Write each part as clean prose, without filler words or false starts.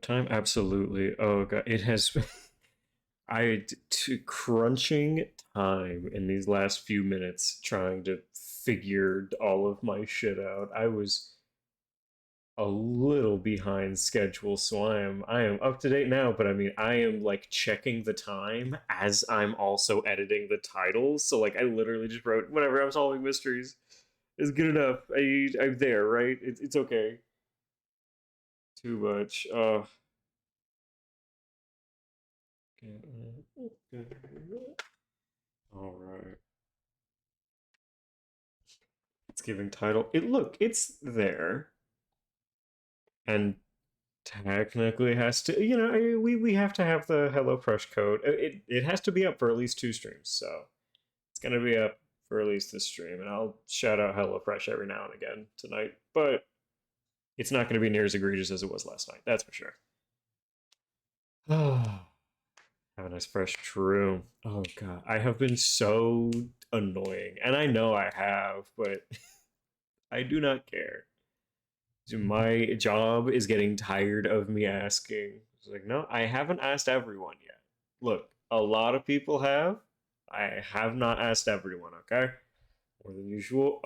Time, absolutely. Oh god, it has. Crunching time in these last few minutes trying to figure all of my shit out. I was a little behind schedule, so I am up to date now, but I mean I am like checking the time as I'm also editing the titles. So like I literally just wrote whatever, I'm solving mysteries is good enough. I'm there, right? It's okay. Too much. All right. It's giving title. It's there. And technically has to, we have to have the HelloFresh code. It has to be up for at least two streams, so it's gonna be up for at least this stream, and I'll shout out HelloFresh every now and again tonight. But it's not gonna be near as egregious as it was last night. That's for sure. Have a nice fresh true. Oh god, I have been so annoying, and I know I have, but I do not care. My job is getting tired of me asking. It's like, no, I haven't asked everyone yet. Look, a lot of people have. I have not asked everyone, okay? More than usual.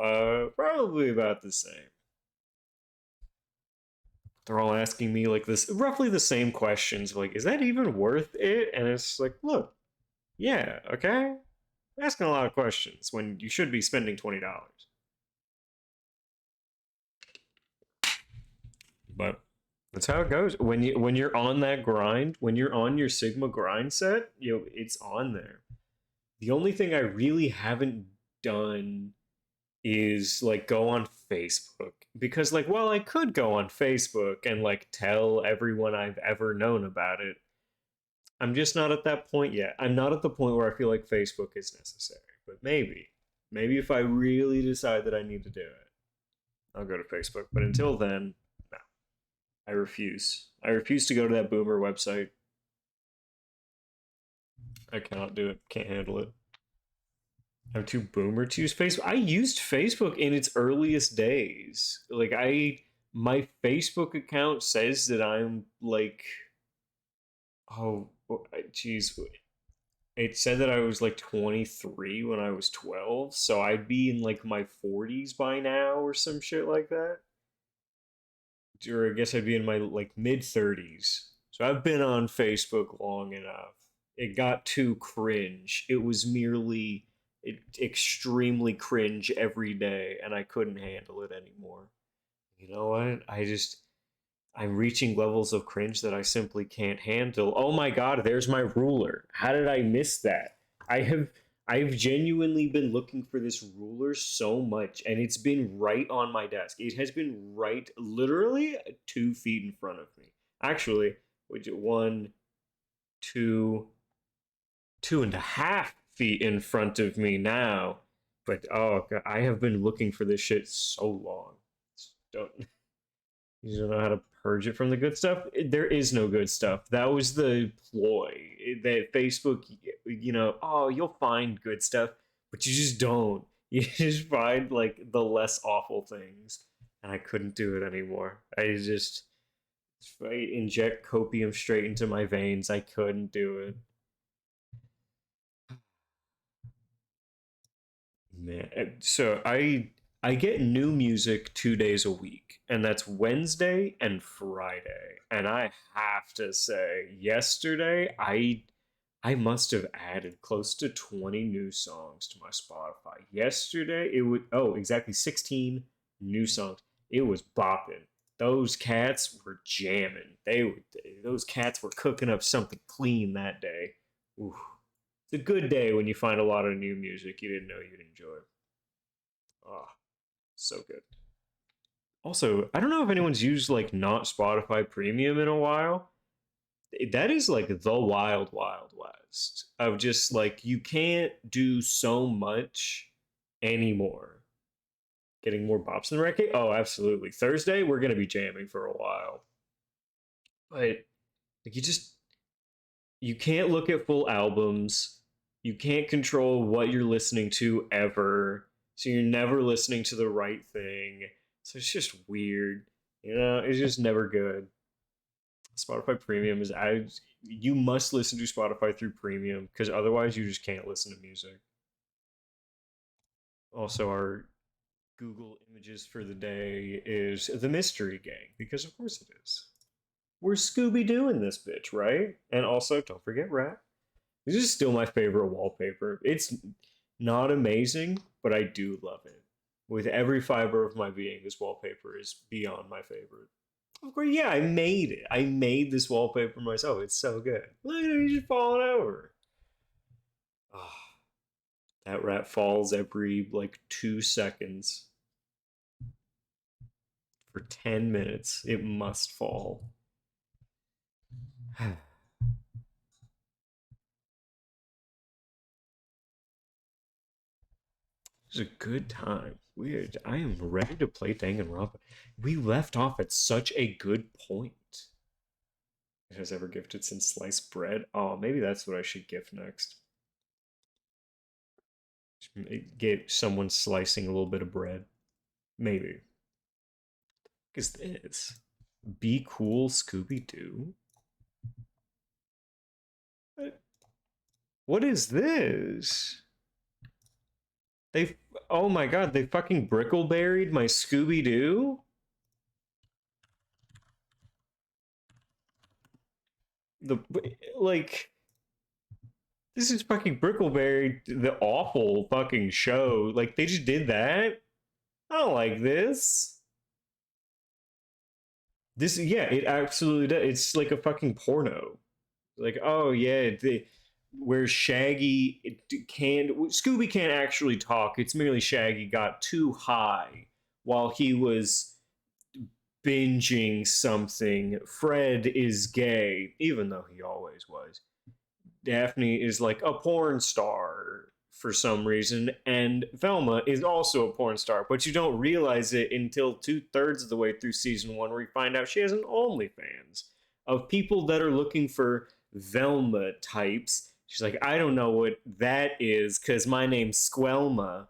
Probably about the same. They're all asking me like this, roughly the same questions. Like, is that even worth it? And it's like, look, yeah, okay. I'm asking a lot of questions when you should be spending $20. But that's how it goes. When you're on that grind, when you're on your Sigma grind set, it's on there. The only thing I really haven't done is like go on Facebook because like well I could go on Facebook and like tell everyone I've ever known about it. I'm just not at that point yet. I'm not at the point where I feel like Facebook is necessary. But maybe if I really decide that I need to do it, I'll go to Facebook. But until then, no. I refuse. I refuse to go to that boomer website. I cannot do it. Can't handle it. I'm too boomer to use Facebook. I used Facebook in its earliest days. My Facebook account says that I'm like, oh, geez, it said that I was like 23 when I was 12, so I'd be in like my 40s by now or some shit like that. Or I guess I'd be in my like mid 30s. So I've been on Facebook long enough. It got too cringe. It was merely extremely cringe every day, and I couldn't handle it anymore. You know what? I'm reaching levels of cringe that I simply can't handle. Oh my god, there's my ruler. How did I miss that? I have I've genuinely been looking for this ruler so much, and it's been right on my desk. It has been right, literally 2 feet in front of me. Actually, which one, two, 2.5 feet in front of me now. But oh god, I have been looking for this shit so long. Don't You don't know how to purge it from the good stuff. There is no good stuff. That was the ploy. That Facebook, oh, you'll find good stuff, but you just don't. You just find like the less awful things, and I couldn't do it anymore. I inject copium straight into my veins. I couldn't do it. Man, so I get new music 2 days a week, and that's Wednesday and Friday. And I have to say, yesterday I must have added close to 20 new songs to my Spotify. Yesterday it would exactly 16 new songs. It was bopping. Those cats were jamming. Those cats were cooking up something clean that day. Ooh. It's a good day when you find a lot of new music you didn't know you'd enjoy. Oh, so good. Also, I don't know if anyone's used like not Spotify Premium in a while. That is like the wild, wild west of just like you can't do so much anymore. Getting more bops in the record? Oh, absolutely. Thursday, we're gonna be jamming for a while. But like you can't look at full albums. You can't control what you're listening to ever. So you're never listening to the right thing. So it's just weird. It's just never good. Spotify Premium is you must listen to Spotify through Premium because otherwise you just can't listen to music. Also, our Google images for the day is the Mystery Gang because of course it is. We're Scooby Doo in this bitch, right? And also, don't forget Rat. This is still my favorite wallpaper. It's not amazing, but I do love it. With every fiber of my being, this wallpaper is beyond my favorite. Of course, yeah, I made it. I made this wallpaper myself. It's so good. Look at it, he's just falling over. Oh, that rat falls every like 2 seconds for 10 minutes. It must fall. It was a good time. Weird. I am ready to play Danganronpa. We left off at such a good point. It has ever gifted since sliced bread. Oh, maybe that's what I should gift next. Get someone slicing a little bit of bread. Maybe. Is this? Be cool, Scooby Doo? What is this? They, oh my god, they fucking brickleberried my Scooby Doo? The, like, this is fucking brickleberry, the awful fucking show. Like, they just did that? I don't like this. This, yeah, it absolutely does. It's like a fucking porno. Like, oh yeah, where Shaggy can Scooby can't actually talk. It's merely Shaggy got too high while he was binging something. Fred is gay, even though he always was. Daphne is like a porn star for some reason, and Velma is also a porn star, but you don't realize it until 2/3 of the way through season one, where you find out she has an OnlyFans of people that are looking for Velma types. She's like, I don't know what that is because my name's Squelma,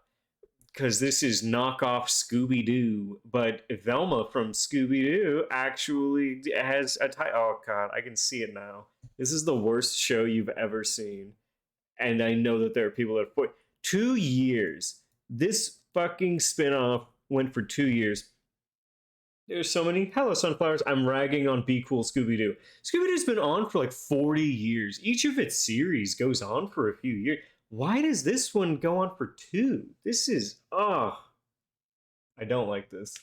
because this is knockoff Scooby Doo. But Velma from Scooby Doo actually has a title. Oh, God, I can see it now. This is the worst show you've ever seen. And I know that there are people that put 2 years. This fucking spinoff went for 2 years. There's so many. Hello, Sunflowers. I'm ragging on Be Cool Scooby Doo. Scooby Doo's been on for like 40 years. Each of its series goes on for a few years. Why does this one go on for 2? This is. Oh. I don't like this.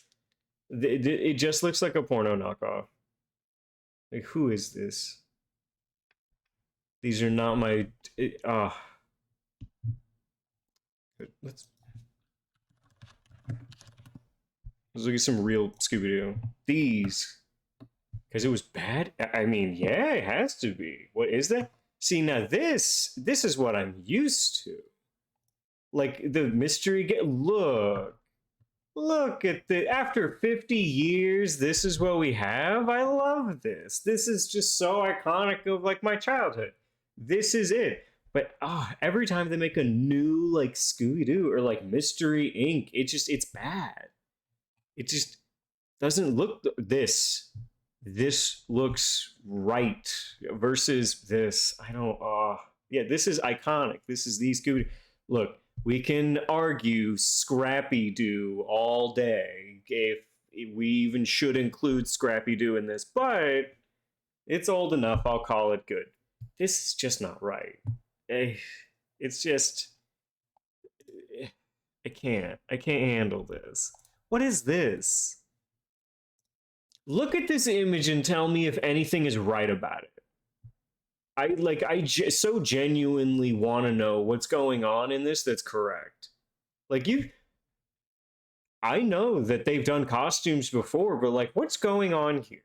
It just looks like a porno knockoff. Like, who is this? These are not my. Let's look at some real Scooby Doo. These. Because it was bad? I mean, yeah, it has to be. What is that? See, now this is what I'm used to. Like, the mystery. Look at the. After 50 years, this is what we have? I love this. This is just so iconic of, like, my childhood. This is it. But every time they make a new like Scooby Doo or like Mystery Inc., it's bad. It just doesn't look this. This looks right versus this. I don't. Yeah, this is iconic. This is the Scooby. Look, we can argue Scrappy Doo all day if we even should include Scrappy Doo in this, but it's old enough. I'll call it good. This is just not right. It's just I can't handle this. What is this? Look at this image and tell me if anything is right about it. So genuinely want to know what's going on in this that's correct. Like I know that they've done costumes before, but like what's going on here?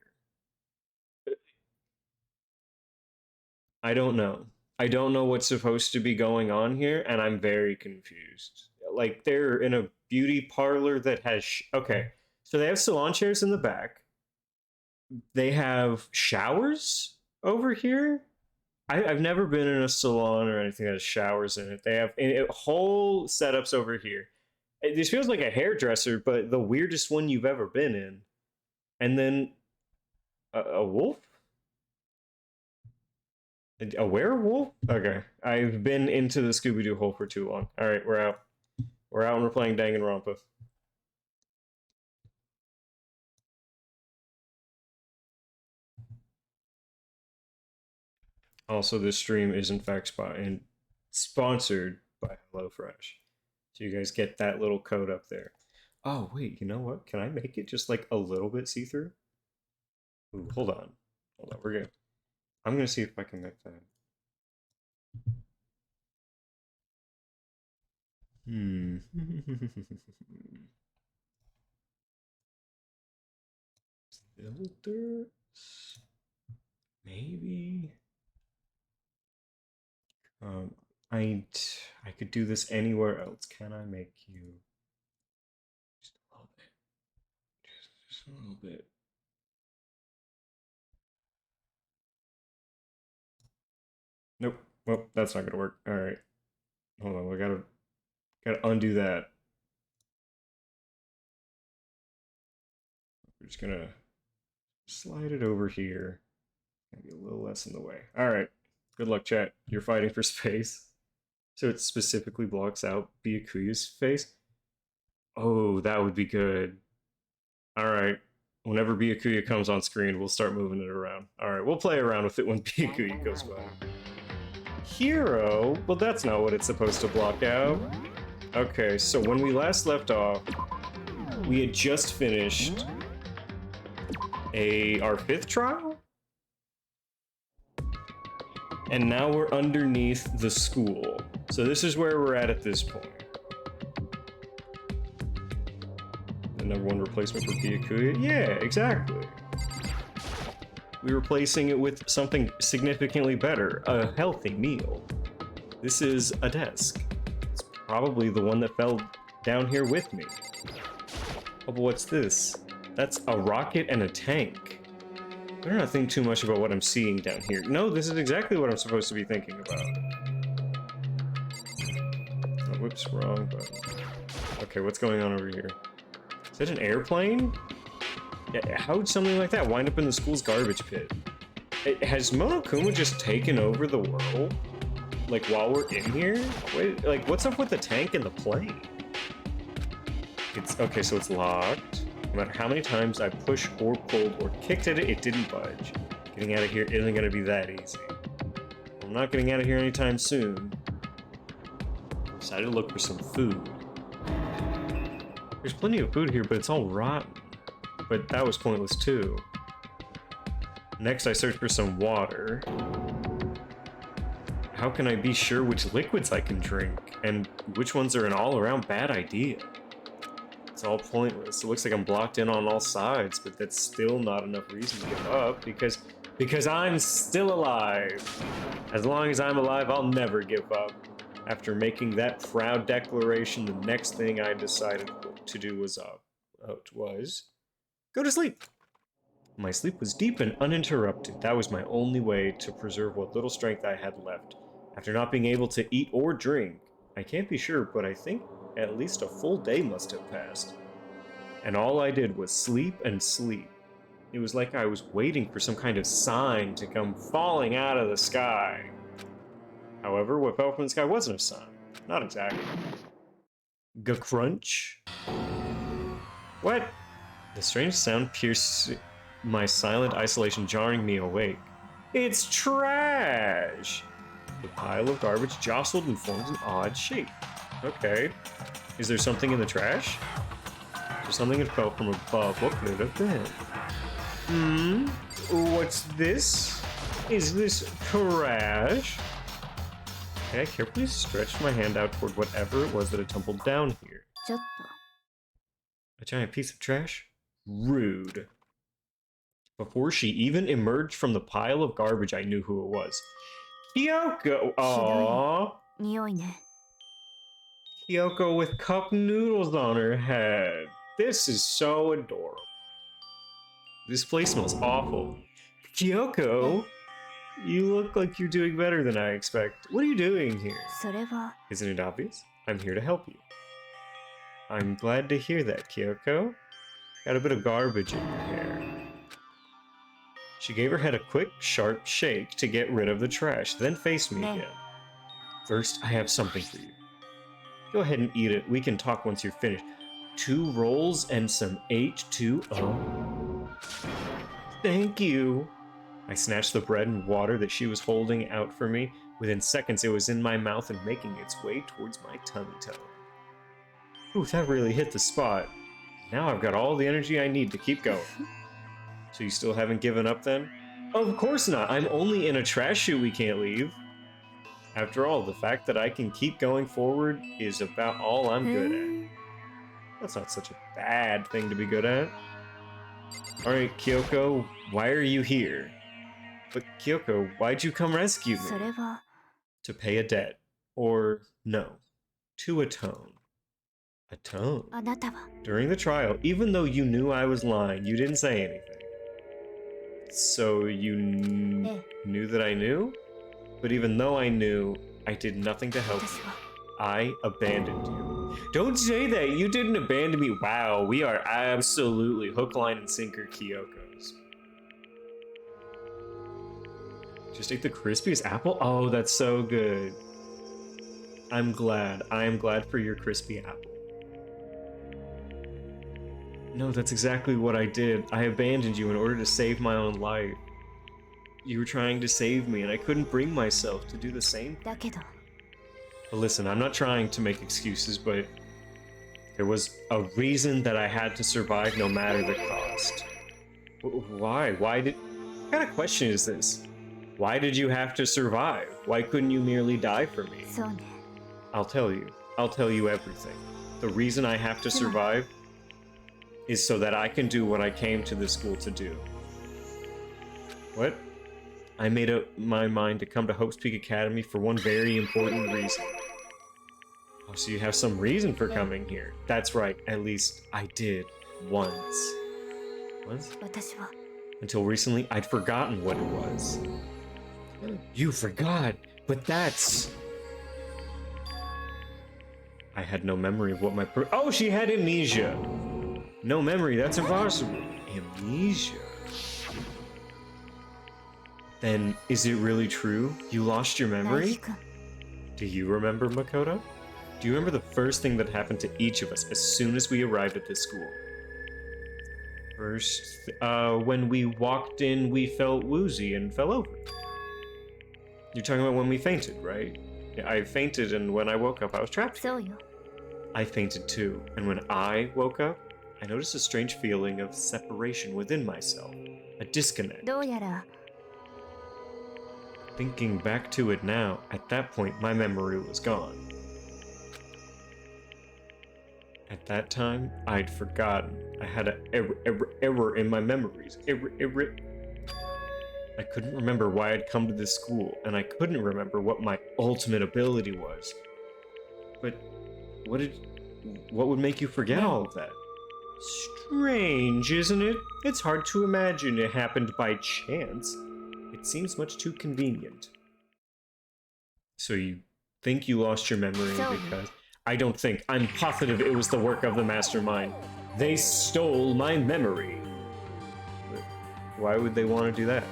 I don't know. I don't know what's supposed to be going on here, and I'm very confused. Like they're in a beauty parlor that has okay, so they have salon chairs in the back. They have showers over here. I've never been in a salon or anything that has showers in it. They have whole setups over here. This feels like a hairdresser, but the weirdest one you've ever been in. And then a wolf. A werewolf? Okay. I've been into the Scooby-Doo hole for too long. Alright, we're out. We're out and we're playing Danganronpa. Also, this stream is in fact sponsored by HelloFresh. So you guys get that little code up there. Oh, wait, you know what? Can I make it just like a little bit see-through? Ooh, hold on. Hold on, we're good. I'm gonna see if I can make that. Filters? Maybe. Um, I I could do this anywhere else. Can I make you just a little bit? Just a little bit. Nope. Well, that's not gonna work. All right. Hold on. We gotta undo that. We're just gonna slide it over here. Maybe a little less in the way. All right. Good luck, chat. You're fighting for space. So it specifically blocks out Byakuyu's face. Oh, that would be good. All right. Whenever Byakuya comes on screen, we'll start moving it around. All right, we'll play around with it when Byakuya goes by. Hero? Well, that's not what it's supposed to block out. Okay, so when we last left off, we had just finished our 5th trial? And now we're underneath the school. So this is where we're at this point. The #1 replacement for Byakuya? Yeah, exactly. We're replacing it with something significantly better, a healthy meal. This is a desk. It's probably the one that fell down here with me. Oh, but what's this? That's a rocket and a tank. I don't think too much about what I'm seeing down here. No, this is exactly what I'm supposed to be thinking about. Oh, whoops, wrong button. Okay, what's going on over here? Is that an airplane? Yeah, how would something like that wind up in the school's garbage pit? Has Monokuma just taken over the world? Like, while we're in here? Wait, like, what's up with the tank and the plane? Okay, so it's locked. No matter how many times I pushed or pulled or kicked at it, it didn't budge. Getting out of here isn't going to be that easy. I'm not getting out of here anytime soon. Decided to look for some food. There's plenty of food here, but it's all rotten. But that was pointless too. Next, I searched for some water. How can I be sure which liquids I can drink, and which ones are an all-around bad idea? It's all pointless. It looks like I'm blocked in on all sides, but that's still not enough reason to give up, because I'm still alive. As long as I'm alive, I'll never give up. After making that proud declaration, the next thing I decided to do was go to sleep. My sleep was deep and uninterrupted. That was my only way to preserve what little strength I had left. After not being able to eat or drink, I can't be sure, but I think at least a full day must have passed. And all I did was sleep and sleep. It was like I was waiting for some kind of sign to come falling out of the sky. However, what fell from the sky wasn't a sign. Not exactly. G-crunch? What? The strange sound pierced my silent isolation, jarring me awake. It's trash! The pile of garbage jostled and formed an odd shape. Okay. Is there something in the trash? Is there something that fell from above? What could it have been? What's this? Is this trash? Okay, I carefully stretched my hand out toward whatever it was that had tumbled down here. A giant piece of trash? Rude. Before she even emerged from the pile of garbage, I knew who it was. Kyoko! Aww! Kyoko with cup noodles on her head. This is so adorable. This place smells awful. Kyoko! You look like you're doing better than I expect. What are you doing here? Isn't it obvious? I'm here to help you. I'm glad to hear that, Kyoko. Got a bit of garbage in your hair. She gave her head a quick, sharp shake to get rid of the trash, then faced me again. First, I have something for you. Go ahead and eat it. We can talk once you're finished. 2 rolls and some H2O. Thank you. I snatched the bread and water that she was holding out for me. Within seconds, it was in my mouth and making its way towards my tummy tunnel. Ooh, that really hit the spot. Now I've got all the energy I need to keep going. So you still haven't given up then? Of course not. I'm only in a trash chute we can't leave. After all, the fact that I can keep going forward is about all I'm good at. That's not such a bad thing to be good at. Alright, Kyoko, why are you here? But Kyoko, why'd you come rescue me? To pay a debt. Or, no, to atone. Atone? During the trial, even though you knew I was lying, you didn't say anything. So you knew that I knew? But even though I knew, I did nothing to help you. I abandoned you. Don't say that! You didn't abandon me! Wow, we are absolutely hook, line, and sinker Kyokos. Just ate the crispiest apple? Oh, that's so good. I'm glad. I am glad for your crispy apple. No, that's exactly what I did. I abandoned you in order to save my own life. You were trying to save me, and I couldn't bring myself to do the same. But listen, I'm not trying to make excuses, but there was a reason that I had to survive no matter the cost. Why? What kind of question is this? Why did you have to survive? Why couldn't you merely die for me? I'll tell you. I'll tell you everything. The reason I have to survive is so that I can do what I came to this school to do. What? I made up my mind to come to Hope's Peak Academy for one very important reason. Oh, so you have some reason for coming here. That's right, at least I did once. Once? Until recently, I'd forgotten what it was. You forgot, but that's... I had no memory of what my oh, she had amnesia! No memory, that's impossible. Amnesia? Then, is it really true? You lost your memory? Do you remember, Makoto? Do you remember the first thing that happened to each of us as soon as we arrived at this school? First, when we walked in, we felt woozy and fell over. You're talking about when we fainted, right? Yeah, I fainted, and when I woke up, I was trapped. I fainted too, and when I woke up, I noticed a strange feeling of separation within myself. A disconnect. Thinking back to it now, at that point, my memory was gone. At that time, I'd forgotten. I had an error in my memories. Error. I couldn't remember why I'd come to this school, and I couldn't remember what my ultimate ability was. But what would make you forget all of that? Strange, isn't it? It's hard to imagine it happened by chance. It seems much too convenient. So you think you lost your memory because... I don't think. I'm positive it was the work of the mastermind. They stole my memory. But why would they want to do that?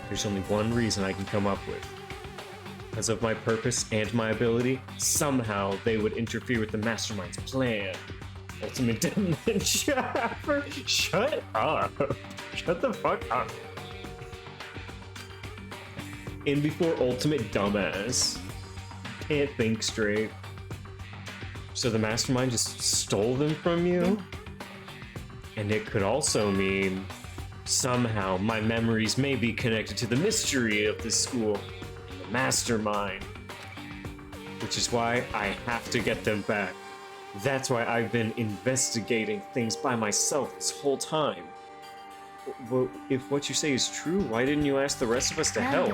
There's only one reason I can come up with. Because of my purpose and my ability, somehow they would interfere with the mastermind's plan. Ultimate dementia. Shut up. Shut the fuck up. In before ultimate dumbass. Can't think straight. So the mastermind just stole them from you? And it could also mean somehow my memories may be connected to the mystery of this school, the mastermind. Which is why I have to get them back. That's why I've been investigating things by myself this whole time. Well, if what you say is true, why didn't you ask the rest of us to help?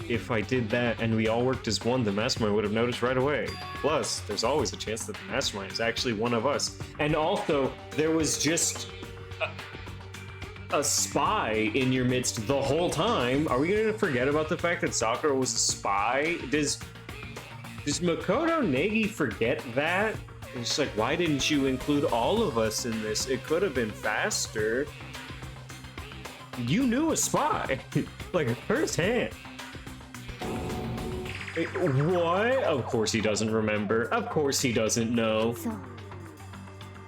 If I did that and we all worked as one, the mastermind would have noticed right away. Plus, there's always a chance that the mastermind is actually one of us. And also, there was just a spy in your midst the whole time. Are we gonna forget about the fact that Sakura was a spy? Does Makoto Negi forget that? It's like, why didn't you include all of us in this? It could have been faster. You knew a spy, like firsthand. What? Of course he doesn't remember. Of course he doesn't know.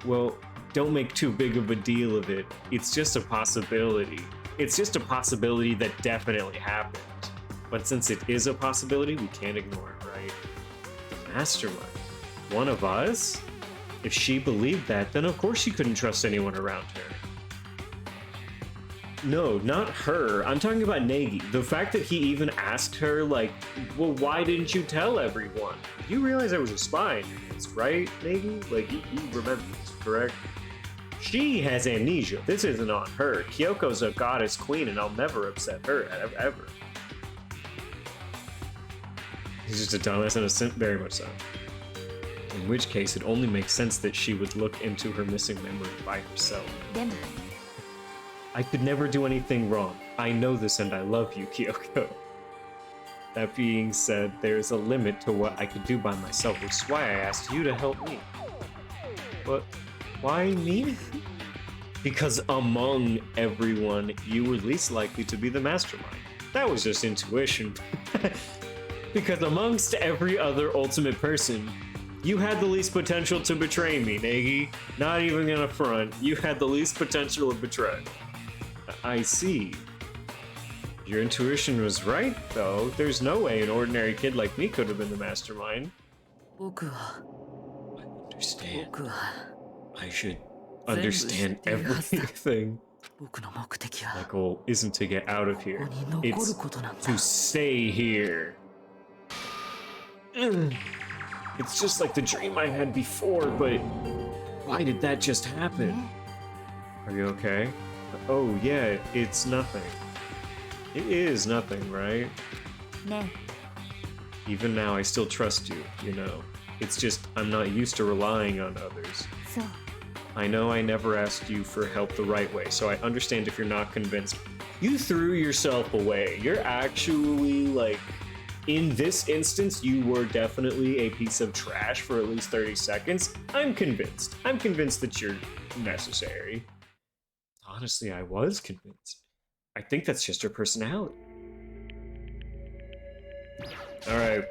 Well, don't make too big of a deal of it. It's just a possibility. It's just a possibility that definitely happened. But since it is a possibility, we can't ignore it, right? The mastermind. One of us? If she believed that, then of course she couldn't trust anyone around her. No, not her. I'm talking about Negi. The fact that he even asked her, like, well, why didn't you tell everyone? You realize I was a spy in your midst, right, Negi? Like, you remember this, correct? She has amnesia. This isn't on her. Kyoko's a goddess queen, and I'll never upset her, ever. He's just a dumbass and a simp, very much so. In which case, it only makes sense that she would look into her missing memory by herself. I could never do anything wrong. I know this and I love you, Kyoko. That being said, there's a limit to what I could do by myself, which is why I asked you to help me. But why me? Because among everyone, you were least likely to be the mastermind. That was just intuition. Because amongst every other ultimate person, you had the least potential to betray me, Negi. Not even gonna front. You had the least potential of betray. I see. Your intuition was right, though. There's no way an ordinary kid like me could have been the mastermind. I understand. I should understand everything. My goal isn't to get out of here. It's to stay here. It's just like the dream I had before, but why did that just happen? Are you okay? Oh yeah, it's nothing. It is nothing, right? No. Even now, I still trust you, you know. It's just, I'm not used to relying on others. So. I know I never asked you for help the right way, so I understand if you're not convinced. You threw yourself away. You're actually, like, in this instance, you were definitely a piece of trash for at least 30 seconds. I'm convinced. I'm convinced that you're necessary. Honestly, I was convinced. I think that's just her personality. Alright.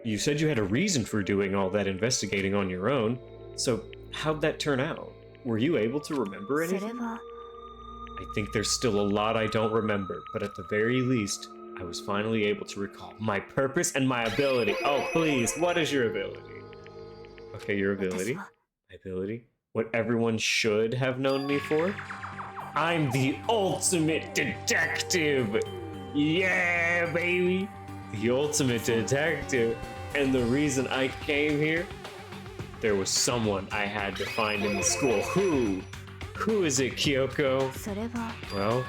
You said you had a reason for doing all that investigating on your own, so how'd that turn out? Were you able to remember anything? I think there's still a lot I don't remember, but at the very least, I was finally able to recall my purpose and my ability. Oh, please, what is your ability? Okay, your ability. My ability? What everyone should have known me for? I'm the ultimate detective! Yeah, baby! The ultimate detective. And the reason I came here? There was someone I had to find in the school. Who? Who is it, Kyoko? Well,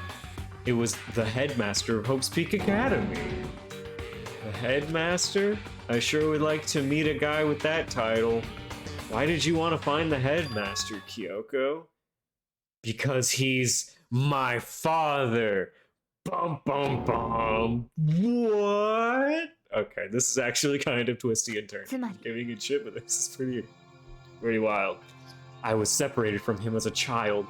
it was the headmaster of Hope's Peak Academy. The headmaster? I sure would like to meet a guy with that title. Why did you want to find the headmaster, Kyoko? Because he's my father. Bum, bum, bum. What? Okay, this is actually kind of twisty and turny. I'm giving it shit, but this is pretty wild. I was separated from him as a child.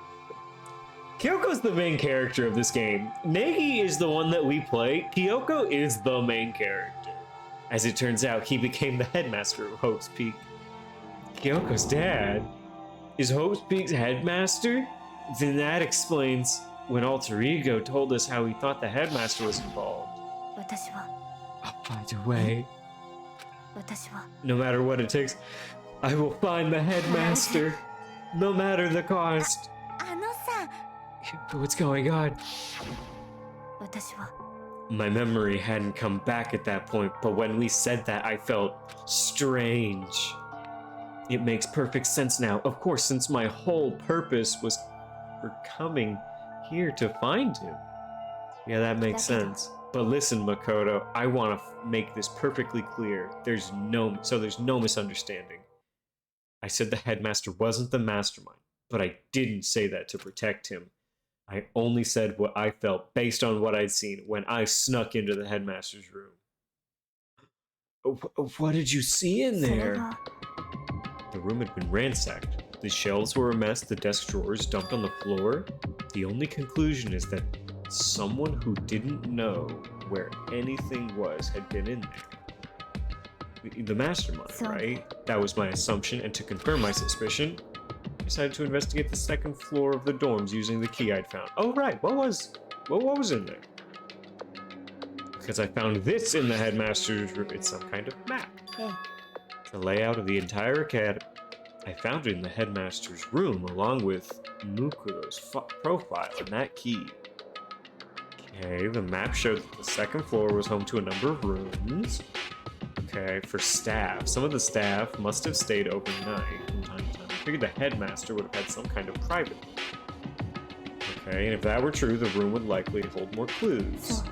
Kyoko's the main character of this game. Negi is the one that we play. Kyoko is the main character. As it turns out, he became the headmaster of Hope's Peak. Kyoko's dad is Hope's Peak's headmaster? Then that explains when Alter Ego told us how he thought the headmaster was involved. I'll find a way. No matter what it takes, I will find the headmaster. No matter the cost. What's going on? My memory hadn't come back at that point, but when we said that, I felt strange. It makes perfect sense now. Of course, since my whole purpose was for coming here to find him. Yeah, that makes sense. But listen, Makoto, I want to make this perfectly clear. There's no misunderstanding. I said the headmaster wasn't the mastermind, but I didn't say that to protect him. I only said what I felt based on what I'd seen when I snuck into the headmaster's room. What did you see in there? The room had been ransacked. The shelves were a mess, the desk drawers dumped on the floor. The only conclusion is that someone who didn't know where anything was had been in there. The mastermind, right? That was my assumption, and to confirm my suspicion, I decided to investigate the second floor of the dorms using the key I'd found. Oh right, what was in there? Because I found this in the headmaster's room. It's some kind of map. The layout of the entire academy. I found it in the headmaster's room along with Mukuro's profile and that key. Okay, the map showed that the second floor was home to a number of rooms. Okay, for staff. Some of the staff must have stayed overnight from time to time. I figured the headmaster would have had some kind of private room. Okay, and if that were true, the room would likely hold more clues.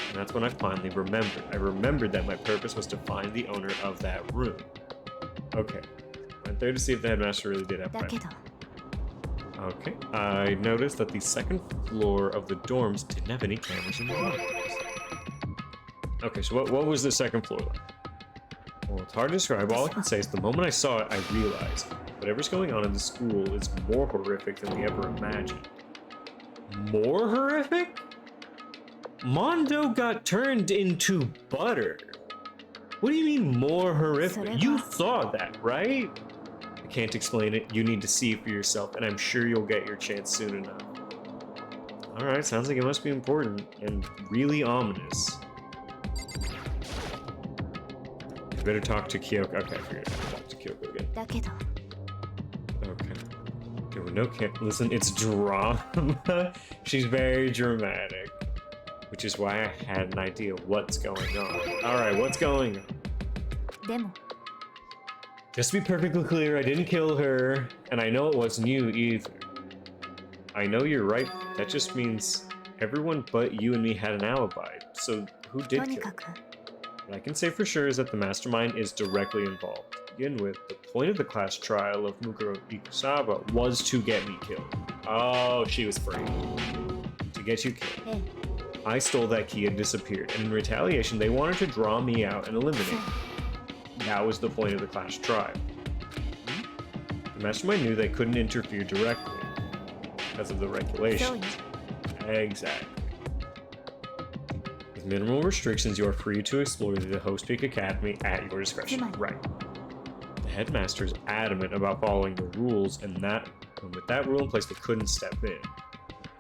And that's when I finally remembered. I remembered that my purpose was to find the owner of that room. Okay. Went there to see if the headmaster really did have private. Okay. I noticed that the second floor of the dorms didn't have any cameras in the rooms. Okay, so what was the second floor like? Well, it's hard to describe. All I can say is the moment I saw it, I realized whatever's going on in the school is more horrific than we ever imagined. More horrific? Mondo got turned into butter. What do you mean more horrific? You saw that, right? I can't explain it. You need to see it for yourself, and I'm sure you'll get your chance soon enough. Alright, sounds like it must be important and really ominous. I better talk to Kyoko. Okay, I figured I'd talk to Kyoko again. Okay. There were no listen, it's drama. She's very dramatic. Which is why I had an idea what's going on. Alright, what's going on? Just to be perfectly clear, I didn't kill her, and I know it wasn't you either. I know you're right. That just means everyone but you and me had an alibi. So who did kill her? What I can say for sure is that the mastermind is directly involved. To begin with, the point of the class trial of Mukuro Ikusawa was to get me killed. Oh, she was free. To get you killed. I stole that key and disappeared, and in retaliation, they wanted to draw me out and eliminate me. That was the point of the class trial. The mastermind knew they couldn't interfere directly because of the regulations. Exactly. With minimal restrictions, you are free to explore the Host Peak Academy at your discretion. Right. The headmaster is adamant about following the rules, and with that rule in place, they couldn't step in.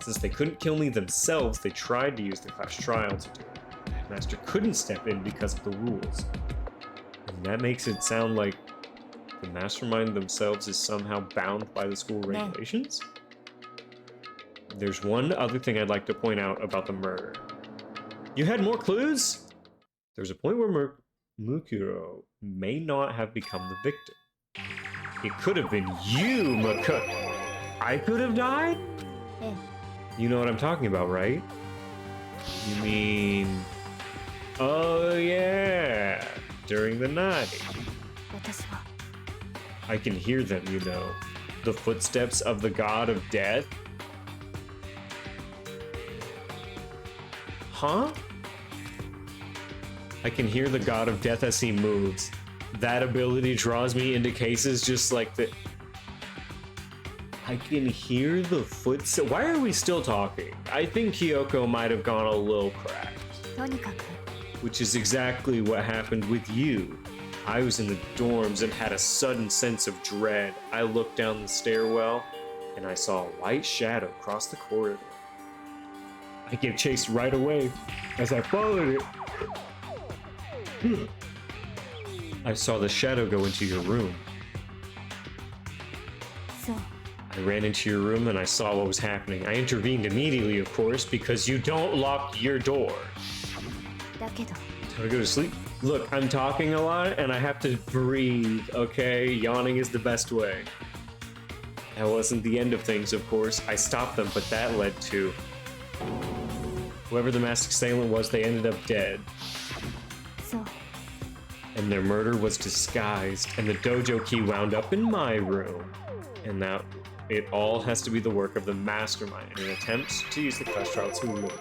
Since they couldn't kill me themselves, they tried to use the class trial to do it. The headmaster couldn't step in because of the rules. And that makes it sound like the mastermind themselves is somehow bound by the school regulations? There's one other thing I'd like to point out about the murder. You had more clues? There's a point where Mukuro may not have become the victim. It could have been you, I could have died? You know what I'm talking about, right? You mean... Oh yeah, during the night. I can hear them, you know. The footsteps of the god of death. Huh? I can hear the god of death as he moves. That ability draws me into cases just like the... I can hear the footsteps. Why are we still talking? I think Kyoko might have gone a little cracked. Which is exactly what happened with you. I was in the dorms and had a sudden sense of dread. I looked down the stairwell and I saw a white shadow cross the corridor. I get chased right away as I followed it. I saw the shadow go into your room. I ran into your room and I saw what was happening. I intervened immediately, of course, because you don't lock your door. Time to go to sleep. Look, I'm talking a lot and I have to breathe, okay? Yawning is the best way. That wasn't the end of things, of course. I stopped them, but that led to... Whoever the masked assailant was, they ended up dead. And their murder was disguised, and the dojo key wound up in my room. And now it all has to be the work of the mastermind in an attempt to use the class trial to eliminate it.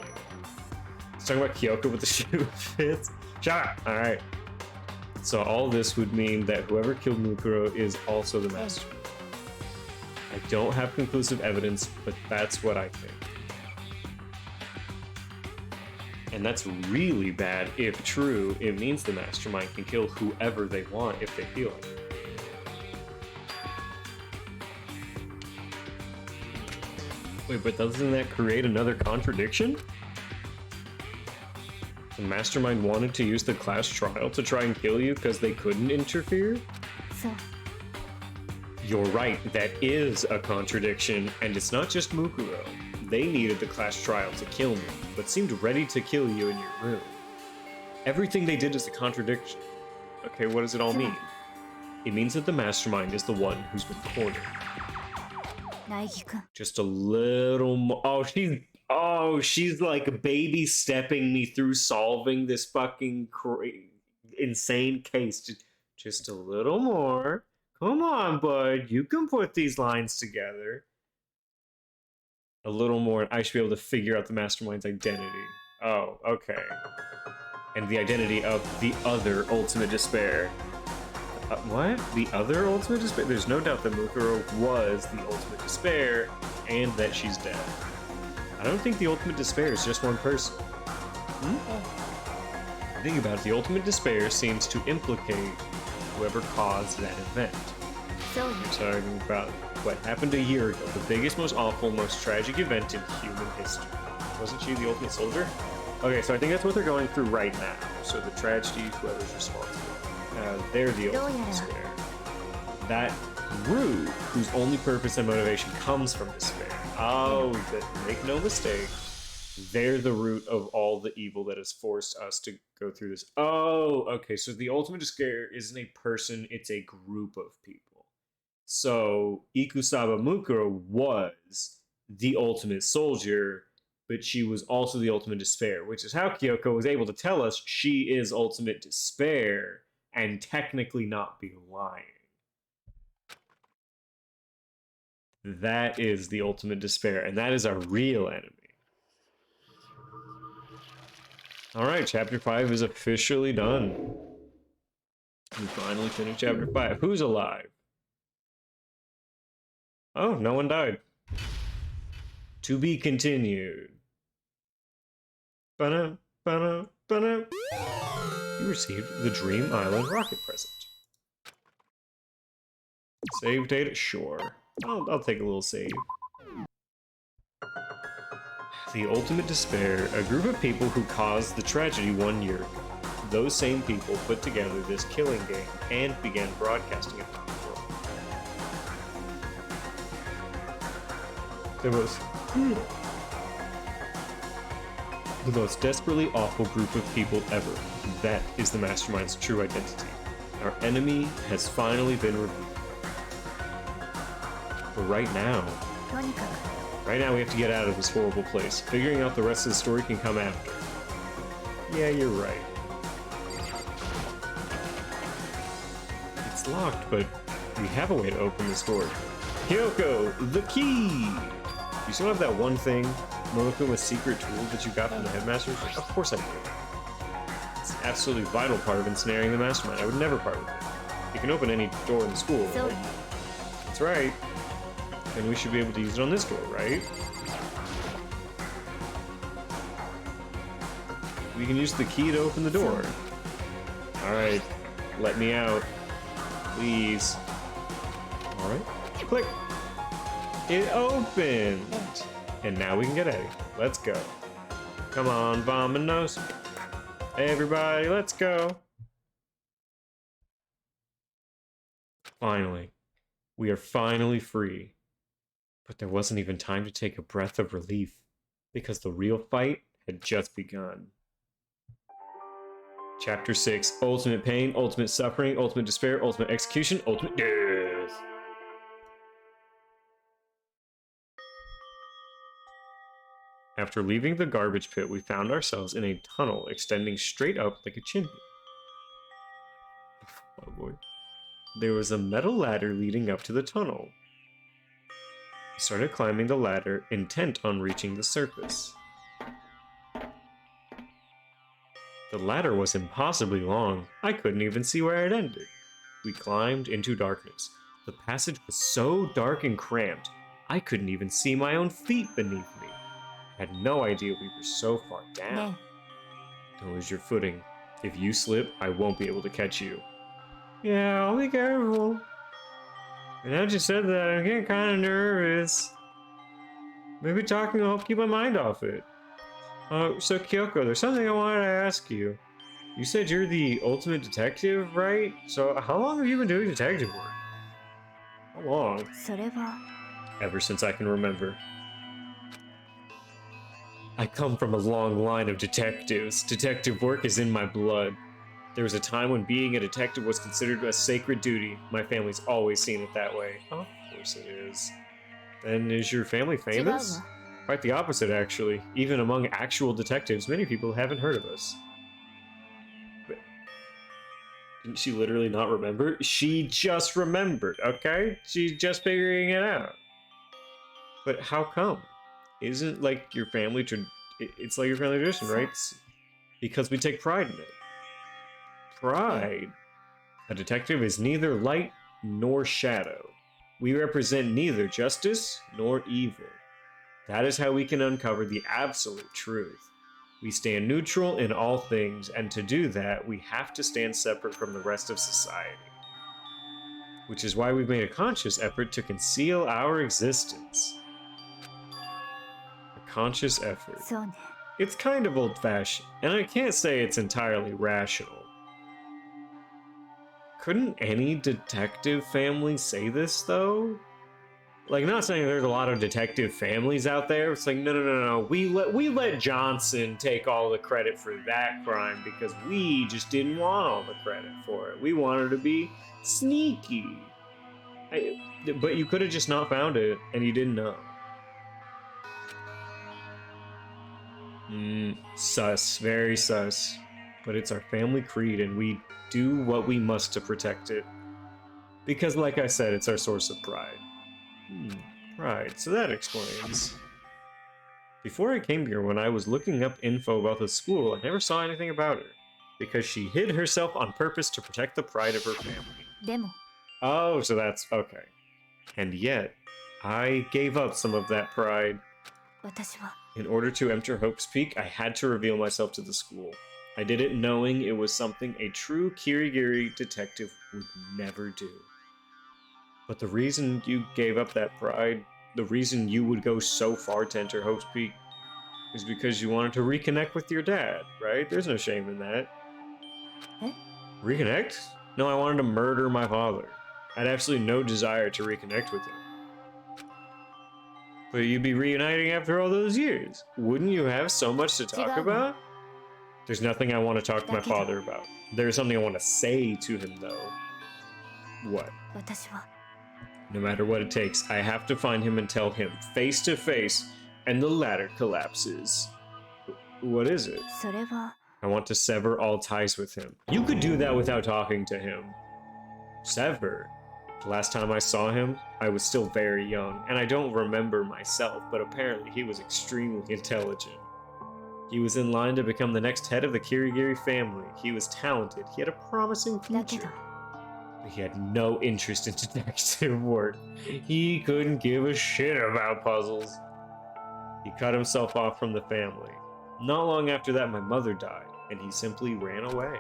Let's talk about Kyoko with the shoe fits. Shut up! Alright. So all this would mean that whoever killed Mukuro is also the mastermind. I don't have conclusive evidence, but that's what I think. And that's really bad. If true, it means the mastermind can kill whoever they want if they feel like it. Wait, but doesn't that create another contradiction? The mastermind wanted to use the class trial to try and kill you because they couldn't interfere? So, You're right, that is a contradiction, and it's not just Mukuro. They needed the class trial to kill me, but seemed ready to kill you in your room. Everything they did is a contradiction. Okay, what does it all mean? It means that the mastermind is the one who's been cornered. Naegi-kun. Just a little more. She's like baby stepping me through solving this fucking insane case. Just a little more. Come on, bud. You can put these lines together. A little more, and I should be able to figure out the mastermind's identity. Oh, okay. And the identity of the other Ultimate Despair. What? The other Ultimate Despair? There's no doubt that Mukuro was the Ultimate Despair, and that she's dead. I don't think the Ultimate Despair is just one person. Think about it, the Ultimate Despair seems to implicate whoever caused that event. So, We're talking about what happened a year ago, the biggest, most awful, most tragic event in human history. Wasn't she the Ultimate Soldier? Okay, so I think that's what they're going through right now. So the tragedy, whoever's responsible. They're the Ultimate Despair. That root, whose only purpose and motivation comes from despair. Oh, make no mistake. They're the root of all the evil that has forced us to go through this. Oh, okay, so the Ultimate Despair isn't a person, it's a group of people. So, Ikusaba Mukuro was the Ultimate Soldier, but she was also the Ultimate Despair, which is how Kyoko was able to tell us she is Ultimate Despair and technically not be lying. That is the Ultimate Despair, and that is our real enemy. Alright, Chapter 5 is officially done. We finally finished Chapter 5. Who's alive? Oh, no one died. To be continued. Ba-da, ba-da, ba-da. You received the Dream Island rocket present. Save data? Sure. I'll take a little save. The Ultimate Despair, a group of people who caused the tragedy 1 year ago. Those same people put together this killing game and began broadcasting it around the world. The most desperately awful group of people ever. That is the Mastermind's true identity. Our enemy has finally been revealed. But right now we have to get out of this horrible place. Figuring out the rest of the story can come after. Yeah, you're right. It's locked, but we have a way to open this door. Kyoko, the key! You still have that one thing, Monokuma's secret tool that you got from the headmaster? Of course I do. It's an absolutely vital part of ensnaring the mastermind. I would never part with it. You can open any door in the school, right? That's right. And we should be able to use it on this door, right? We can use the key to open the door. Alright, let me out. Please. Alright, click. It opened! And now we can get Eddie. Let's go. Come on, Vamonos. Everybody, let's go. Finally. We are finally free. But there wasn't even time to take a breath of relief, because the real fight had just begun. Chapter 6, Ultimate Pain, Ultimate Suffering, Ultimate Despair, Ultimate Execution, Ultimate Death. After leaving the garbage pit, we found ourselves in a tunnel extending straight up like a chimney. Oh boy. There was a metal ladder leading up to the tunnel. We started climbing the ladder, intent on reaching the surface. The ladder was impossibly long. I couldn't even see where it ended. We climbed into darkness. The passage was so dark and cramped, I couldn't even see my own feet beneath me. I had no idea we were so far down. Don't lose your footing. If you slip, I won't be able to catch you. Yeah, I'll be careful. And now that you said that, I'm getting kind of nervous. Maybe talking will help keep my mind off it. So Kyoko, there's something I wanted to ask you. You said you're the ultimate detective, right? So how long have you been doing detective work? How long? Ever since I can remember. I come from a long line of detectives. Detective work is in my blood. There was a time when being a detective was considered a sacred duty. My family's always seen it that way. Of course it is. Then is your family famous? Quite the opposite, actually. Even among actual detectives, many people haven't heard of us. But didn't she literally not remember? She just remembered, okay? She's just figuring it out. But how come? Isn't like your family it's like your family tradition, right? Because we take pride in it. Pride. A detective is neither light nor shadow. We represent neither justice nor evil. That is how we can uncover the absolute truth. We stand neutral in all things, and to do that, we have to stand separate from the rest of society. Which is why we've made a conscious effort to conceal our existence. A conscious effort. It's kind of old-fashioned, and I can't say it's entirely rational. Couldn't any detective family say this, though? Like, not saying there's a lot of detective families out there. It's like, no. We let Johnson take all the credit for that crime because we just didn't want all the credit for it. We wanted to be sneaky. But you could have just not found it, and you didn't know. Sus. Very sus. But it's our family creed, and we do what we must to protect it. Because, like I said, it's our source of pride. Pride. So that explains. Before I came here, when I was looking up info about the school, I never saw anything about her. Because she hid herself on purpose to protect the pride of her family. Oh, so that's okay. And yet, I gave up some of that pride. In order to enter Hope's Peak, I had to reveal myself to the school. I did it knowing it was something a true Kirigiri detective would never do. But the reason you gave up that pride, the reason you would go so far to enter Hope's Peak, is because you wanted to reconnect with your dad, right? There's no shame in that. Reconnect? No, I wanted to murder my father. I had absolutely no desire to reconnect with him. But you'd be reuniting after all those years. Wouldn't you have so much to talk about? There's nothing I want to talk to my father about. There's something I want to say to him, though. What? No matter what it takes, I have to find him and tell him face to face, and the ladder collapses. What is it? I want to sever all ties with him. You could do that without talking to him. Sever? The last time I saw him, I was still very young, and I don't remember myself, but apparently he was extremely intelligent. He was in line to become the next head of the Kirigiri family. He was talented. He had a promising future. But he had no interest in detective work. He couldn't give a shit about puzzles. He cut himself off from the family. Not long after that, my mother died, and he simply ran away.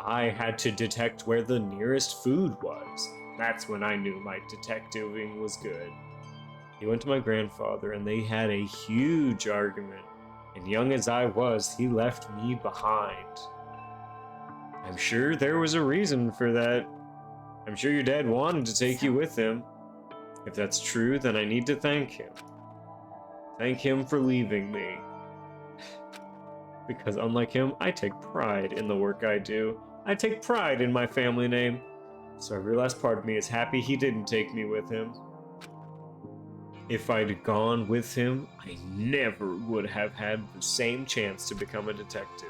I had to detect where the nearest food was. That's when I knew my detectiving was good. He went to my grandfather, and they had a huge argument. And young as I was, he left me behind. I'm sure there was a reason for that. I'm sure your dad wanted to take you with him. If that's true, then I need to thank him. Thank him for leaving me. Because unlike him, I take pride in the work I do. I take pride in my family name. So every last part of me is happy he didn't take me with him. If I'd gone with him, I never would have had the same chance to become a detective.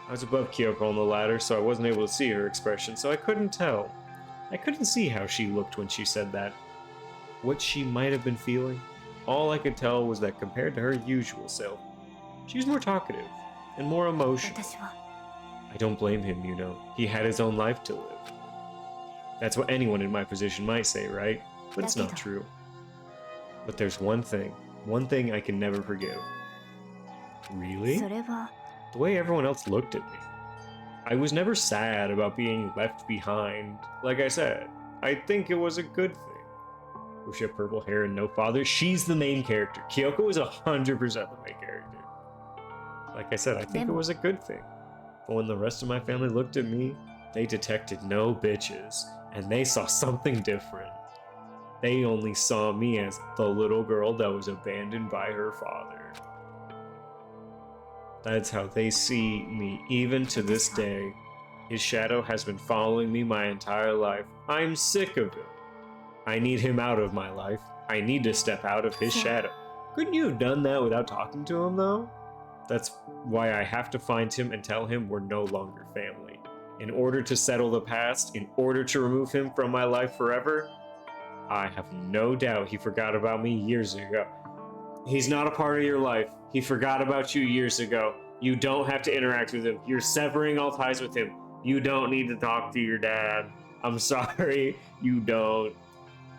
I was above Kyoko on the ladder, so I wasn't able to see her expression, so I couldn't tell. I couldn't see how she looked when she said that. What she might have been feeling. All I could tell was that compared to her usual self, she was more talkative. and more emotion. 私は I don't blame him, you know. He had his own life to live. That's what anyone in my position might say, right? But it's not true. But there's one thing I can never forgive. Really? それは The way everyone else looked at me. I was never sad about being left behind. Like I said, I think it was a good thing. She had purple hair and no father. She's the main character. Kyoko is 100% the main character. Like I said, I think it was a good thing. But when the rest of my family looked at me, they detected no bitches, and they saw something different. They only saw me as the little girl that was abandoned by her father. That's how they see me, even to this day. His shadow has been following me my entire life. I'm sick of him. I need him out of my life. I need to step out of his shadow. Couldn't you have done that without talking to him, though? That's why I have to find him and tell him we're no longer family. In order to settle the past, in order to remove him from my life forever, I have no doubt he forgot about me years ago. He's not a part of your life. He forgot about you years ago. You don't have to interact with him. You're severing all ties with him. You don't need to talk to your dad. I'm sorry, you don't.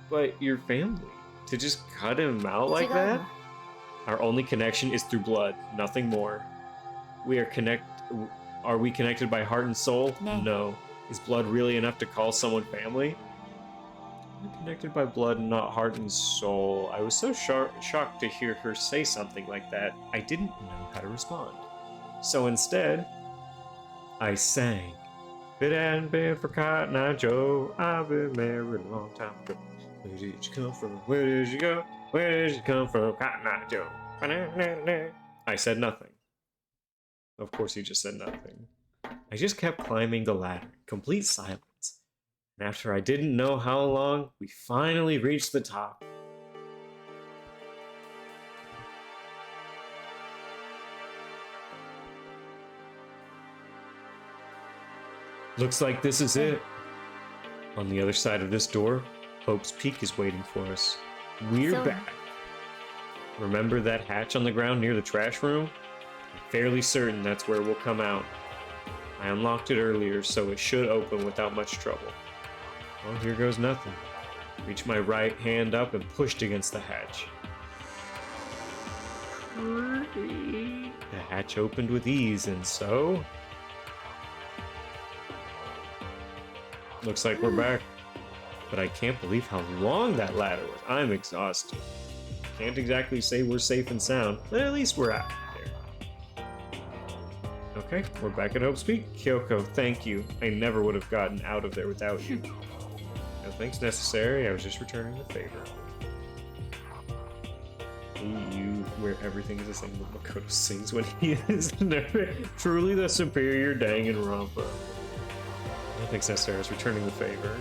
But your family, to just cut him out like that? Our only connection is through blood, nothing more. Are we connected by heart and soul? No. Is blood really enough to call someone family? We're connected by blood and not heart and soul. I was so shocked to hear her say something like that, I didn't know how to respond. So instead, I sang. If it hadn't been for Cotton Eye Joe, I've been married a long time ago. Where did you come from? Where did you go? Where did you come from, Cotton Eye Joe? I said nothing. Of course he just said nothing. I just kept climbing the ladder, complete silence. And after I didn't know how long, we finally reached the top. Looks like this is it. On the other side of this door, Hope's Peak is waiting for us. We're back. Remember that hatch on the ground near the trash room? I'm fairly certain that's where we'll come out. I unlocked it earlier, so it should open without much trouble. Well, here goes nothing. Reached my right hand up and pushed against the hatch. The hatch opened with ease, and so... Looks like we're back. But I can't believe how long that ladder was. I'm exhausted. Can't exactly say we're safe and sound, but at least we're out there. Okay, we're back at Hope's Peak. Kyoko, thank you. I never would have gotten out of there without you. No thanks necessary, I was just returning the favor. You, where everything is the same, what Makoto sings when he is truly the superior DanganRonpa. No thanks necessary, I was returning the favor.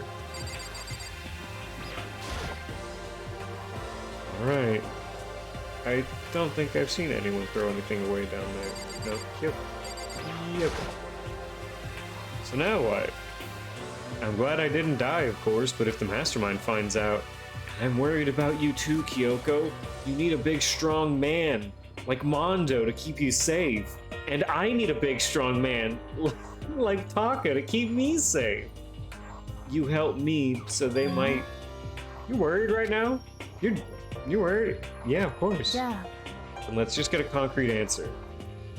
Alright. I don't think I've seen anyone throw anything away down there. No. Yep. So now what? I'm glad I didn't die, of course, but if the Mastermind finds out, I'm worried about you too, Kyoko. You need a big, strong man, like Mondo, to keep you safe. And I need a big, strong man, like Taka, to keep me safe. You help me, so they might... You worried right now? You worried? Yeah, of course. Yeah. And let's just get a concrete answer.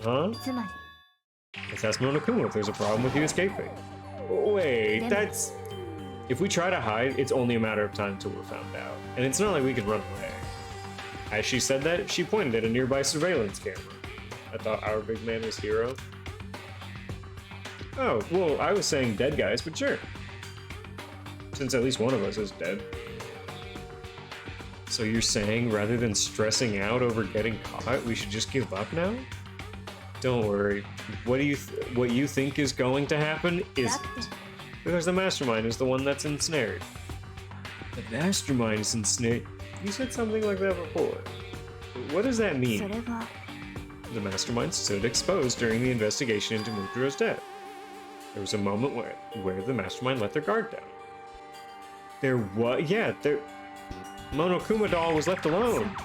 Huh? つまり Let's ask Monokuma if there's a problem with you escaping. Wait, that's... If we try to hide, it's only a matter of time till we're found out. And it's not like we can run away. As she said that, she pointed at a nearby surveillance camera. I thought our big man was Hero. Oh, well, I was saying dead guys, but sure. Since at least one of us is dead. So you're saying, rather than stressing out over getting caught, we should just give up now? Don't worry. What you think is going to happen isn't. Because the Mastermind is the one that's ensnared. The Mastermind is ensnared? You said something like that before. What does that そ mean? れは The Mastermind stood exposed during the investigation into Mukuro's death. There was a moment where the Mastermind let their guard down. There was... Yeah, there... Monokuma doll was left alone.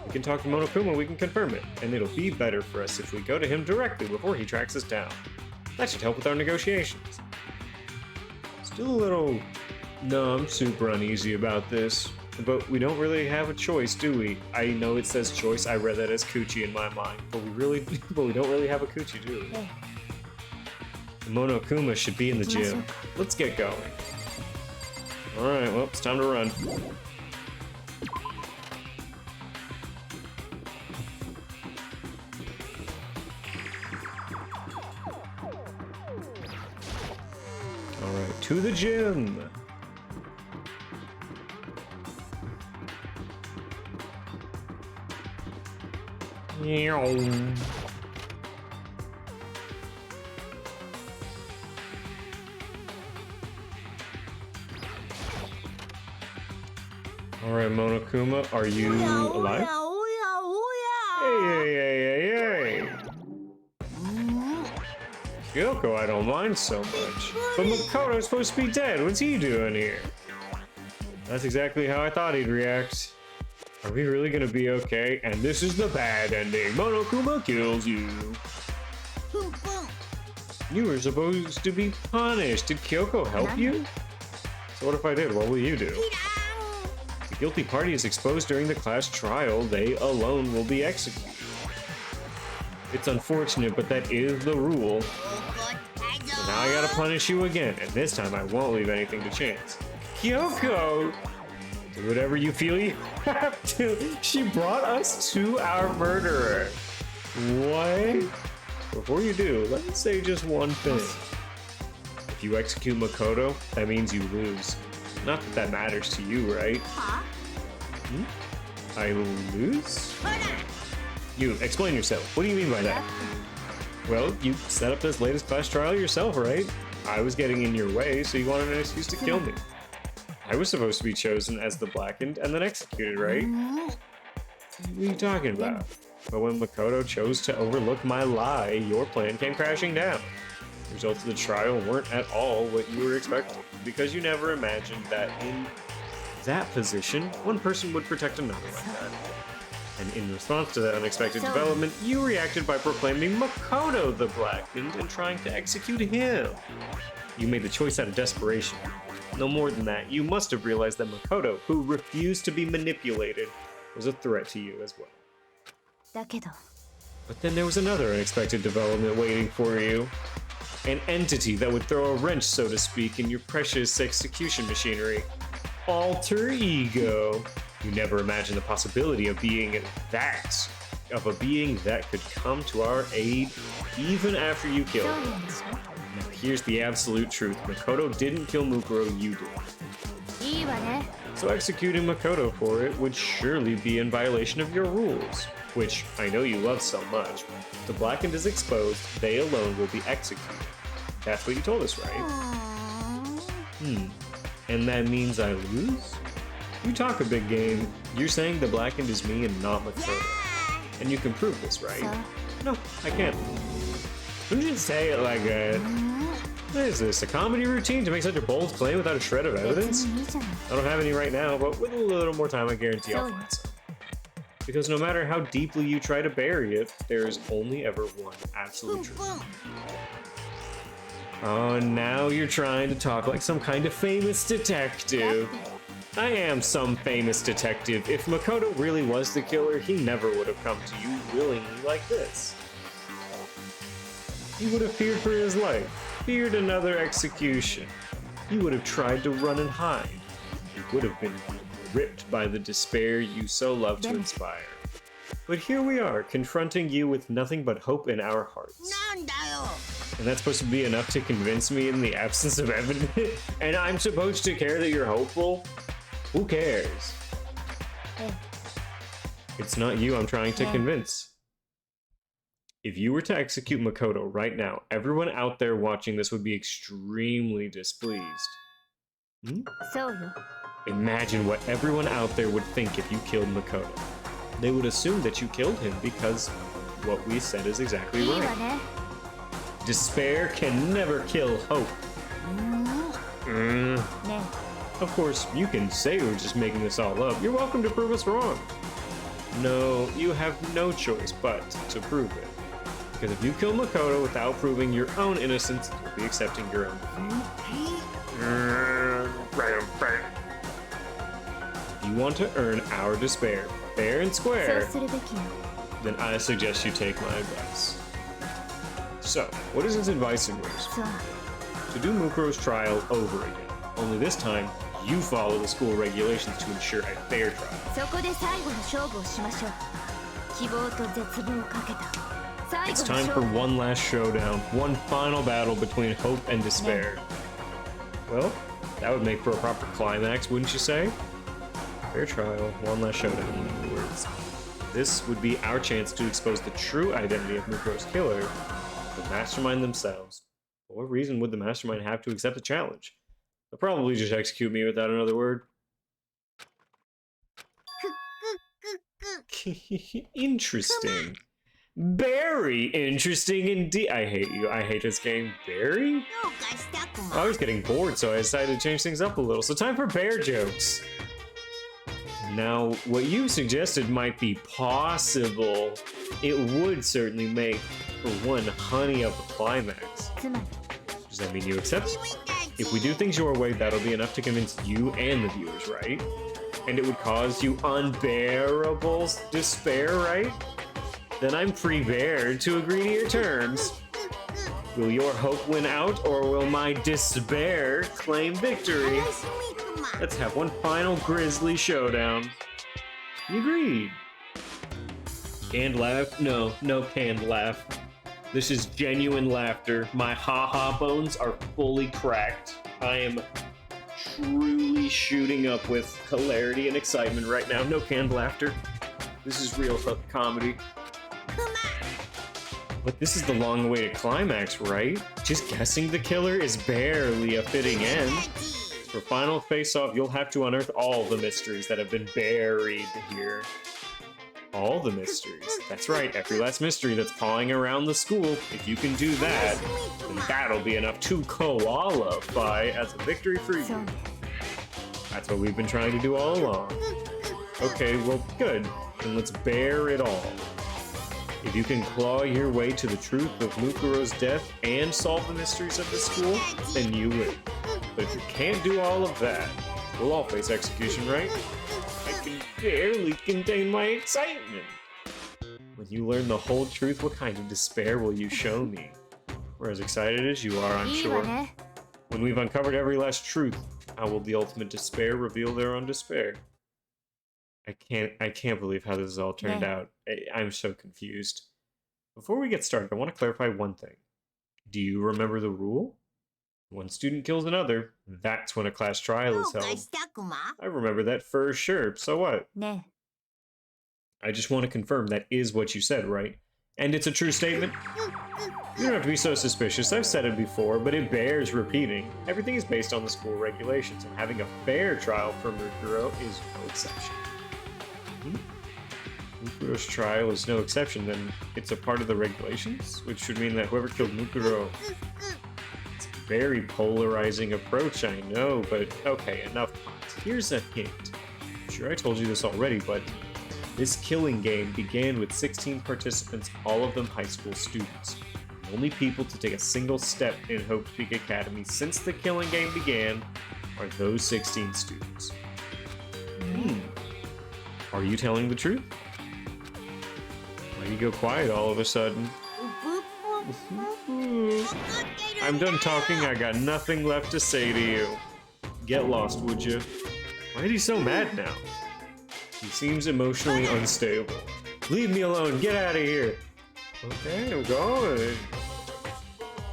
We can talk to Monokuma, we can confirm it, and it'll be better for us if we go to him directly before he tracks us down. That should help with our negotiations. Still a little... No, I'm super uneasy about this. But we don't really have a choice, do we? I know it says choice, I read that as coochie in my mind, but we don't really have a coochie, do we? Monokuma should be in the gym. Let's get going. Alright, well, it's time to run. Alright, to the gym! Alright, Monokuma, are you alive? Hey. Kyoko, I don't mind so much. But Makoto's supposed to be dead. What's he doing here? That's exactly how I thought he'd react. Are we really gonna be okay? And this is the bad ending. Monokuma kills you. You were supposed to be punished. Did Kyoko help you? So what if I did? What will you do? The guilty party is exposed during the class trial. They alone will be executed. It's unfortunate, but that is the rule. So now I gotta punish you again, and this time I won't leave anything to chance. Kyoko! Do whatever you feel you have to. She brought us to our murderer. What? Before you do, let me say just one thing. If you execute Makoto, that means you lose. Not that that matters to you, right? I lose? You, explain yourself. What do you mean by that? Well, you set up this latest class trial yourself, right? I was getting in your way, so you wanted an excuse to kill me. I was supposed to be chosen as the blackened and then executed, right? What are you talking about? But when Makoto chose to overlook my lie, your plan came crashing down. The results of the trial weren't at all what you were expecting, because you never imagined that in that position, one person would protect another like that. And in response to that unexpected development, you reacted by proclaiming Makoto the blackened and trying to execute him. You made the choice out of desperation. No more than that, you must have realized that Makoto, who refused to be manipulated, was a threat to you as well. But then there was another unexpected development waiting for you. An entity that would throw a wrench, so to speak, in your precious execution machinery. Alter ego. You never imagined the possibility of being a being that could come to our aid even after you killed him. Now here's the absolute truth. Makoto didn't kill Mukuro, you did. So executing Makoto for it would surely be in violation of your rules, which I know you love so much. If the blackened is exposed, they alone will be executed. That's what you told us, right? And that means I lose? You talk a big game. You're saying the blackened is me and not Makoto. And you can prove this, right? No, I can't. Who should say it like that? What is this, a comedy routine to make such a bold claim without a shred of evidence? I don't have any right now, but with a little more time I guarantee I'll find some. Because no matter how deeply you try to bury it, there is only ever one absolute truth. Oh, now you're trying to talk like some kind of famous detective. I am some famous detective. If Makoto really was the killer, he never would have come to you willingly like this. He would have feared for his life, feared another execution. He would have tried to run and hide. He would have been gripped by the despair you so love to inspire. But here we are, confronting you with nothing but hope in our hearts. And that's supposed to be enough to convince me in the absence of evidence? And I'm supposed to care that you're hopeful? Who cares? It's not you I'm trying to convince. If you were to execute Makoto right now, everyone out there watching this would be extremely displeased. Imagine what everyone out there would think if you killed Makoto. They would assume that you killed him because what we said is exactly right. Despair can never kill hope. Of course, you can say we're just making this all up. You're welcome to prove us wrong. No, you have no choice but to prove it. Because if you kill Makoto without proving your own innocence, you'll be accepting your own defeat. If you want to earn our despair, fair and square, then I suggest you take my advice. So, what is his advice in yours? To do Mukuro's trial over again. Only this time, you follow the school regulations to ensure a fair trial. It's time for one last showdown, one final battle between hope and despair. Well, that would make for a proper climax, wouldn't you say? Fair trial, one last showdown, in other words. This would be our chance to expose the true identity of Mukuro's killer, the mastermind themselves. For what reason would the mastermind have to accept the challenge? They'll probably just execute me without another word. Interesting. Very interesting indeed. I hate you. I hate this game. Very? I was getting bored, so I decided to change things up a little. So time for bear jokes. Now, what you suggested might be possible. It would certainly make for one honey of a climax. Does that mean you accept? If we do things your way, that'll be enough to convince you and the viewers, right? And it would cause you unbearable despair, right? Then I'm prepared to agree to your terms. Will your hope win out, or will my despair claim victory? Let's have one final grisly showdown. You agreed. Canned laugh? No canned laugh. This is genuine laughter. My ha-ha bones are fully cracked. I am truly shooting up with hilarity and excitement right now. No canned laughter. This is real comedy. But this is the long-awaited climax, right? Just guessing the killer is barely a fitting end. For final face-off, you'll have to unearth all the mysteries that have been buried here. All the mysteries. That's right, every last mystery that's pawing around the school. If you can do that, then that'll be enough to qualify as a victory for you. That's what we've been trying to do all along. Okay, well, good. Then let's bear it all. If you can claw your way to the truth of Mukuro's death and solve the mysteries of the school, then you win. But if you can't do all of that, we'll all face execution, right? I can barely contain my excitement. When you learn the whole truth, what kind of despair will you show me? We're as excited as you are, I'm sure. When we've uncovered every last truth, how will the ultimate despair reveal their own despair? I can't believe how this has all turned out. I'm so confused. Before we get started, I want to clarify one thing. Do you remember the rule? One student kills another, that's when a class trial is held. I remember that for sure. So what? I just want to confirm that is what you said, right? And it's a true statement? You don't have to be so suspicious. I've said it before, but it bears repeating. Everything is based on the school regulations, and having a fair trial for Mukuro is no exception. Mukuro's trial is no exception, then it's a part of the regulations? Which would mean that whoever killed Mukuro... It's a very polarizing approach, I know, but okay, enough puns. Here's a hint. I'm sure I told you this already, but this killing game began with 16 participants, all of them high school students. The only people to take a single step in Hope Peak Academy since the killing game began are those 16 students. Are you telling the truth? Why do you go quiet all of a sudden? I'm done talking, I got nothing left to say to you. Get lost, would you? Why is he so mad now? He seems emotionally unstable. Leave me alone, get out of here! Okay, I'm going.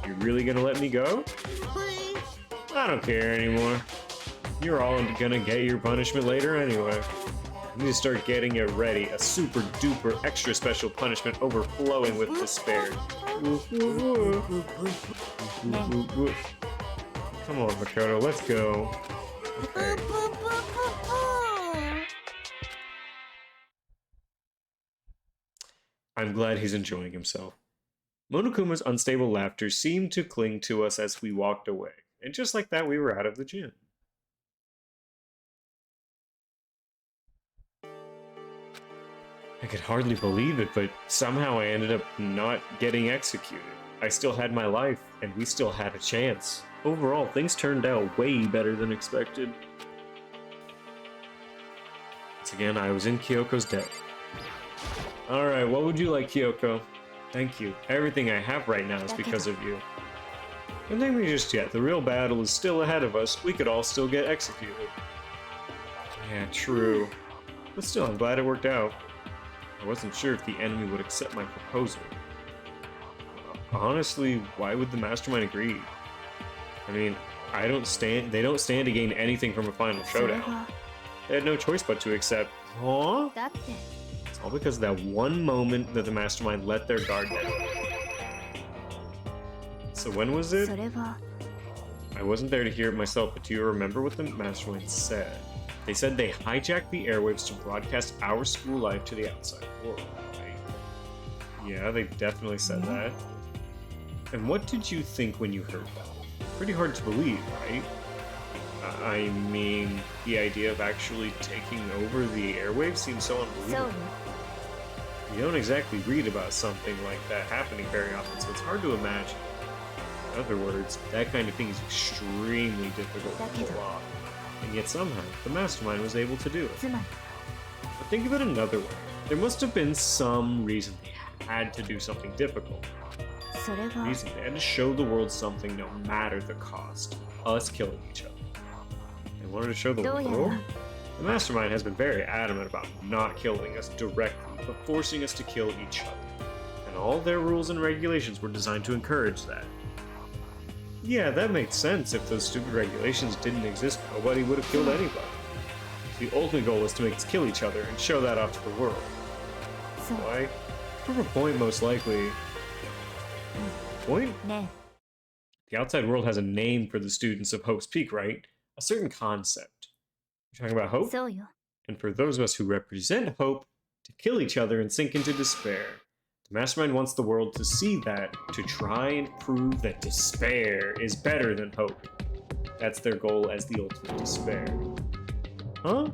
You really gonna let me go? I don't care anymore. You're all gonna get your punishment later anyway. I need to start getting it ready. A super duper extra special punishment overflowing with despair. Come on, Makoto, let's go. Okay. I'm glad he's enjoying himself. Monokuma's unstable laughter seemed to cling to us as we walked away, and just like that, we were out of the gym. I could hardly believe it, but somehow I ended up not getting executed. I still had my life, and we still had a chance. Overall, things turned out way better than expected. Once again, I was in Kyoko's debt. Alright, what would you like, Kyoko? Thank you. Everything I have right now is because of you. Don't thank me just yet. The real battle is still ahead of us. We could all still get executed. Yeah, true. But still, I'm glad it worked out. I wasn't sure if the enemy would accept my proposal. Honestly, why would the mastermind agree? I mean, they don't stand to gain anything from a final showdown. They had no choice but to accept. Huh? It's all because of that one moment that the mastermind let their guard down. So when was it? I wasn't there to hear it myself, but do you remember what the mastermind said? They said they hijacked the airwaves to broadcast our school life to the outside world, right? Yeah, they definitely said that. And what did you think when you heard that? Pretty hard to believe, right? I mean, the idea of actually taking over the airwaves seems so unbelievable. You don't exactly read about something like that happening very often, so it's hard to imagine. In other words, that kind of thing is extremely difficult to pull off. And yet somehow, the mastermind was able to do it. But think of it another way. There must have been some reason they had to do something difficult. Reason they had to show the world something no matter the cost. Us killing each other. They wanted to show the world? The mastermind has been very adamant about not killing us directly, but forcing us to kill each other. And all their rules and regulations were designed to encourage that. Yeah, that makes sense. If those stupid regulations didn't exist, nobody would have killed anybody. The ultimate goal was to make us kill each other and show that off to the world. Why? Prove a point, most likely. Point? The outside world has a name for the students of Hope's Peak, right? A certain concept. You're talking about hope? And for those of us who represent hope, to kill each other and sink into despair. The mastermind wants the world to see that, to try and prove that despair is better than hope. That's their goal as the ultimate despair. Huh?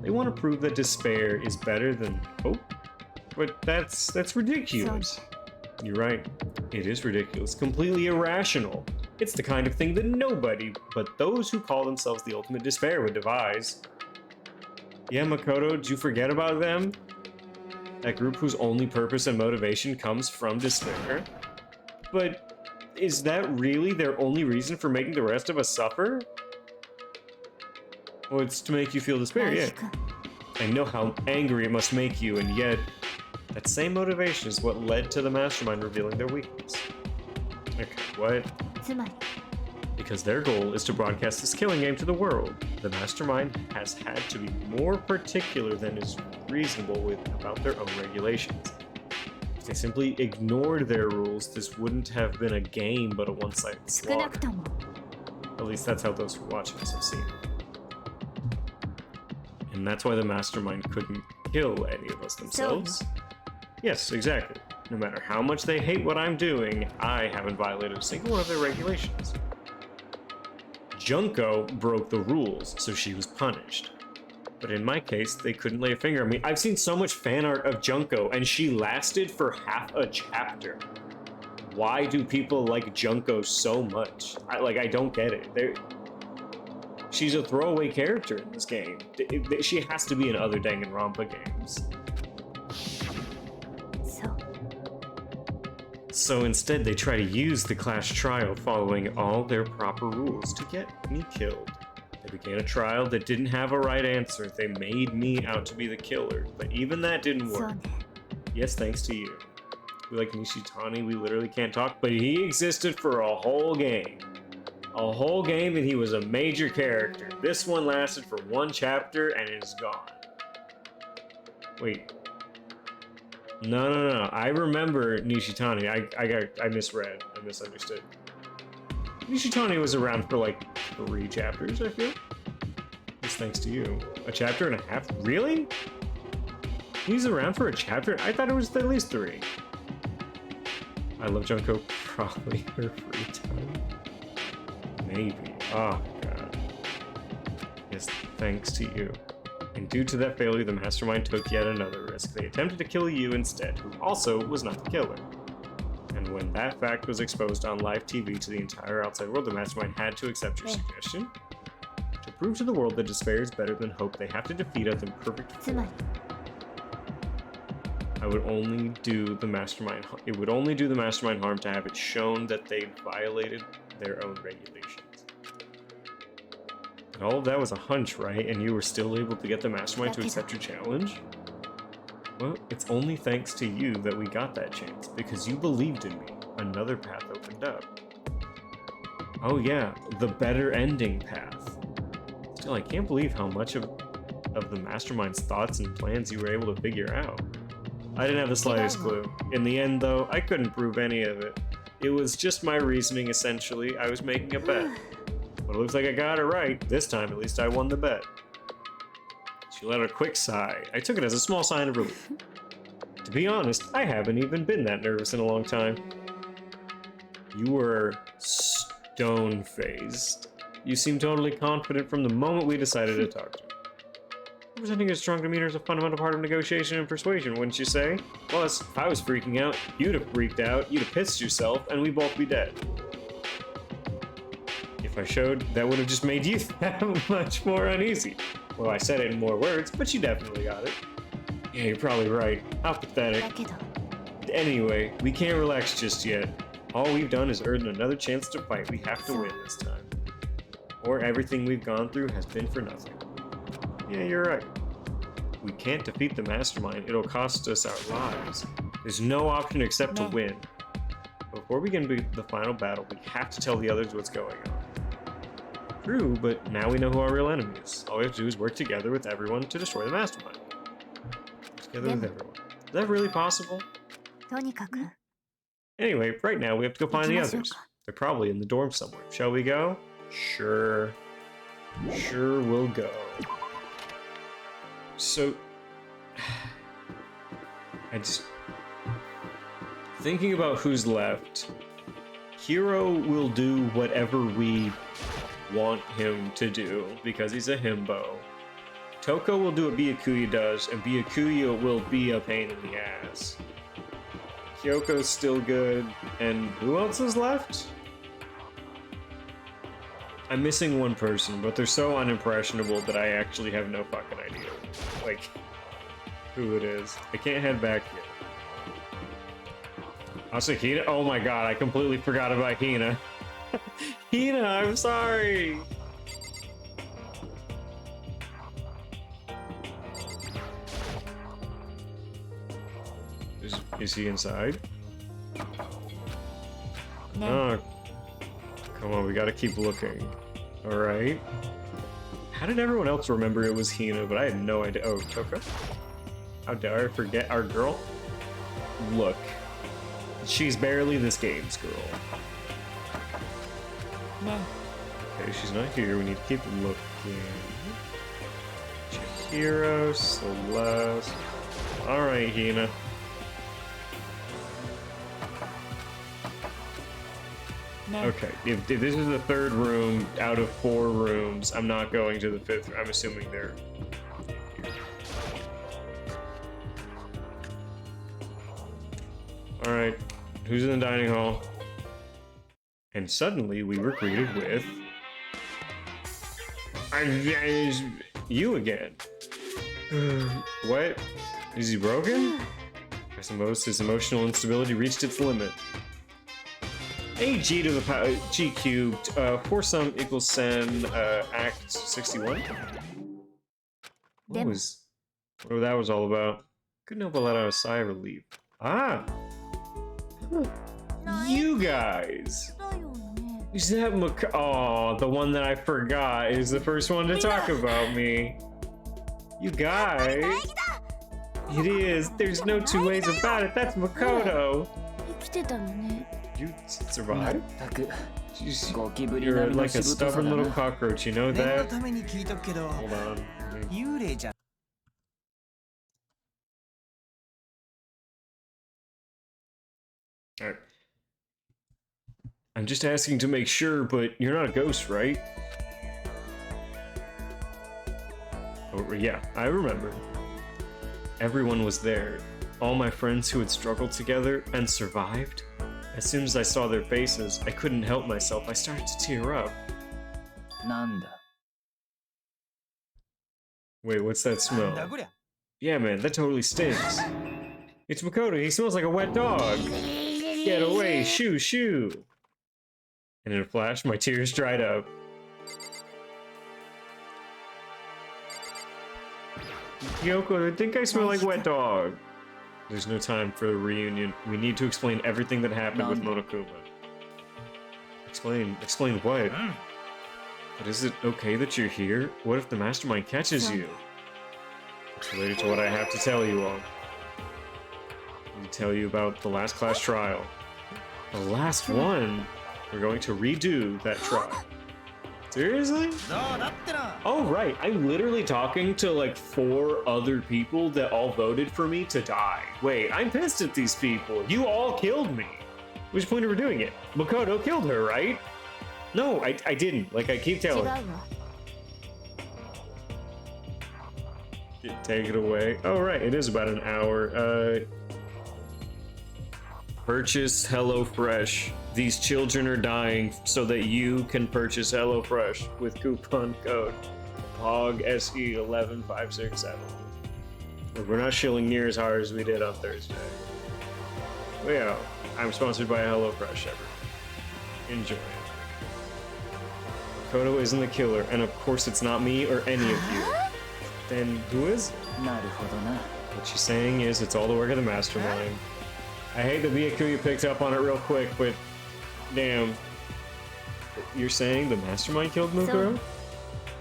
They want to prove that despair is better than hope? But that's ridiculous. You're right. It is ridiculous. Completely irrational. It's the kind of thing that nobody but those who call themselves the ultimate despair would devise. Yeah, Makoto, did you forget about them? That group whose only purpose and motivation comes from despair? But is that really their only reason for making the rest of us suffer? Well, it's to make you feel despair, yeah. I know how angry it must make you, and yet that same motivation is what led to the mastermind revealing their weakness. Okay, what? Because their goal is to broadcast this killing game to the world. The mastermind has had to be more particular than is reasonable about their own regulations. If they simply ignored their rules, this wouldn't have been a game but a one-sided slaughter. At least that's how those who watch us have seen it. And that's why the mastermind couldn't kill any of us themselves. Yes, exactly. No matter how much they hate what I'm doing, I haven't violated a single one of their regulations. Junko broke the rules, so she was punished. But in my case, they couldn't lay a finger on me. I've seen so much fan art of Junko, and she lasted for half a chapter. Why do people like Junko so much? I don't get it. She's a throwaway character in this game. She has to be in other DanganRonpa games. So instead, they try to use the class trial following all their proper rules to get me killed. They began a trial that didn't have a right answer. They made me out to be the killer, but even that didn't work. Yes, thanks to you. We like Nishitani, we literally can't talk, but he existed for a whole game. A whole game, and he was a major character. This one lasted for one chapter, and it is gone. Wait. No. I remember Nishitani. I misread. I misunderstood. Nishitani was around for like 3 chapters, I feel. It's thanks to you. A chapter and a half? Really? He's around for a chapter? I thought it was at least 3. I love Junko. Probably her free time. Maybe. Oh, God. Yes, thanks to you. And due to that failure, the mastermind took yet another risk. They attempted to kill you instead, who also was not the killer. And when that fact was exposed on live TV to the entire outside world, the mastermind had to accept your suggestion. To prove to the world that despair is better than hope, they have to defeat us in perfect form. I would only do the mastermind. It would only do the mastermind harm to have it shown that they violated their own regulations. And all of that was a hunch, right? And you were still able to get the mastermind to accept your challenge? Well, it's only thanks to you that we got that chance, because you believed in me. Another path opened up. Oh yeah, the better ending path. Still, I can't believe how much of the mastermind's thoughts and plans you were able to figure out. I didn't have the slightest clue. In the end, though, I couldn't prove any of it. It was just my reasoning, essentially. I was making a bet. But it looks like I got it right. This time, at least I won the bet. She let out a quick sigh. I took it as a small sign of relief. To be honest, I haven't even been that nervous in a long time. You were stone-faced. You seemed totally confident from the moment we decided to talk to you. Presenting a strong demeanor is a fundamental part of negotiation and persuasion, wouldn't you say? Plus, if I was freaking out, you'd have freaked out, you'd have pissed yourself, and we'd both be dead. If I showed, that would have just made you that much more uneasy. Well, I said it in more words, but you definitely got it. Yeah, you're probably right. How pathetic. Anyway, we can't relax just yet. All we've done is earn another chance to fight. We have to win this time. Or everything we've gone through has been for nothing. Yeah, you're right. We can't defeat the mastermind. It'll cost us our lives. There's no option except to win. Before we can beat the final battle, we have to tell the others what's going on. True, but now we know who our real enemy is. All we have to do is work together with everyone to destroy the mastermind. Together with everyone. Is that really possible? Anyway, right now we have to go find the others. They're probably in the dorm somewhere. Shall we go? Sure. Sure, we'll go. So, thinking about who's left, Hiro will do whatever we want him to do, because he's a himbo. Toko will do what Byakuya does, and Byakuya will be a pain in the ass. Kyoko's still good, and who else is left? I'm missing one person, but they're so unimpressionable that I actually have no fucking idea, like, who it is. I can't head back yet. Also, Hina? Oh my god, I completely forgot about Hina. Hina, I'm sorry! Is he inside? No. Oh, come on, we gotta keep looking. Alright. How did everyone else remember it was Hina, but I had no idea? Oh, Toko? How dare I forget our girl? Look. She's barely this game's girl. No. Okay, she's not here. We need to keep looking. Chihiro, Celeste. Alright, Hina. No. Okay, if this is the third room out of 4 rooms, I'm not going to the 5th. I'm assuming they're here. Alright, who's in the dining hall? And suddenly we were greeted with... you again. What? Is he broken? I suppose his emotional instability reached its limit. AG to the power G cubed, 4 sum equals sen, act 61. What that was all about? Couldn't help but let out a sigh of relief. Ah! You guys! Is that oh, the one that I forgot is the first one to talk about me. You guys! It is! There's no 2 ways about it, that's Makoto! You survived? You're like a stubborn little cockroach, you know that? Hold on. Alright. I'm just asking to make sure, but you're not a ghost, right? Oh, yeah, I remember. Everyone was there. All my friends who had struggled together and survived. As soon as I saw their faces, I couldn't help myself. I started to tear up. Nanda. Wait, what's that smell? Yeah, man, that totally stinks. It's Makoto. He smells like a wet dog. Get away, shoo, shoo. And in a flash, my tears dried up. Yoko, I think I smell like wet dog. There's no time for a reunion. We need to explain everything that happened with Monokuma. Explain what? But is it okay that you're here? What if the mastermind catches you? It's related to what I have to tell you all. I need to tell you about the last class trial. The last one? We're going to redo that trial. Seriously? Oh, right. I'm literally talking to like 4 other people that all voted for me to die. Wait, I'm pissed at these people. You all killed me. What's the point of her doing it? Makoto killed her, right? No, I didn't. Like, I keep telling you. Take it away. Oh, right. It is about an hour. Purchase HelloFresh. These children are dying so that you can purchase HelloFresh with coupon code POGSE11567. We're not shilling near as hard as we did on Thursday. Well, yeah, I'm sponsored by HelloFresh, everyone. Enjoy it. Makoto isn't the killer, and of course it's not me or any of you. Then who is? What she's saying is it's all the work of the mastermind. I hate that Byakuya picked up on it real quick, but damn. You're saying the mastermind killed Mukuro?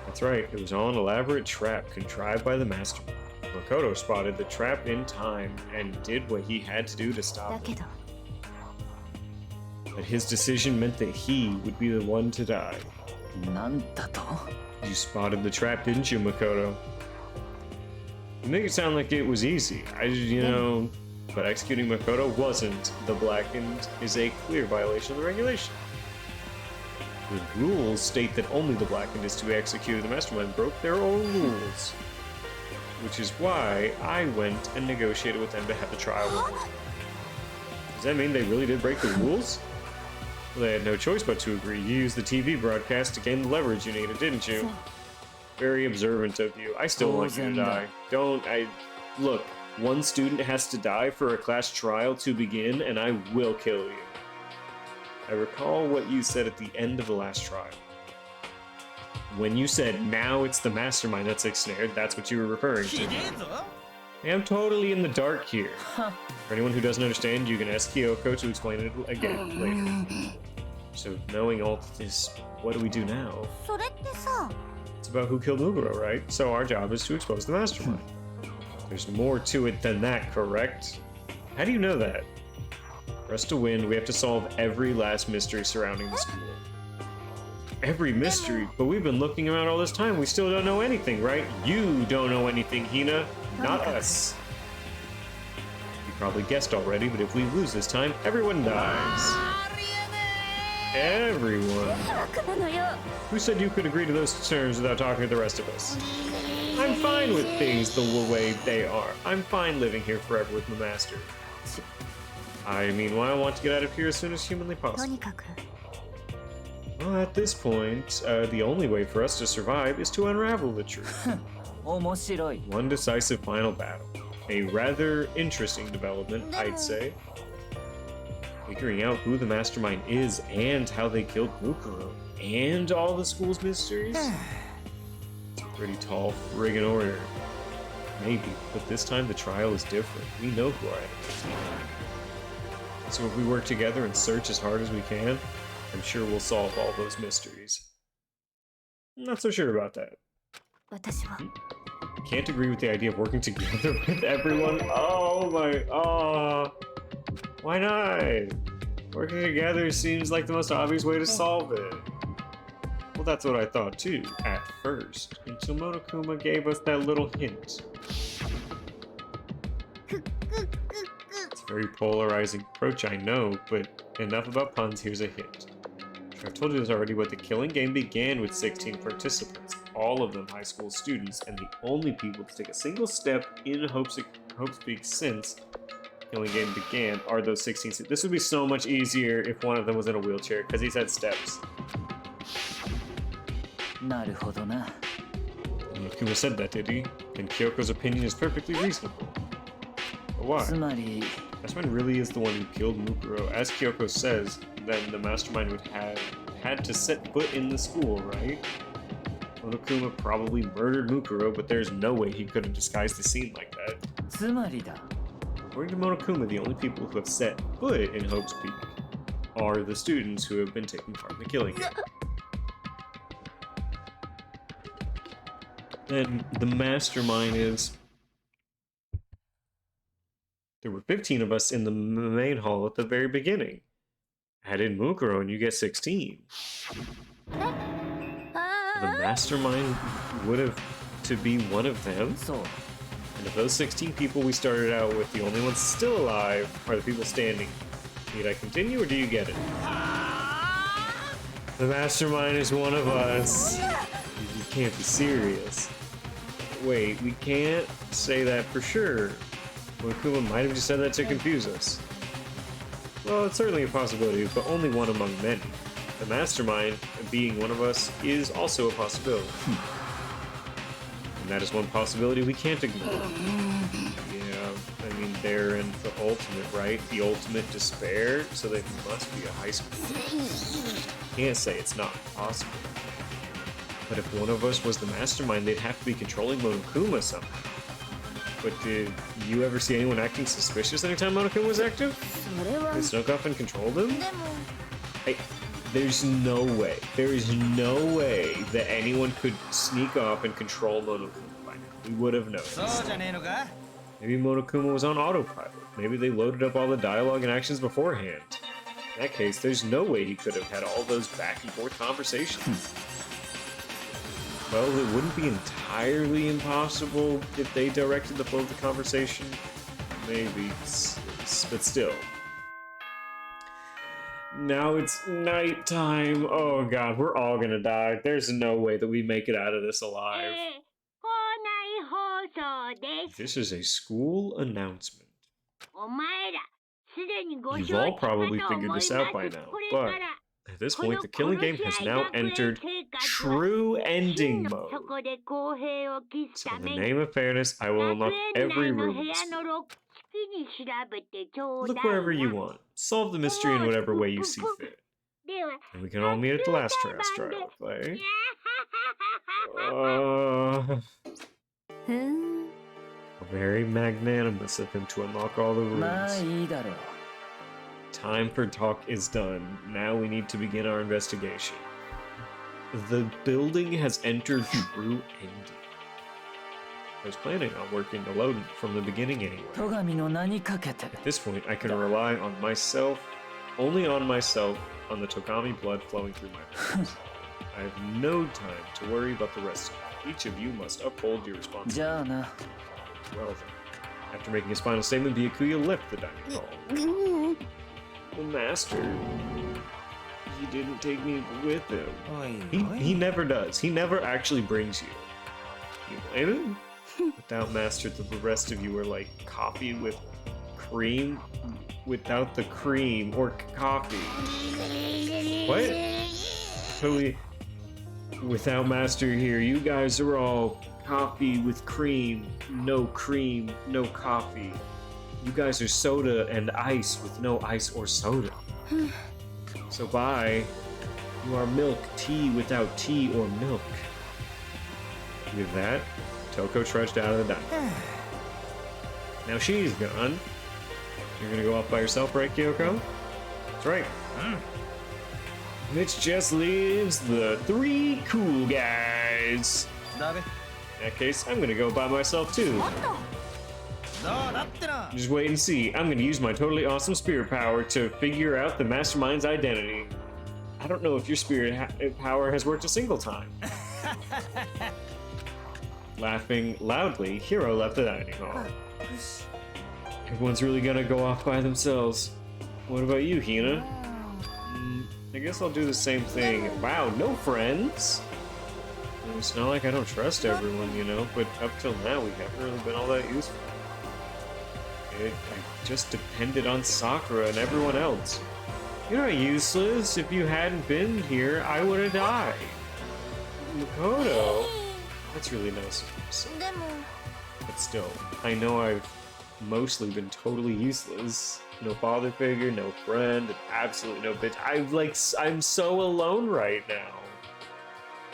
That's right, it was all an elaborate trap contrived by the mastermind. Makoto spotted the trap in time and did what he had to do to stop it. But his decision meant that he would be the one to die. You spotted the trap, didn't you, Makoto? You make it sound like it was easy. But executing Makoto wasn't. The Blackened is a clear violation of the regulation. The rules state that only the Blackened is to be executed. The mastermind broke their own rules. Which is why I went and negotiated with them to have the trial with me. Does that mean they really did break the rules? Well, they had no choice but to agree. You used the TV broadcast to gain the leverage you needed, didn't you? Very observant of you. I still want you to die. Look, one student has to die for a class trial to begin, and I will kill you. I recall what you said at the end of the last trial. When you said, now it's the mastermind that's ensnared, that's what you were referring to. Hey, I'm totally in the dark here. For anyone who doesn't understand, you can ask Kyoko to explain it again later. So, knowing all this, what do we do now? It's about who killed Muguro, right? So our job is to expose the mastermind. There's more to it than that, correct? How do you know that? For us to win, we have to solve every last mystery surrounding the school. Every mystery? But we've been looking around all this time. We still don't know anything, right? You don't know anything, Hina. Not us. You probably guessed already, but if we lose this time, everyone dies. Everyone. Who said you could agree to those terms without talking to the rest of us? I'm fine with things the way they are. I'm fine living here forever with my master. I meanwhile want to get out of here as soon as humanly possible. Well, at this point, the only way for us to survive is to unravel the truth. One decisive final battle. A rather interesting development, I'd say. Figuring out who the mastermind is and how they killed Mukuro and all the school's mysteries. It's a pretty tall friggin' order. Maybe, but this time the trial is different. We know who our enemies are. So if we work together and search as hard as we can, I'm sure we'll solve all those mysteries. I'm not so sure about that. Can't agree with the idea of working together with everyone. Why not? Working together seems like the most obvious way to solve it. Well, that's what I thought too, at first, until Monokuma gave us that little hint. It's a very polarizing approach, I know, but enough about puns, here's a hint. I've told you this already, but the killing game began with 16 participants. all of them high school students, and the only people to take a single step in Hope's Peak since the killing game began are those 16 students. This would be so much easier if one of them was in a wheelchair, because he's had steps. なるほどな。 Kuma said that, did he? And Kyoko's opinion is perfectly reasonable. But why? つまり Mastermind really is the one who killed Mukuro. As Kyoko says, then the Mastermind would have had to set foot in the school, right? Monokuma probably murdered Mukuro, but there's no way he could have disguised the scene like that. つまりだ。 According to Monokuma, the only people who have set foot in Hope's Peak are the students who have been taking part in the killing game. Then the Mastermind is... There were 15 of us in the main hall at the very beginning. Add in Mukuro and you get 16. The Mastermind would have to be one of them. そう。 And of those 16 people we started out with, the only ones still alive are the people standing. Need I continue or do you get it? The Mastermind is one of us. You can't be serious. Wait, we can't say that for sure. Monokuma might have just said that to confuse us. Well, it's certainly a possibility, but only one among many. The Mastermind, being one of us, is also a possibility. And that is one possibility we can't ignore. Yeah, I mean, they're in the ultimate, right? The ultimate despair, so they must be a high school. Can't say it's not possible. But if one of us was the Mastermind, they'd have to be controlling Monokuma somehow. But did you ever see anyone acting suspicious anytime Monokuma was active? They snuck up and controlled him? Hey, there's no way that anyone could sneak up and control Monokuma by now. We would have noticed. Maybe Monokuma was on autopilot. Maybe they loaded up all the dialogue and actions beforehand. In that case, there's no way he could have had all those back and forth conversations. Well, it wouldn't be entirely impossible if they directed the flow of the conversation. Maybe, but still. Now it's nighttime. Oh god, we're all gonna die. There's no way that we make it out of this alive. This is a school announcement. You've all probably figured this out by now, but at this point, the killing game has now entered true ending mode. So in the name of fairness, I will unlock every room in this school. Look wherever you want. Solve the mystery in whatever way you see fit. And we can all meet at the last trial play. Very magnanimous of him to unlock all the まあ rooms. いいだろう。 Time for talk is done. Now we need to begin our investigation. The building has entered true ending. I was planning on working alone from the beginning anyway. 戸上の名にかけて At this point, I can rely on myself, only on myself, on the Togami blood flowing through my veins. I have no time to worry about the rest of you. Each of you must uphold your じゃあ responsibility. な。 Well then. After making his final statement, Byakuya left the dining hall. The master. He didn't take me with him. He never does. He never actually brings you. You blame him? Without master, the rest of you are like coffee with cream without the cream or coffee. What? Totally. Without master here, you guys are all coffee with cream, no coffee. You guys are soda and ice with no ice or soda. So bye. You are milk tea without tea or milk. With that, Toko trudged out of the dining. Now she's gone. You're gonna go off by yourself, right, Kyoko? That's right. Mitch just leaves the three cool guys. In that case, I'm gonna go by myself too. Just wait and see. I'm gonna use my totally awesome spirit power to figure out the mastermind's identity. I don't know if your spirit power has worked a single time. Laughing loudly, Hiro left the dining hall. Everyone's really gonna go off by themselves. What about you, Hina? I guess I'll do the same thing. Wow, no friends? It's not like I don't trust everyone, you know, but up till now we haven't really been all that useful. I just depended on Sakura and everyone else. You're not useless. If you hadn't been here, I would have died. Makoto. That's really nice of you to say. But still, I know I've mostly been totally useless. No father figure, no friend, and absolutely no bitch. I'm so alone right now.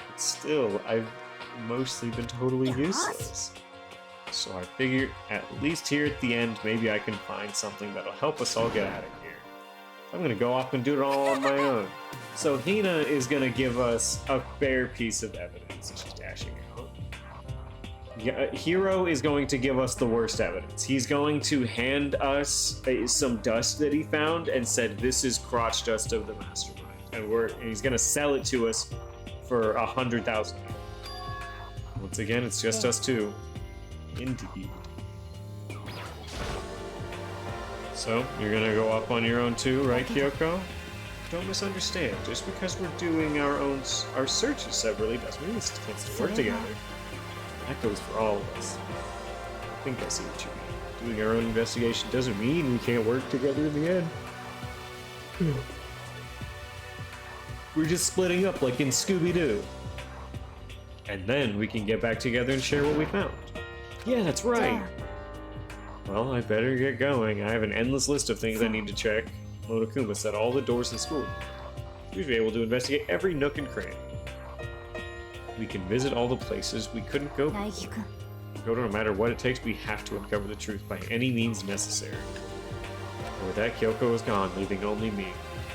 But still, I've mostly been totally useless. So I figure, at least here at the end, maybe I can find something that'll help us all get out of here. I'm gonna go off and do it all on my own. So Hina is gonna give us a fair piece of evidence. She's dashing out. Hiro is going to give us the worst evidence. He's going to hand us some dust that he found and said, this is crotch dust of the mastermind. And he's gonna sell it to us for 100,000. Once again, it's just us two. Indeed. So, you're gonna go up on your own too, right, Kyoko? Don't misunderstand. Just because we're doing our searches separately doesn't mean we can't still work together. That goes for all of us. I think I see what you mean. Doing our own investigation doesn't mean we can't work together in the end. We're just splitting up like in Scooby-Doo. And then we can get back together and share what we found. Yeah, that's right. Well, I better get going. I have an endless list of things I need to check. Monokuma said all the doors in school. We should be able to investigate every nook and cranny. We can visit all the places we couldn't go before. No matter what it takes, we have to uncover the truth by any means necessary. And with that, Kyoko is gone, leaving only me.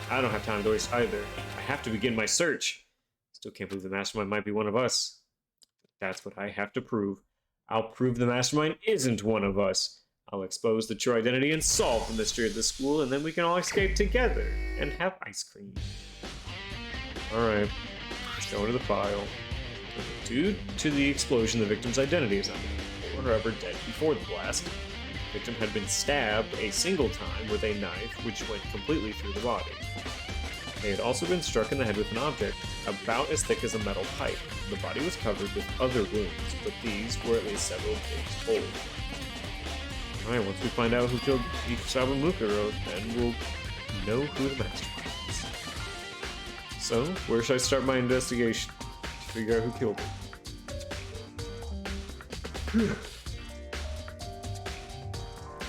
I don't have time to waste either. I have to begin my search. Still can't believe the mastermind might be one of us. That's what I have to prove. I'll prove the mastermind isn't one of us. I'll expose the true identity and solve the mystery of the school, and then we can all escape together and have ice cream. Alright, let's go into the file. Due to the explosion, the victim's identity is unknown. Or however dead before the blast. The victim had been stabbed a single time with a knife, which went completely through the body. They had also been struck in the head with an object about as thick as a metal pipe. The body was covered with other wounds, but these were at least several days old. Alright, once we find out who killed Ikusawa Mukuro, then we'll know who the mastermind is. So, where should I start my investigation? To figure out who killed him.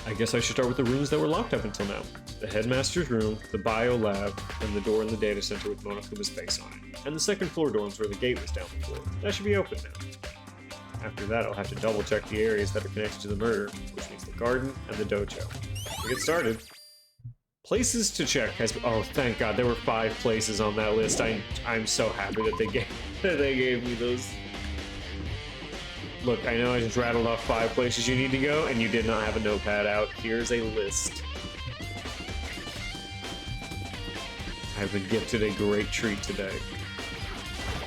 I guess I should start with the rooms that were locked up until now. The headmaster's room, the bio lab, and the door in the data center with Monokuma's face on it. And the second floor dorms where the gate was down before. That should be open now. After that, I'll have to double check the areas that are connected to the murder, which means the garden and the dojo. To get started, places to check has. Oh, thank God, there were 5 places on that list. I'm so happy that they gave me those. Look, I know I just rattled off 5 places you need to go, and you did not have a notepad out. Here's a list. I've been gifted a great treat today.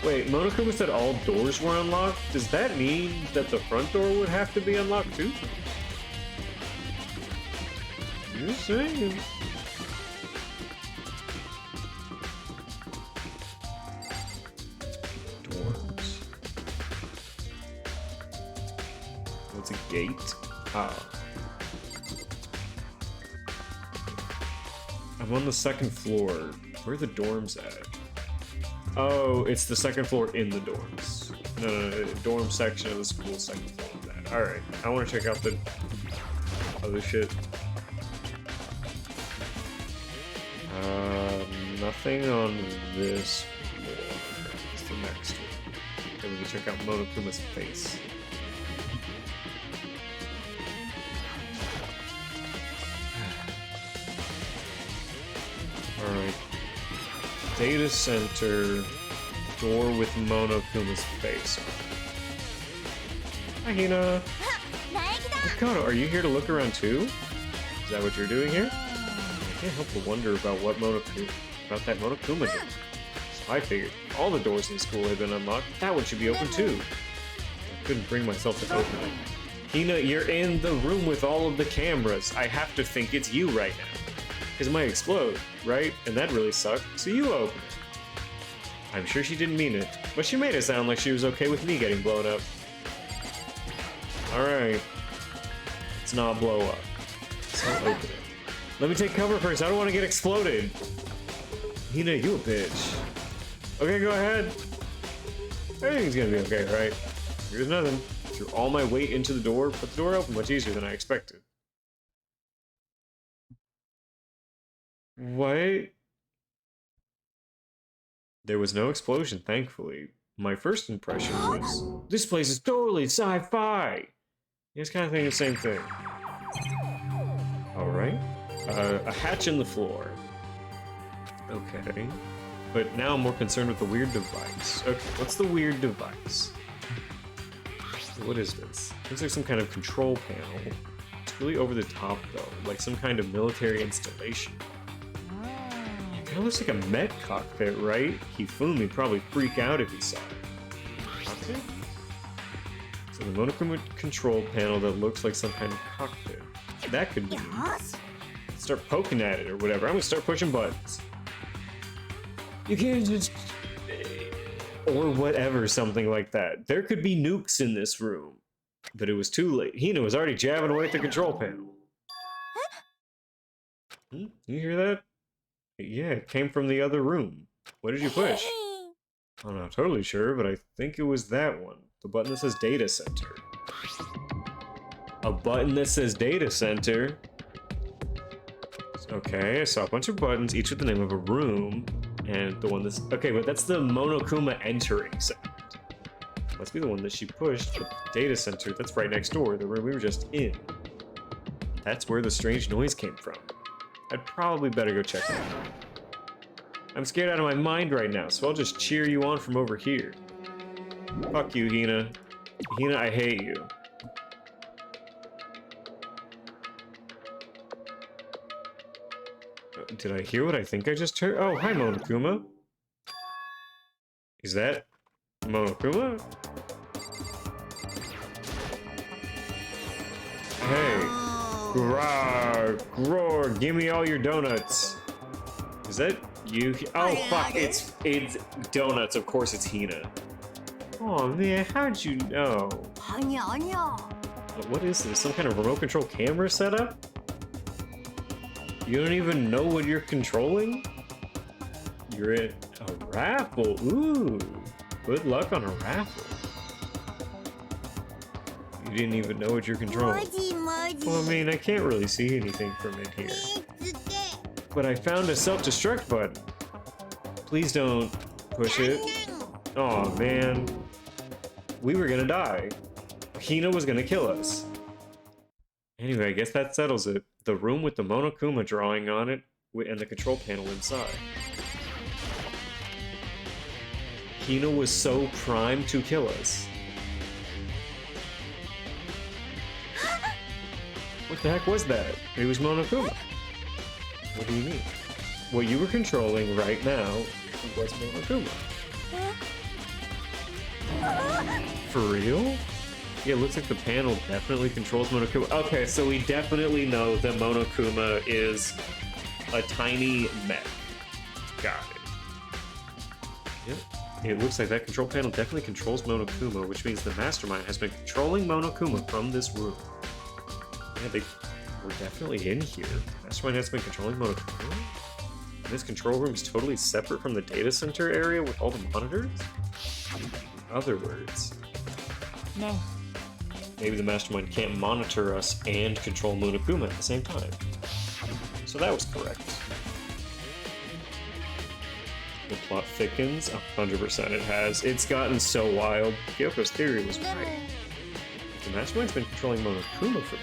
Wait, Monokuma said all doors were unlocked? Does that mean that the front door would have to be unlocked too? Just saying. Doors. What's a gate? Oh. I'm on the second floor. Where are the dorms at? Oh, it's the second floor in the dorms. No, dorm section of the school, second floor of that. Alright, I want to check out the other shit. Nothing on this floor. It's the next one. Okay, we can check out Monokuma's face. Alright. Data center, door with Monokuma's face. Hi, Hina. Makoto, are you here to look around too? Is that what you're doing here? I can't help but wonder about that Monokuma did. So I figured all the doors in the school had been unlocked. That one should be open too. I couldn't bring myself to open it. Hina, you're in the room with all of the cameras. I have to think it's you right now. Because it might explode, right? And that really sucked. So you open it. I'm sure she didn't mean it, but she made it sound like she was okay with me getting blown up. Alright. Let's not blow up. Let's not open it. Let me take cover first. I don't want to get exploded. Hina, you a bitch. Okay, go ahead. Everything's gonna be okay, right? Here's nothing. Threw all my weight into the door, but the door opened much easier than I expected. What? There was no explosion, thankfully. My first impression was, this place is totally sci-fi! You guys kind of think the same thing. Alright. A hatch in the floor. Okay. But now I'm more concerned with the weird device. Okay, what's the weird device? What is this? Looks like some kind of control panel. It's really over the top, though. Like some kind of military installation. It kind of looks like a med cockpit, right? Hifumi would probably freak out if he saw it. Cockpit? So the Monokuma control panel that looks like some kind of cockpit. That could be. Start poking at it or whatever. I'm gonna start pushing buttons. You can't just... Or whatever, something like that. There could be nukes in this room. But it was too late. Hina was already jabbing away at the control panel. You hear that? Yeah, it came from the other room. What did you push? I'm not totally sure, but I think it was that one. The button that says Data Center. A button that says Data Center? Okay, I saw a bunch of buttons, each with the name of a room. And the one that's... Okay, but that's the Monokuma entering sound. Must be the one that she pushed, the Data Center. That's right next door, the room we were just in. That's where the strange noise came from. I'd probably better go check it out. I'm scared out of my mind right now, so I'll just cheer you on from over here. Fuck you, Hina. Hina, I hate you. Did I hear what I think I just heard? Oh, hi, Monokuma. Is that Monokuma? Hey. Groar, roar, give me all your donuts. Is that you? Oh, fuck, it's donuts. Of course it's Hina. Oh, man, how'd you know? What is this? Some kind of remote control camera setup? You don't even know what you're controlling? You're in a raffle. Ooh, good luck on a raffle. You didn't even know what you're controlling. Well, I mean, I can't really see anything from in here. But I found a self-destruct button. Please don't push it. Oh man. We were gonna die. Hina was gonna kill us. Anyway, I guess that settles it. The room with the Monokuma drawing on it and the control panel inside. Hina was so primed to kill us. What the heck was that? It was Monokuma. What do you mean? What you were controlling right now was Monokuma. For real? Yeah, it looks like the panel definitely controls Monokuma. Okay, so we definitely know that Monokuma is a tiny mech. Got it. Yep. It looks like that control panel definitely controls Monokuma, which means the Mastermind has been controlling Monokuma from this room. Yeah, they were definitely in here. Mastermind has been controlling Monokuma? And this control room is totally separate from the data center area with all the monitors? In other words... No. Maybe the Mastermind can't monitor us and control Monokuma at the same time. So that was correct. The plot thickens. 100% it has. It's gotten so wild. Kyoko's theory was right. If the Mastermind's been controlling Monokuma for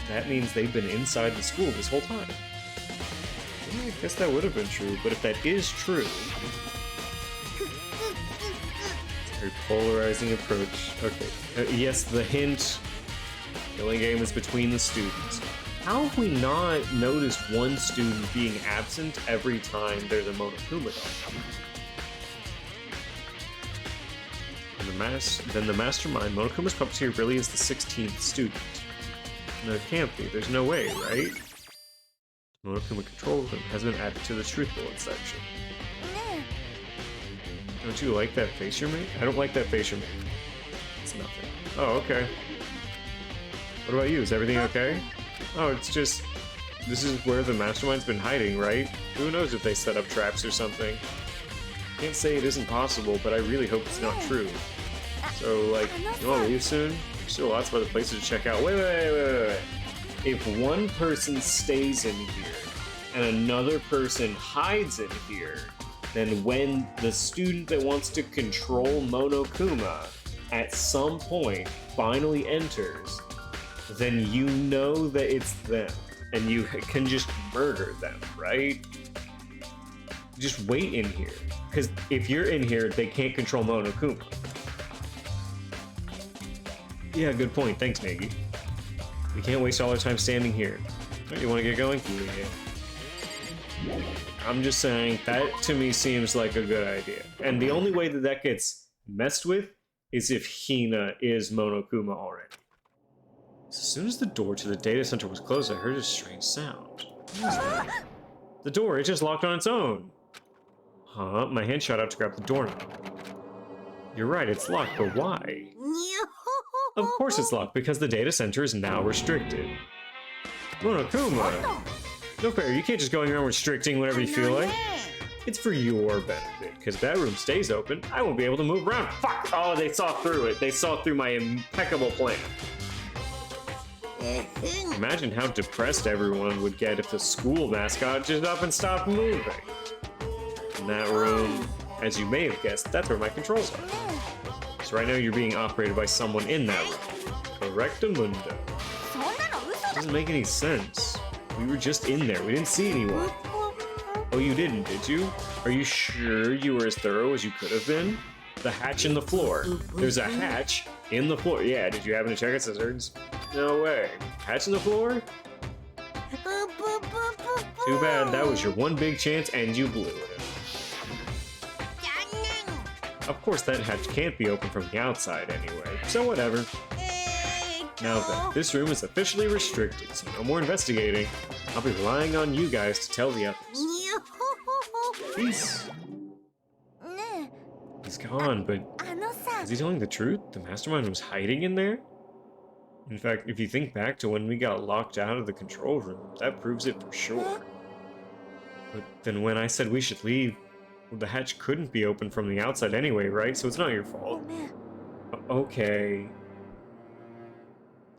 that means they've been inside the school this whole time. Well, I guess that would have been true, but if that is true... Very polarizing approach. Okay. Yes, the hint. Killing game is between the students. How have we not noticed one student being absent every time there's a Monokuma doll? And then the Mastermind, Monokuma's puppeteer really is the 16th student. No, it can't be. There's no way, right? Monokuma control room has been added to the truth bullet section. Don't you like that face you're making? I don't like that face you're making. It's nothing. Oh, okay. What about you? Is everything okay? Oh, it's just... This is where the mastermind's been hiding, right? Who knows if they set up traps or something. Can't say it isn't possible, but I really hope it's not true. So, like, you wanna leave soon? There's still lots of other places to check out. Wait. If one person stays in here, and another person hides in here, then when the student that wants to control Monokuma at some point finally enters, then you know that it's them, and you can just murder them, right? Just wait in here, because if you're in here, they can't control Monokuma. Yeah, good point. Thanks, Nagi. We can't waste all our time standing here. Oh, you want to get going? Yeah. I'm just saying, that to me seems like a good idea. And the only way that that gets messed with is if Hina is Monokuma already. As soon as the door to the data center was closed, I heard a strange sound. What was that? The door, it just locked on its own. Huh? My hand shot out to grab the doorknob. You're right, it's locked, but why? Of course it's locked, because the data center is now restricted. Monokuma! No fair, you can't just go around restricting whatever you feel like. It's for your benefit, because that room stays open. I won't be able to move around. Fuck! Oh, they saw through it. They saw through my impeccable plan. Imagine how depressed everyone would get if the school mascot just up and stopped moving. In that room, as you may have guessed, that's where my controls are. So right now you're being operated by someone in that room. Correctamundo. Doesn't make any sense. We were just in there. We didn't see anyone. Oh, you didn't, did you? Are you sure you were as thorough as you could have been? The hatch in the floor. There's a hatch in the floor. Yeah, did you happen to check it, scissors? No way. Hatch in the floor? Too bad, that was your one big chance and you blew it. Of course that hatch can't be open from the outside anyway, so whatever. Now then, this room is officially restricted, so no more investigating. I'll be relying on you guys to tell the others. Peace. He's gone, but is he telling the truth? The mastermind was hiding in there? In fact, if you think back to when we got locked out of the control room, that proves it for sure. But then when I said we should leave, well, the hatch couldn't be open from the outside anyway, right? So it's not your fault. Okay.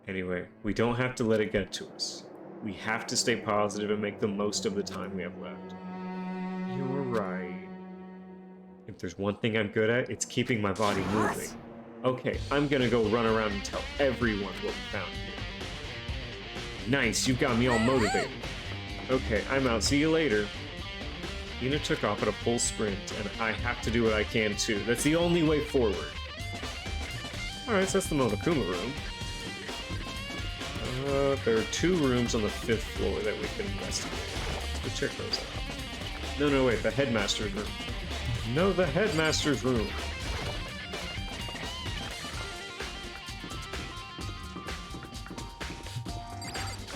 Anyway, we don't have to let it get to us. We have to stay positive and make the most of the time we have left. You're right. If there's one thing I'm good at, it's keeping my body moving. Okay, I'm gonna go run around and tell everyone what we found here. Nice, you got me all motivated. Okay, I'm out. See you later. Hina took off at a full sprint, and I have to do what I can too. That's the only way forward. Alright, so that's the Monokuma room. There are 2 rooms on the 5th floor that we can investigate. Let's check those out. No, wait, the headmaster's room. No, the headmaster's room.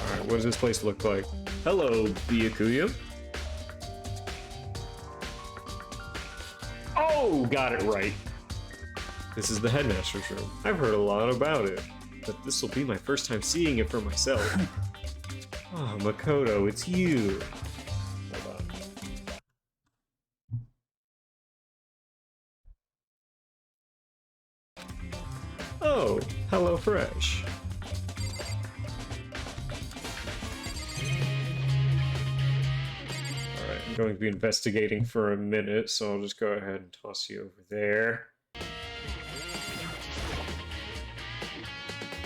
Alright, what does this place look like? Hello, Byakuya. Oh, got it right. This is the headmaster's room. I've heard a lot about it, but this will be my first time seeing it for myself. Oh, Makoto, it's you. Hold on. Oh, hello, Fresh. Alright, I'm going to be investigating for a minute, so I'll just go ahead and toss you over there.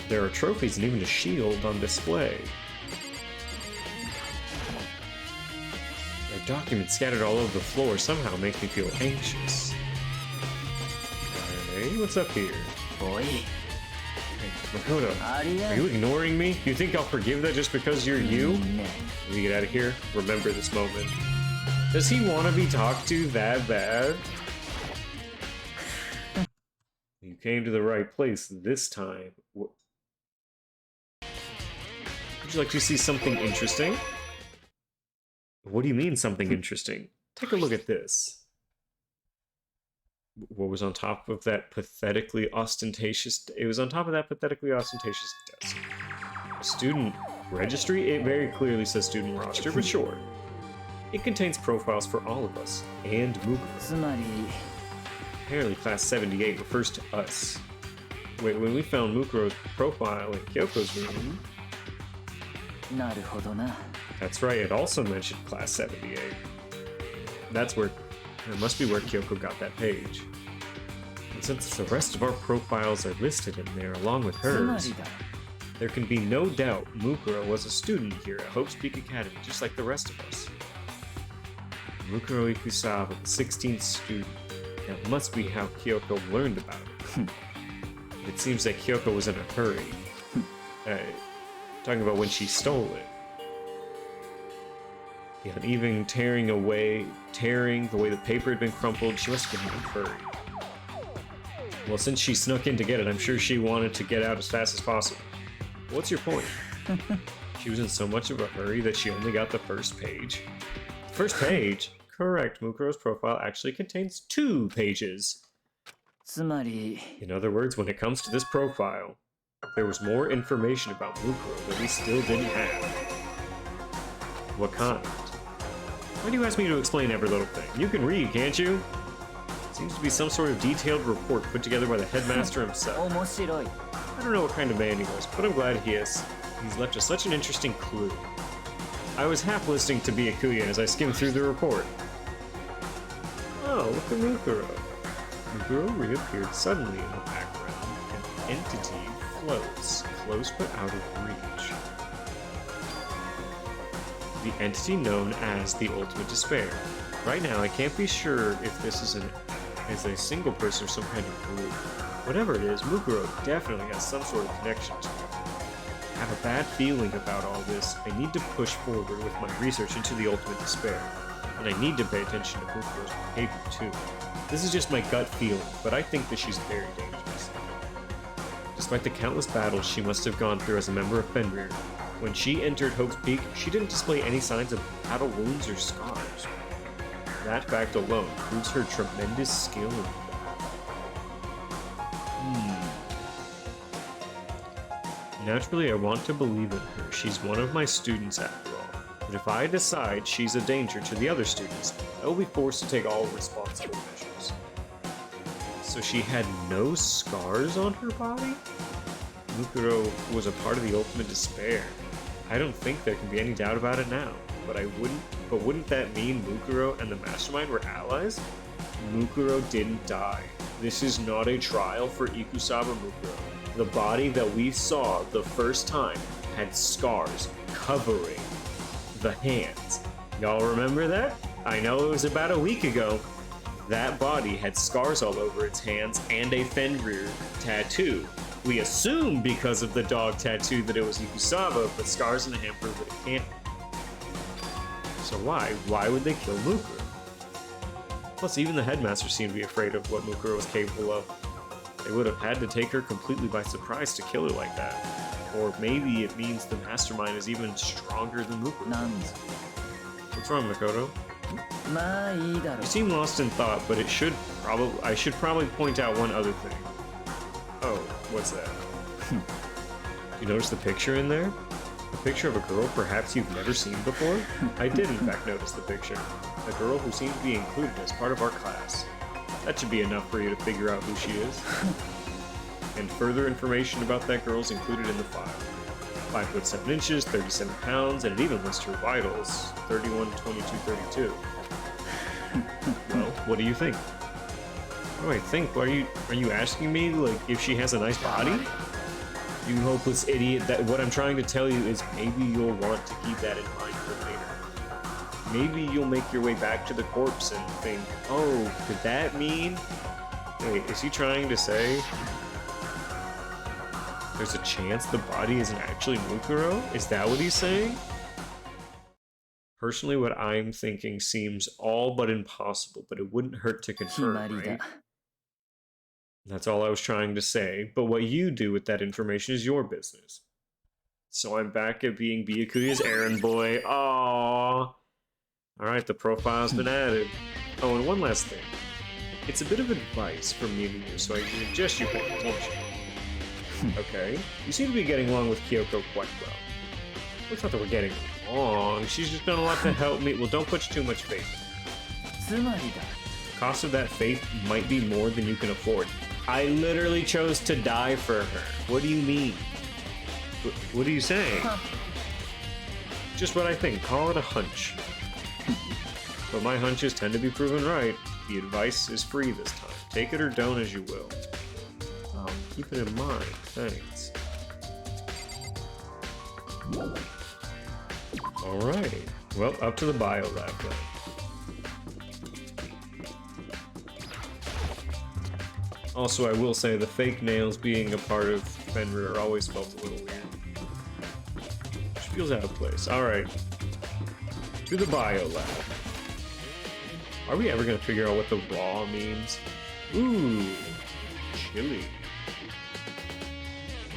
There are trophies and even a shield on display. There are documents scattered all over the floor. Somehow makes me feel anxious. Hey, what's up here? Boy. Hey, Makoto, are you ignoring me? You think I'll forgive that just because you're you? When we get out of here, remember this moment. Does he want to be talked to that bad? You came to the right place this time. Would you like to see something interesting? What do you mean, something interesting? Take a look at this. What was on top of that pathetically ostentatious... It was on top of that pathetically ostentatious desk. A student registry? It very clearly says student roster, but sure. It contains profiles for all of us, and Mukuro. つまり Apparently class 78 refers to us. Wait, when we found Mukuro's profile in Kyoko's room... なるほどな That's right, it also mentioned class 78. That must be where Kyoko got that page. And since the rest of our profiles are listed in there along with つま hers, りだ there can be no doubt Mukuro was a student here at Hope's Peak Academy, just like the rest of us. Mukuro Ikusawa, the 16th student. That must be how Kyoko learned about it. It seems that Kyoko was in a hurry. Talking about when she stole it. Yeah, and even tearing the way the paper had been crumpled, she must have been in a hurry. Well, since she snuck in to get it, I'm sure she wanted to get out as fast as possible. What's your point? She was in so much of a hurry that she only got the first page. The first page? Correct, Mukuro's profile actually contains 2 pages. つまり In other words, when it comes to this profile, there was more information about Mukuro that we still didn't have. What kind? Why do you ask me to explain every little thing? You can read, can't you? Seems to be some sort of detailed report put together by the headmaster himself. 面白い I don't know what kind of man he was, but I'm glad he's left us such an interesting clue. I was half listening to Byakuya as I skimmed through the report. Oh, look at Mukuro. Mukuro reappeared suddenly in the background. An entity floats, close but out of reach. The entity known as the Ultimate Despair. Right now, I can't be sure if this is a single person or some kind of group. Whatever it is, Mukuro definitely has some sort of connection to it. I have a bad feeling about all this. I need to push forward with my research into the Ultimate Despair. And I need to pay attention to Mukuro's behavior too. This is just my gut feeling, but I think that she's very dangerous. Despite the countless battles she must have gone through as a member of Fenrir, when she entered Hope's Peak, she didn't display any signs of battle wounds or scars. That fact alone proves her tremendous skill in battle. Naturally, I want to believe in her. She's one of my students after all. But if I decide she's a danger to the other students, I will be forced to take all responsible measures. So she had no scars on her body? Mukuro was a part of the Ultimate Despair. I don't think there can be any doubt about it now. But wouldn't that mean Mukuro and the Mastermind were allies? Mukuro didn't die. This is not a trial for Ikusawa Mukuro. The body that we saw the first time had scars covering the hands. Y'all remember that? I know it was about a week ago. That body had scars all over its hands and a Fenrir tattoo. We assume because of the dog tattoo that it was Ikusawa, but scars in the hand prove that it can't. So why? Why would they kill Mukuro? Plus, even the headmaster seemed to be afraid of what Mukuro was capable of. They would have had to take her completely by surprise to kill her like that. Or maybe it means the mastermind is even stronger than Mukuro. なんぞ What's wrong, Makoto? まあいいだろ You seem lost in thought, but I should probably point out one other thing. Oh, what's that? You notice the picture in there? A picture of a girl perhaps you've never seen before? I did in fact notice the picture. A girl who seems to be included as part of our class. That should be enough for you to figure out who she is. And further information about that girl is included in the file. 5 foot 7 inches, 37 pounds, and it even lists her vitals, 31, 22, 32. Well, what do you think? What do I think? Are you asking me, like, if she has a nice body? You hopeless idiot, that what I'm trying to tell you is maybe you'll want to keep that in mind for later. Maybe you'll make your way back to the corpse and think, oh, could that mean? Wait, is he trying to say there's a chance the body isn't actually Mukuro? Is that what he's saying? Personally, what I'm thinking seems all but impossible, but it wouldn't hurt to confirm, 決まりだ right? That's all I was trying to say, but what you do with that information is your business. So I'm back at being Byakuya's errand boy. Aww. Alright, the profile's been added. Oh, and one last thing. It's a bit of advice from me to you, so I suggest you pay attention. Okay, you seem to be getting along with Kyoko quite well. It's not that we're getting along, she's just done a lot to help me. Well, don't put too much faith in her. つまりだ The cost of that faith might be more than you can afford. I literally chose to die for her. What do you mean? What are you saying? Just what I think. Call it a hunch. But my hunches tend to be proven right. The advice is free this time. Take it or don't as you will. Keep it in mind. Thanks. Alright. Well, up to the biolab then. Also, I will say the fake nails being a part of Fenrir always felt a little weird. Which feels out of place. Alright. To the biolab. Are we ever gonna figure out what the raw means? Ooh, chilly.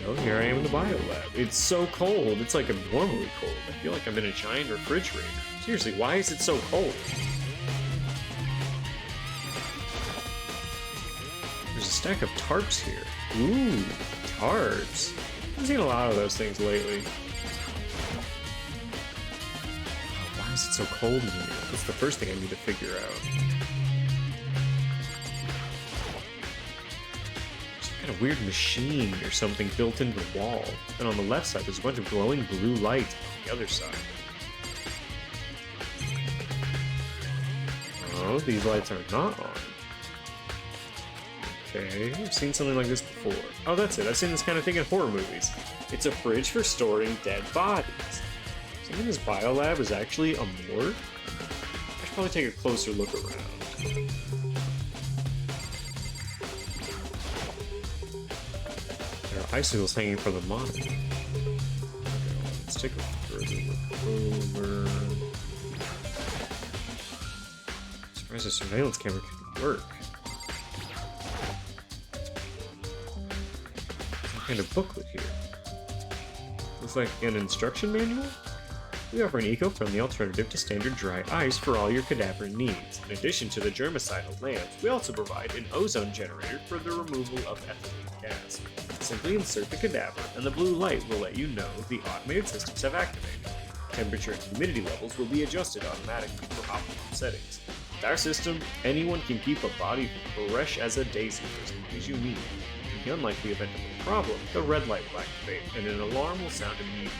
Oh, here I am in the biolab. It's so cold. It's like abnormally cold. I feel like I'm in a giant refrigerator. Seriously, why is it so cold? There's a stack of tarps here. Ooh, tarps. I've seen a lot of those things lately. Oh, why is it so cold in here? That's the first thing I need to figure out. Some kind of weird machine or something built into the wall. And on the left side, there's a bunch of glowing blue lights on the other side. Oh, these lights are not on. Okay, I've seen something like this before. Oh, that's it. I've seen this kind of thing in horror movies. It's a fridge for storing dead bodies. Something in this biolab is actually a morgue? I should probably take a closer look around. There are icicles hanging from the monitor. Okay, let's take a further look over. Surprised the surveillance camera could work. Kind of booklet here. Looks like an instruction manual? We offer an eco-friendly alternative to standard dry ice for all your cadaver needs. In addition to the germicidal lamps, we also provide an ozone generator for the removal of ethylene gas. Simply insert the cadaver and the blue light will let you know the automated systems have activated. Temperature and humidity levels will be adjusted automatically for optimum settings. With our system, anyone can keep a body fresh as a daisy for as long as you need. In the unlikely event of a problem, the red light will activate and an alarm will sound immediately.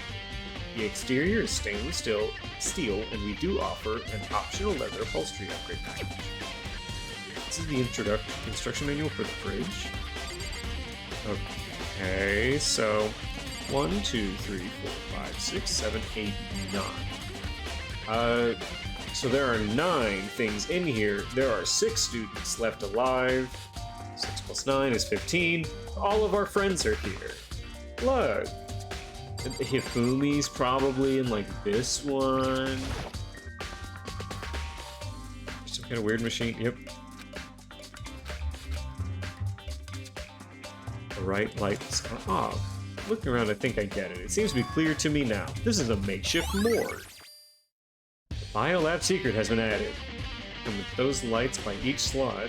The exterior is stainless steel, and we do offer an optional leather upholstery upgrade package. This is the instruction manual for the fridge. Okay, so 1, 2, 3, 4, 5, 6, 7, 8, 9. So there are 9 things in here. There are 6 students left alive. 6 plus 9 is 15. All of our friends are here. Look. Hifumi's probably in like this one. Some kind of weird machine. Yep. The right lights are off. Looking around, I think I get it. It seems to be clear to me now. This is a makeshift morgue. The biolab secret has been added. And with those lights by each slot,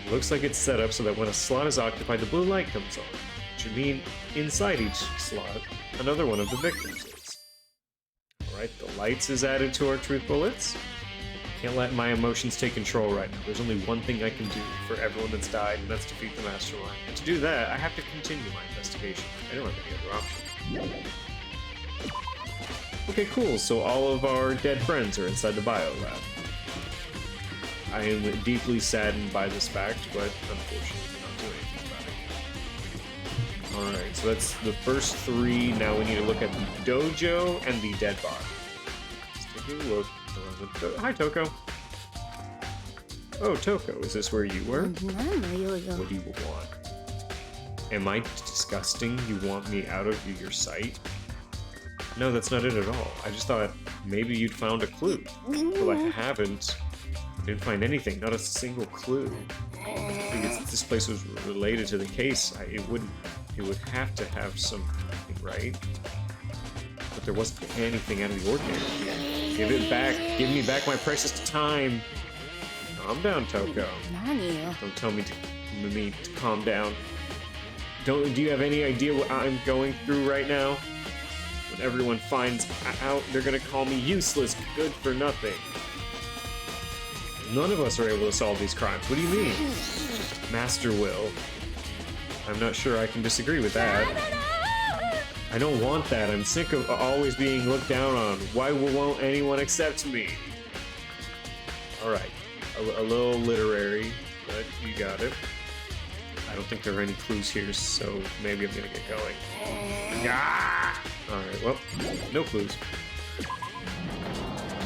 it looks like it's set up so that when a slot is occupied, the blue light comes on. Which would mean inside each slot, another one of the victims is. Alright, the lights is added to our truth bullets. Can't let my emotions take control right now. There's only one thing I can do for everyone that's died, and that's defeat the mastermind. And to do that, I have to continue my investigation. I don't have any other option. Okay, cool. So all of our dead friends are inside the biolab. I am deeply saddened by this fact, but unfortunately not doing anything about it. Alright, so that's the first 3. Now we need to look at the dojo and the dead body. Let's take a look. Hi, Toko. Oh, Toko, is this where you were? What do you want? Am I disgusting? You want me out of your sight? No, that's not it at all. I just thought maybe you'd found a clue. Well, I haven't. I didn't find anything, not a single clue. If this place was related to the case, it would have to have something, right? But there wasn't anything out of the ordinary. Give it back. Give me back my precious time. Calm down, Toko. 何よ Don't tell me to calm down. Do you have any idea what I'm going through right now? When everyone finds out, they're gonna call me useless, good for nothing. None of us are able to solve these crimes. What do you mean? Master will. I'm not sure I can disagree with that. I don't want that. I'm sick of always being looked down on. Why won't anyone accept me? Alright. A little literary, but you got it. I don't think there are any clues here, so maybe I'm gonna get going. Ah! Alright, well, no clues.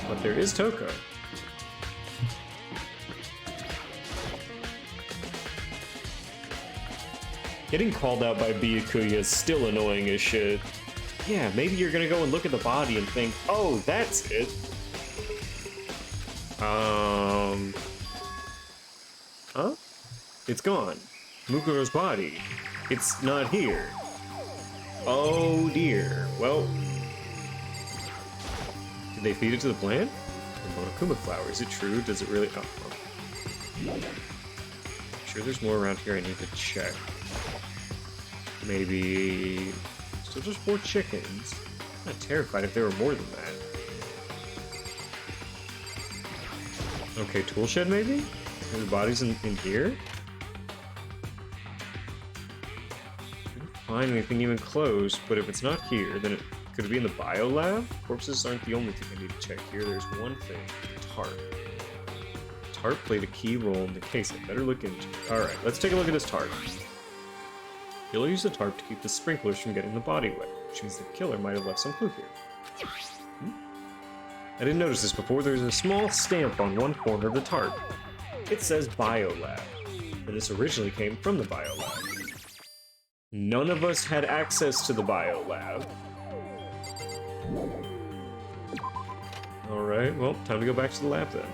But there is Toko. Getting called out by Byakuya is still annoying as shit. Yeah, maybe you're gonna go and look at the body and think, oh, that's it. Huh? It's gone. Mukuro's body. It's not here. Oh dear. Well, did they feed it to the plant? The Monokuma flower. Is it true? Does it really? Oh. I'm sure there's more around here I need to check. Maybe still just 4 chickens. I'm not terrified if there were more than that. Okay, tool shed maybe? Are the bodies in here? Couldn't find anything even close, but if it's not here, then could it be in the bio lab? Corpses aren't the only thing I need to check here. There's one thing. Tarp. Tarp played a key role in the case. I better look into it. Alright, let's take a look at this tarp. Killer used the tarp to keep the sprinklers from getting the body wet, which means the killer might have left some clue here. I didn't notice this before. There's a small stamp on one corner of the tarp. It says Biolab, and this originally came from the Biolab. None of us had access to the Biolab. Alright, well, time to go back to the lab then.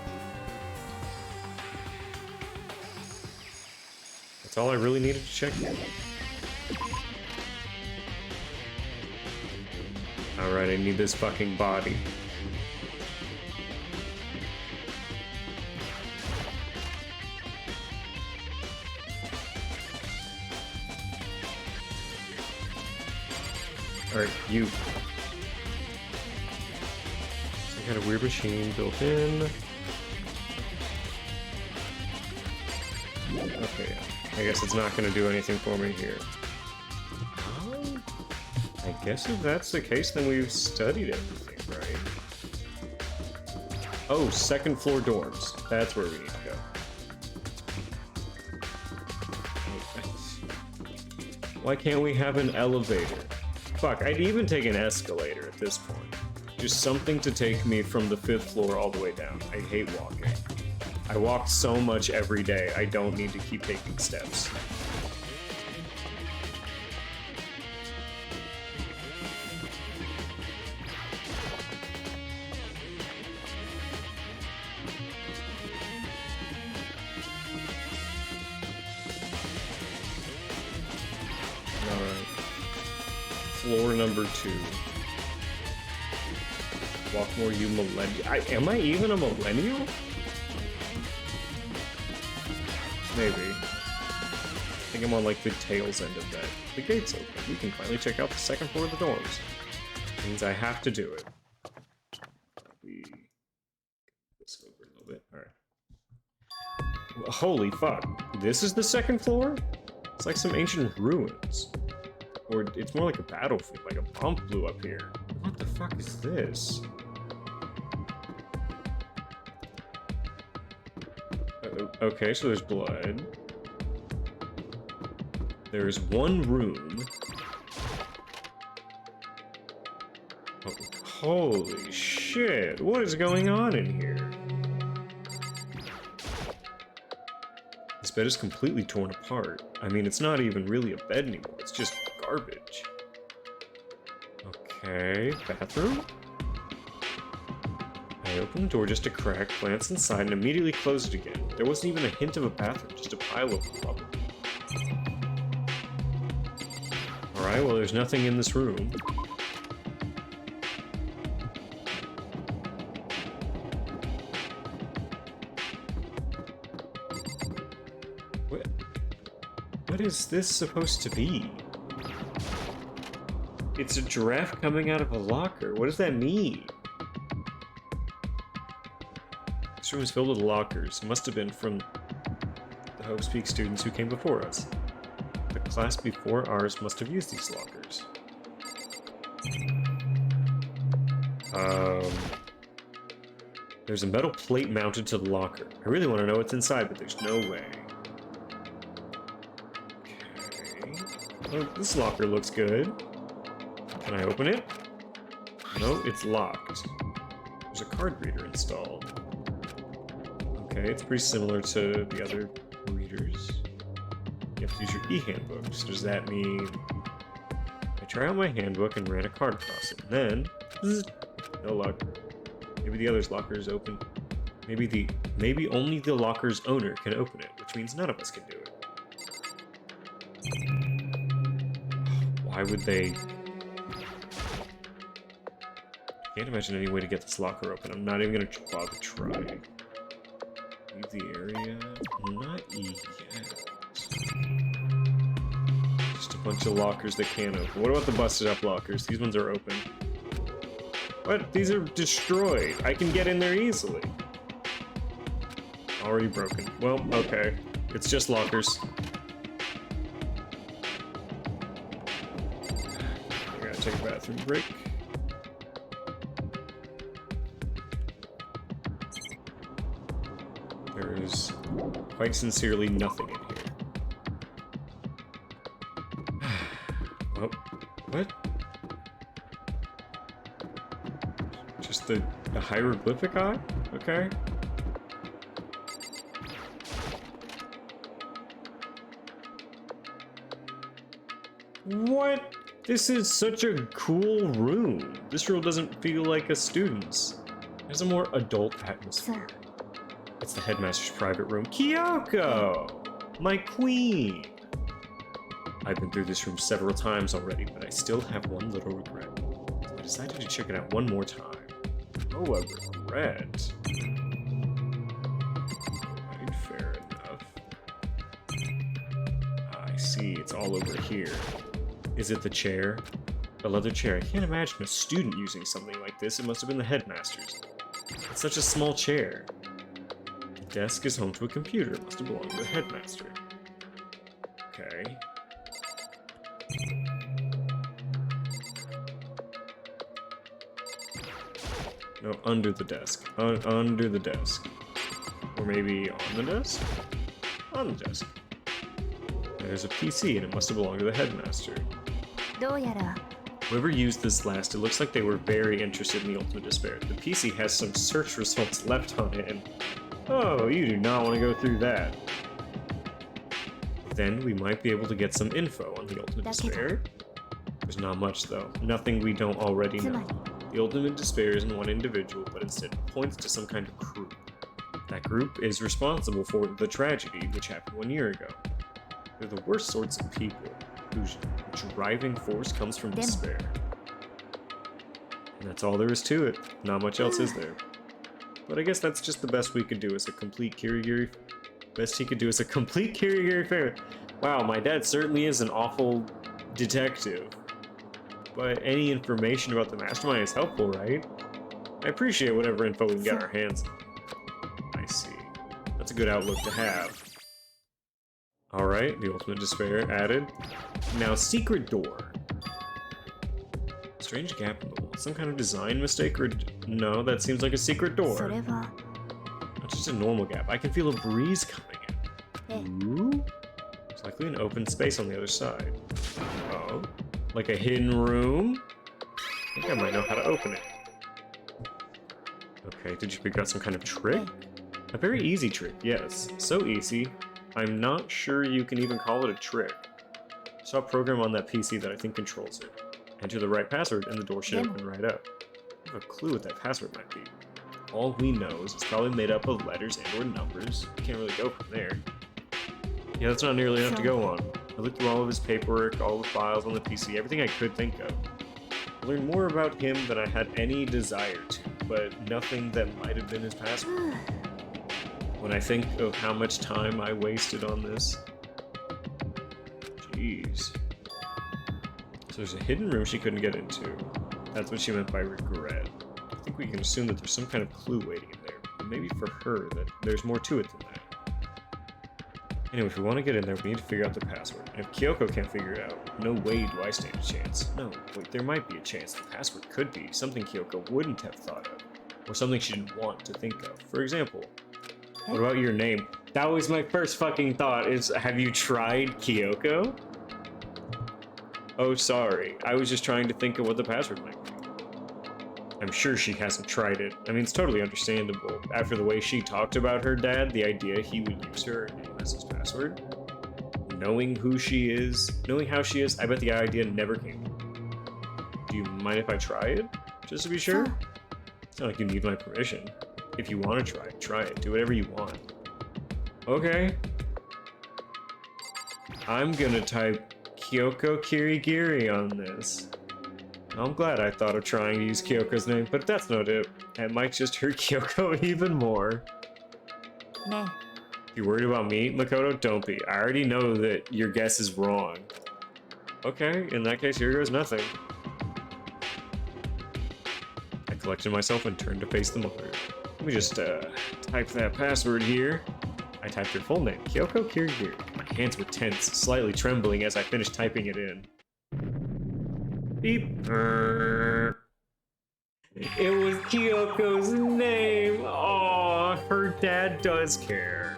That's all I really needed to check here. Alright, I need this fucking body. Alright, you. Some kind of weird machine built in. Okay, yeah. I guess it's not going to do anything for me here. I guess if that's the case, then we've studied everything, right? Oh, 2nd floor dorms. That's where we need to go. Why can't we have an elevator? Fuck, I'd even take an escalator at this point. Just something to take me from the 5th floor all the way down. I hate walking. I walk so much every day, I don't need to keep taking steps. Floor number 2. Walkmore, you millennial. Am I even a millennial? Maybe. I think I'm on like the tails end of that. The gate's open. We can finally check out the 2nd floor of the dorms. Means I have to do it. We get this over a little bit. Alright. Holy fuck. This is the 2nd floor? It's like some ancient ruins. Or it's more like a battlefield, like a bomb blew up here. What the fuck is this? Okay, so there's blood. There's one room. Oh, holy shit, what is going on in here? This bed is completely torn apart. I mean, it's not even really a bed anymore, it's just garbage. Okay, bathroom? I opened the door just a crack, glanced inside, and immediately closed it again. There wasn't even a hint of a bathroom, just a pile of rubble. Alright, well there's nothing in this room. is this supposed to be? It's a giraffe coming out of a locker. What does that mean? This room is filled with lockers. It must have been from the Hope's Peak students who came before us. The class before ours must have used these lockers. There's a metal plate mounted to the locker. I really want to know what's inside, but there's no way. Okay. Oh, this locker looks good. Can I open it? No, it's locked. There's a card reader installed. Okay, it's pretty similar to the other readers. You have to use your e-handbook. So does that mean I try out my handbook and ran a card across it? And then no luck. Maybe the other's locker is open. Maybe only the locker's owner can open it, which means none of us can do it. Why would they? I can't imagine any way to get this locker open. I'm not even gonna bother trying. Leave the area. Not yet. Just a bunch of lockers that can't open. What about the busted up lockers? These ones are open. What? These are destroyed. I can get in there easily. Already broken. Well, okay. It's just lockers. I gotta take a bathroom break. There is quite sincerely nothing in here. Oh, what? Just the hieroglyphic eye? Okay. What? This is such a cool room. This room doesn't feel like a student's. It has a more adult atmosphere. It's the headmaster's private room. Kyoko! My queen! I've been through this room several times already, but I still have one little regret. So I decided to check it out one more time. Oh, a regret. Right, fair enough. I see, it's all over here. Is it the chair? A leather chair. I can't imagine a student using something like this. It must have been the headmaster's. It's such a small chair. The desk is home to a computer. It must have belonged to the headmaster. Okay. No, under the desk. Under the desk. Or maybe on the desk? On the desk. There's a PC and it must have belonged to the headmaster. Whoever used this last, it looks like they were very interested in the Ultimate Despair. The PC has some search results left on it and... Oh, you do not want to go through that. Then we might be able to get some info on the Ultimate Despair. There's not much though. Nothing we don't already know. The Ultimate Despair isn't one individual, but instead points to some kind of group. That group is responsible for the tragedy which happened 1 year ago. They're the worst sorts of people, whose driving force comes from despair. And that's all there is to it. Not much else is there. But I guess that's just the best we could do as a complete Kirigiri... Best he could do as a complete Kirigiri ferret. Wow, my dad certainly is an awful detective. But any information about the mastermind is helpful, right? I appreciate whatever info we can get our hands on. I see. That's a good outlook to have. Alright, the Ultimate Despair added. Now, secret door. Strange gap in the wall. Some kind of design mistake or... No, that seems like a secret door. Not just a normal gap. I can feel a breeze coming in. Ooh. There's likely an open space on the other side. Oh. Like a hidden room? I think I might know how to open it. Okay, did you figure out some kind of trick? A very easy trick, yes. So easy, I'm not sure you can even call it a trick. I saw a program on that PC that I think controls it. Enter the right password and the door should open right up. I have a clue what that password might be. All we know is it's probably made up of letters and or numbers. We can't really go from there. Yeah, that's not nearly enough to go on. I looked through all of his paperwork, all the files on the PC, everything I could think of. I learned more about him than I had any desire to, but nothing that might have been his password. When I think of how much time I wasted on this, Jeez. So there's a hidden room she couldn't get into. That's what she meant by regret. I think we can assume that there's some kind of clue waiting in there. But maybe for her that there's more to it than that. Anyway, if we want to get in there, we need to figure out the password. And if Kyoko can't figure it out, no way do I stand a chance. No, wait, there might be a chance. The password could be something Kyoko wouldn't have thought of. Or something she didn't want to think of. For example, what about your name? That was my first fucking thought, is have you tried Kyoko? Oh, sorry. I was just trying to think of what the password might be. I'm sure she hasn't tried it. I mean, it's totally understandable. After the way she talked about her dad, the idea he would use her name as his password. Knowing who she is, knowing how she is, I bet the idea never came. Do you mind if I try it? Just to be sure? It's not like you need my permission. If you want to try it. Do whatever you want. Okay. I'm gonna type Kyoko Kirigiri on this. I'm glad I thought of trying to use Kyoko's name, but if that's not it, it might just hurt Kyoko even more. Nah. You worried about me, Makoto? Don't be. I already know that your guess is wrong. Okay, in that case, here goes nothing. I collected myself and turned to face the mother. Let me just type that password here. I typed her full name, Kyoko Kirigiri. My hands were tense, slightly trembling as I finished typing it in. Beep. It was Kyoko's name. Aw, her dad does care.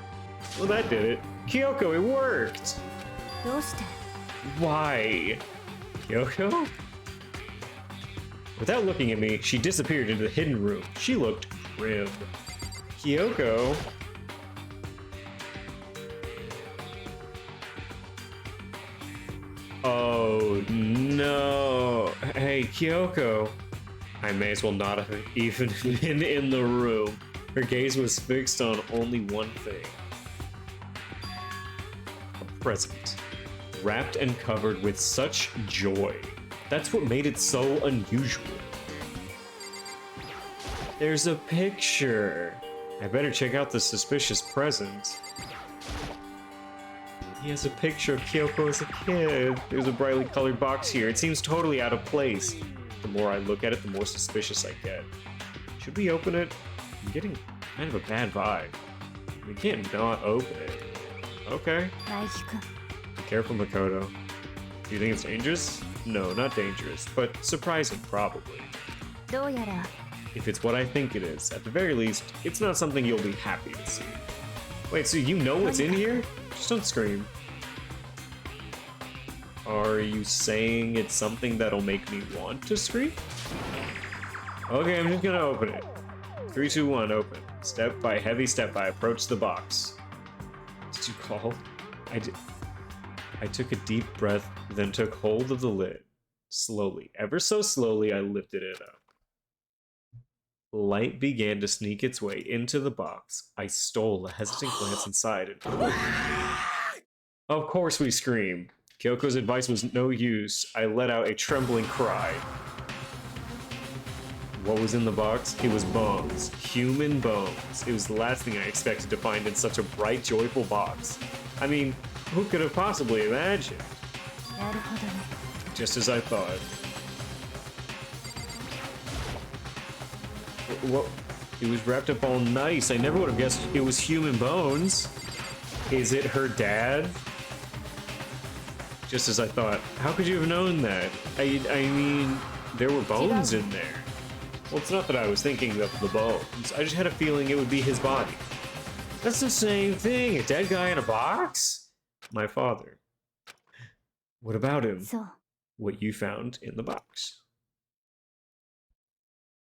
Well, that did it. Kyoko, it worked. どうして Why? Kyoko? Without looking at me, she disappeared into the hidden room. She looked grim. Kyoko? Oh no. Hey, Kyoko. I may as well not have even been in the room. Her gaze was fixed on only one thing. A present. Wrapped and covered with such joy. That's what made it so unusual. There's a picture. I better check out the suspicious present. He has a picture of Kyoko as a kid. There's a brightly colored box here. It seems totally out of place. The more I look at it, the more suspicious I get. Should we open it? I'm getting kind of a bad vibe. We can't not open it. Okay. 大輝くん Be careful, Makoto. Do you think it's dangerous? No, not dangerous, but surprising, probably. どうやら If it's what I think it is, at the very least, it's not something you'll be happy to see. Wait, so you know what's in here? Just don't scream. Are you saying it's something that'll make me want to scream? Okay, I'm just gonna open it. 3, 2, 1, open. Heavy step, I approach the box. Did you call? I did. I took a deep breath, then took hold of the lid. Slowly, ever so slowly, I lifted it up. Light began to sneak its way into the box. I stole a hesitant glance inside and... Of course we scream. Kyoko's advice was no use. I let out a trembling cry. What was in the box? It was bones. Human bones. It was the last thing I expected to find in such a bright, joyful box. I mean, who could have possibly imagined? なるほどね Just as I thought. What? It was wrapped up all nice. I never would have guessed it was human bones. Is it her dad? Just as I thought. How could you have known that? I mean, there were bones in there. Well, it's not that I was thinking of the bones. I just had a feeling it would be his body. That's the same thing. A dead guy in a box? My father. What about him? そう What you found in the box.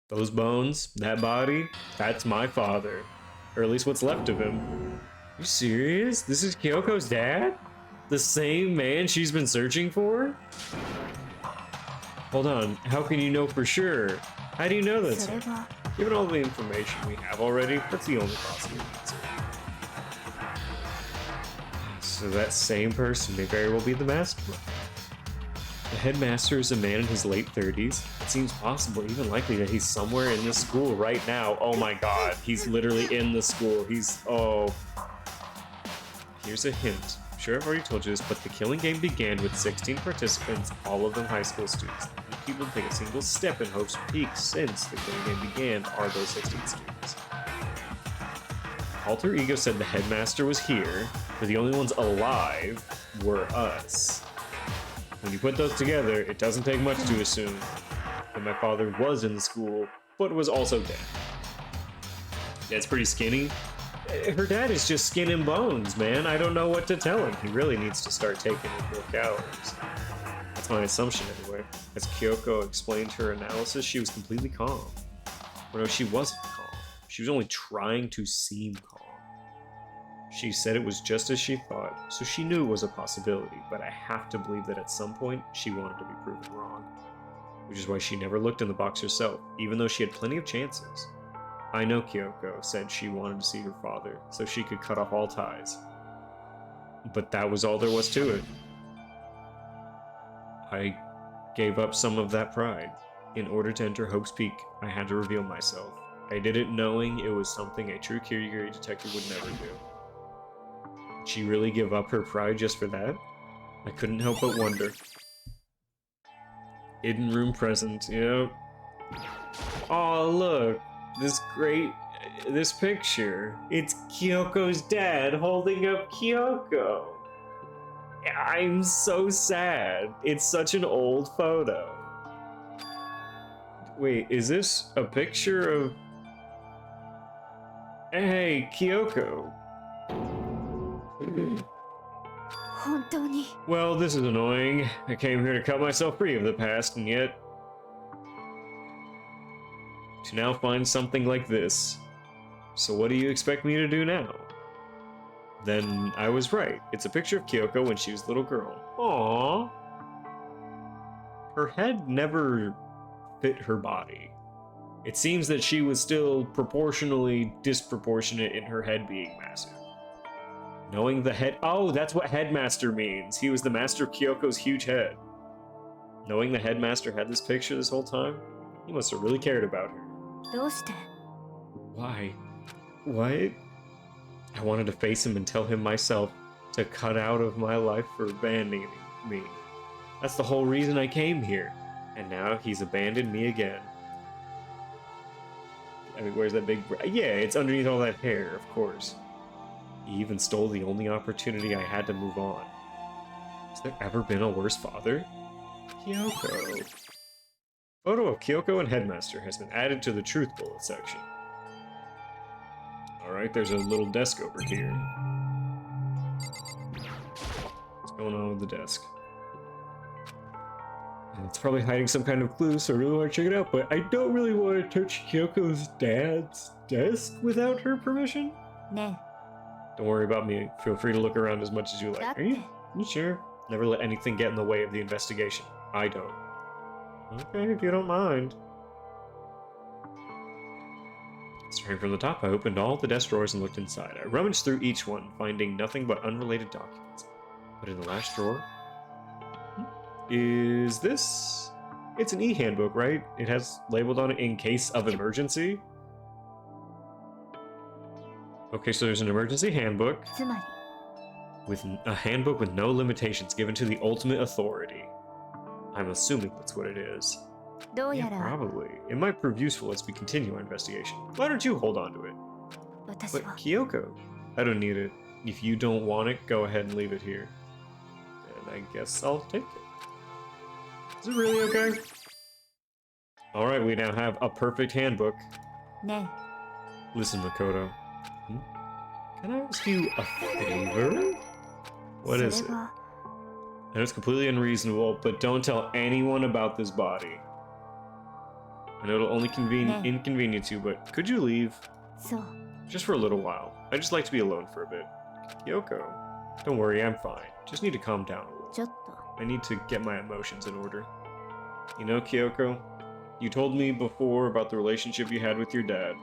Those bones, that body, that's my father. Or at least what's left of him. You serious? This is Kyoko's dad? The same man she's been searching for? Hold on, how can you know for sure? How do you know that's それ him? は Given all the information we have already, that's the only possible answer. So that same person may very well be the master. The headmaster is a man in his late 30s. It seems possible, even likely, that he's somewhere in this school right now. Oh my god, he's literally in the school. Oh. Here's a hint. sure I've already told you this, but the killing game began with 16 participants, all of them high school students. The people to take a single step in Hope's Peak since the killing game began are those 16 students. Alter Ego said the headmaster was here, but the only ones alive were us. When you put those together, it doesn't take much to assume that my father was in the school, but was also dead. Dad's pretty skinny. Her dad is just skin and bones, man. I don't know what to tell him. He really needs to start taking more calories. That's my assumption anyway. As Kyoko explained her analysis, she was completely calm. Or no, she wasn't calm. She was only trying to seem calm. She said it was just as she thought, so she knew it was a possibility, but I have to believe that at some point she wanted to be proven wrong. Which is why she never looked in the box herself, even though she had plenty of chances. I know Kyoko said she wanted to see her father, so she could cut off all ties. But that was all there was to it. I gave up some of that pride. In order to enter Hope's Peak, I had to reveal myself. I did it knowing it was something a true Kirigiri detective would never do. Did she really give up her pride just for that? I couldn't help but wonder. Hidden room present, yep. Oh, look, this picture. It's Kyoko's dad holding up Kyoko. I'm so sad. It's such an old photo. Wait, is this a picture of... Hey, Kyoko. 本当に Well, this is annoying. I came here to cut myself free of the past, and yet... to now find something like this. So what do you expect me to do now? Then I was right. It's a picture of Kyoko when she was a little girl. Aww. Her head never fit her body. It seems that she was still proportionally disproportionate in her head being massive. Knowing the head... Oh, that's what headmaster means. He was the master of Kyoko's huge head. Knowing the headmaster had this picture this whole time, he must have really cared about her. どうして Why? What? I wanted to face him and tell him myself to cut out of my life for abandoning me. That's the whole reason I came here. And now he's abandoned me again. I mean, where's that big... Yeah, it's underneath all that hair, of course. He even stole the only opportunity I had to move on. Has there ever been a worse father? Kyoko. Photo of Kyoko and Headmaster has been added to the Truth Bullet section. Alright, there's a little desk over here. What's going on with the desk? It's probably hiding some kind of clue, so I really want to check it out, but I don't really want to touch Kyoko's dad's desk without her permission. ね Don't worry about me. Feel free to look around as much as you えだっ like. Are て you sure? Never let anything get in the way of the investigation. I don't. Okay, if you don't mind. Starting from the top, I opened all the desk drawers and looked inside. I rummaged through each one, finding nothing but unrelated documents. But in the last drawer... Is this... It's an e-handbook, right? It has labeled on it, in case of emergency. Okay, so there's an emergency handbook. つまり With a handbook with no limitations given to the ultimate authority. I'm assuming that's what it is. どう Yeah, やら probably. It might prove useful as we continue our investigation. Why don't you hold on to it? 私 But は Kyoko, I don't need it. If you don't want it, go ahead and leave it here. And I guess I'll take it. Is it really okay? Alright, we now have a perfect handbook. ね Listen, Makoto. Can I ask you a favor? え What is そ it? れが I know it's completely unreasonable, but don't tell anyone about this body. I know it'll only Nah. inconvenience you, but could you leave? そう Just for a little while. I just like to be alone for a bit. Kyoko. Don't worry, I'm fine. Just need to calm down a little. ちょっと I need to get my emotions in order. You know, Kyoko, you told me before about the relationship you had with your dad.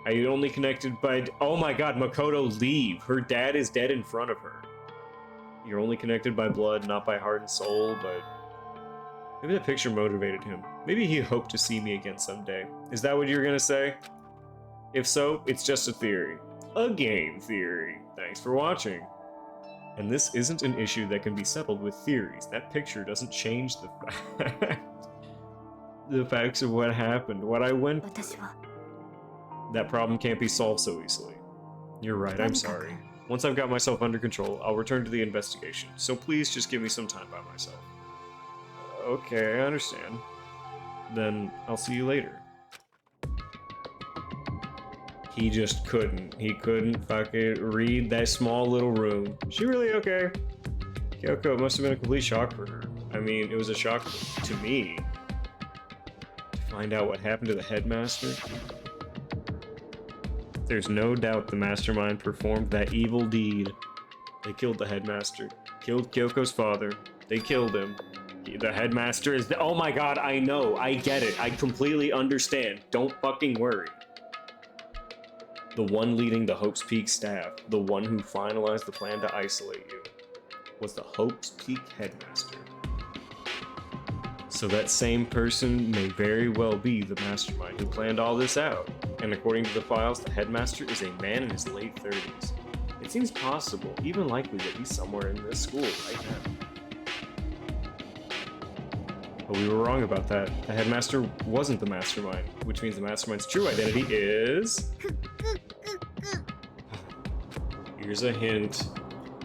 I had only connected by... Oh my god, Makoto, leave! Her dad is dead in front of her. You're only connected by blood, not by heart and soul, but... Maybe that picture motivated him. Maybe he hoped to see me again someday. Is that what you're gonna say? If so, it's just a theory. A game theory. Thanks for watching. And this isn't an issue that can be settled with theories. That picture doesn't change the facts of what happened, what I went through. 私は That problem can't be solved so easily. You're right, I'm sorry. Once I've got myself under control, I'll return to the investigation. So please just give me some time by myself. Okay, I understand. Then I'll see you later. He just couldn't. He couldn't fucking read that small little room. Is she really okay? Kyoko, it must have been a complete shock for her. I mean, it was a shock to me. To find out what happened to the headmaster. There's no doubt the mastermind performed that evil deed. They killed the headmaster. Killed Kyoko's father. They killed him. The headmaster is the— oh my god, I know. I get it. I completely understand. Don't fucking worry. The one leading the Hope's Peak staff, the one who finalized the plan to isolate you, was the Hope's Peak headmaster. So that same person may very well be the mastermind who planned all this out. And according to the files, the headmaster is a man in his late 30s. It seems possible, even likely, that he's somewhere in this school right now. But we were wrong about that. The headmaster wasn't the mastermind, which means the mastermind's true identity is... Here's a hint.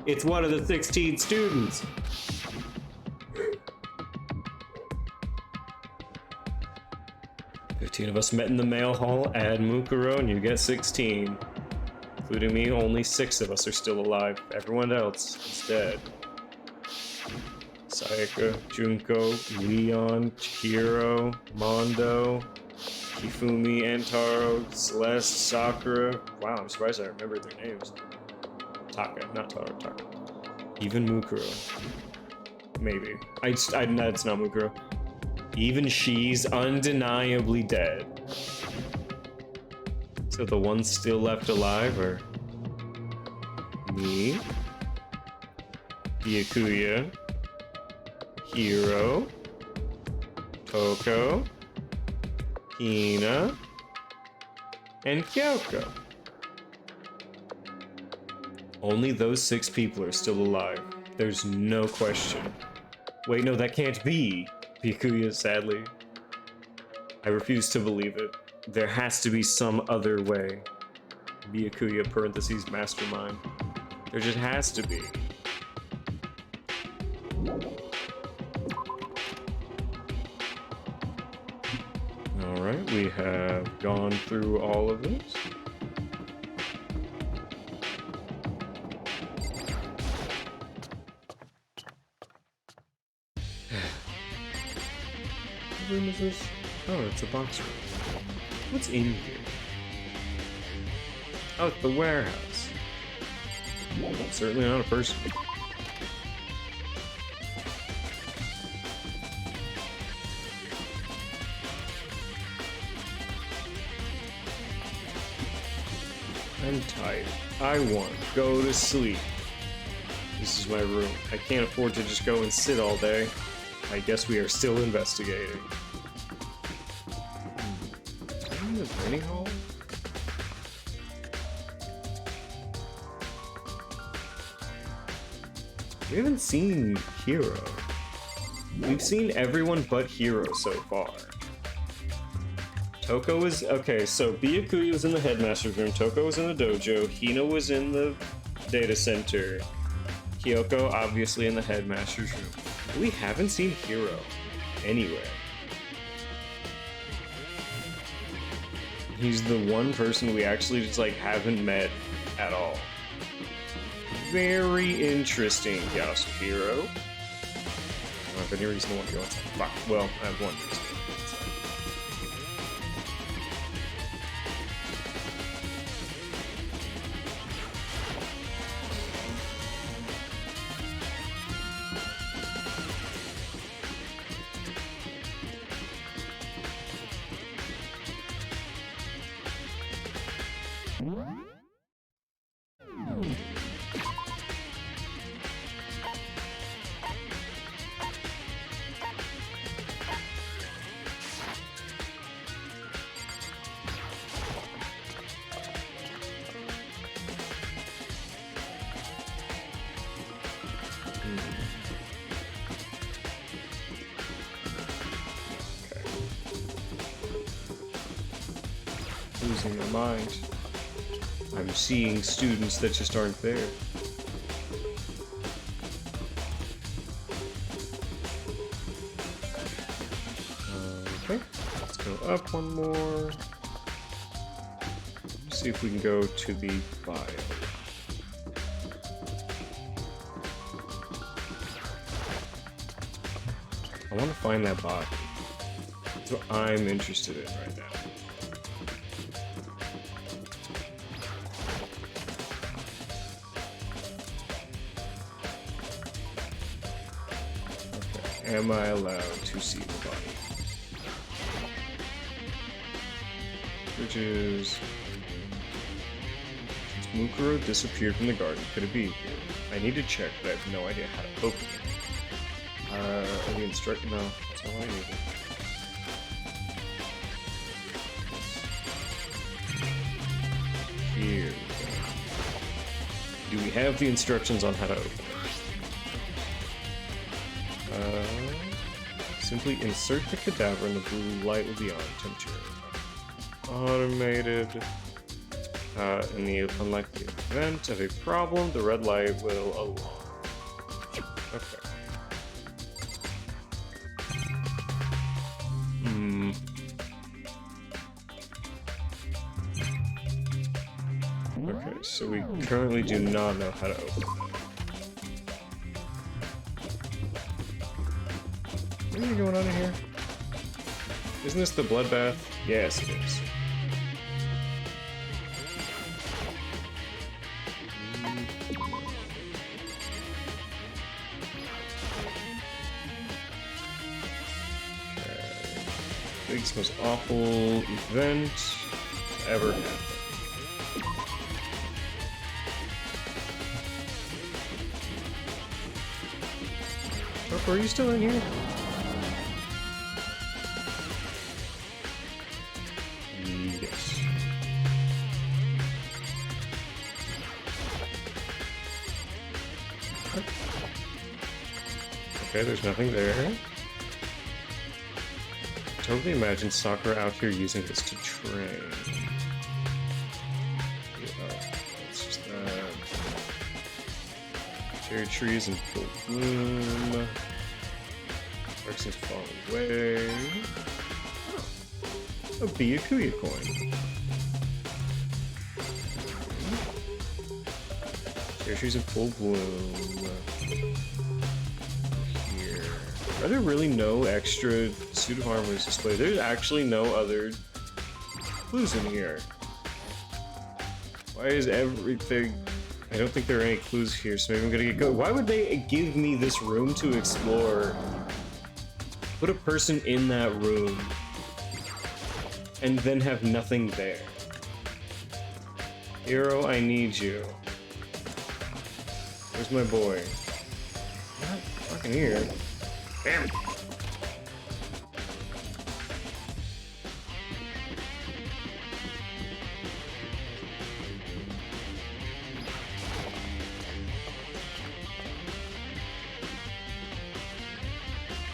It's one of the 16 students! 15 of us met in the mail hall. Add Mukuro and you get 16. Including me, only 6 of us are still alive. Everyone else is dead. Sayaka, Junko, Leon, Chihiro, Mondo, Kifumi, Antaro, Celeste, Sakura. Wow, I'm surprised I remember their names. Taka, not Taro, Taka. Even Mukuro. Maybe. That's not Mukuro. Even she's undeniably dead. So the ones still left alive are me, Byakuya, Hiro, Toko, Hina, and Kyoko. Only those 6 people are still alive. There's no question. Wait, no, that can't be. Byakuya, sadly. I refuse to believe it. There has to be some other way. Byakuya, parentheses, mastermind. There just has to be. Alright, we have gone through all of this. What room is this? Oh, it's a box room. What's in here? Oh, it's the warehouse. Certainly not a person. I'm tired. I want to go to sleep. This is my room. I can't afford to just go and sit all day. I guess we are still investigating. In the dining hall? We haven't seen Hiro. We've seen everyone but Hiro so far. Toko was... okay, so Byakuya was in the headmaster's room, Toko was in the dojo, Hina was in the data center, Kyoko obviously in the headmaster's room. We haven't seen Hiro anywhere. He's the one person we actually just like haven't met at all. Very interesting, Yasuhiro. I don't have any reason to want to go inside. Fuck. Well, I have one reason. losing my mind. I'm seeing students that just aren't there. Okay, let's go up one more. See if we can go to the bio. I want to find that body. That's what I'm interested in right now. Okay, am I allowed to see the body? Which is... Mukuro disappeared from the garden. Could it be here? I need to check, but I have no idea how to open it. The instruct... No, that's not what I needed. Here we go. Do we have the instructions on how to open it? Simply insert the cadaver and the blue light will be on. Temperature. Automated. In the unlikely event of a problem, the red light will alarm. Okay. Okay, so we currently do not know how to open that. What are you going on in here? Isn't this the bloodbath? Yes, it is. Biggest, most awful event ever happened. Oh, are you still in here? Yes. Okay, there's nothing there. Totally imagine Sakura out here using this to train. It's just that. Cherry trees in full bloom. Arcs is far away. Oh, a Byakuya coin. Cherry trees in full bloom. Are there really no extra suit of armor displayed? There's actually no other clues in here. Why is everything... I don't think there are any clues here, so maybe I'm gonna get going. Why would they give me this room to explore? Put a person in that room and then have nothing there. Hero, I need you. Where's my boy? Not fucking here. Damn.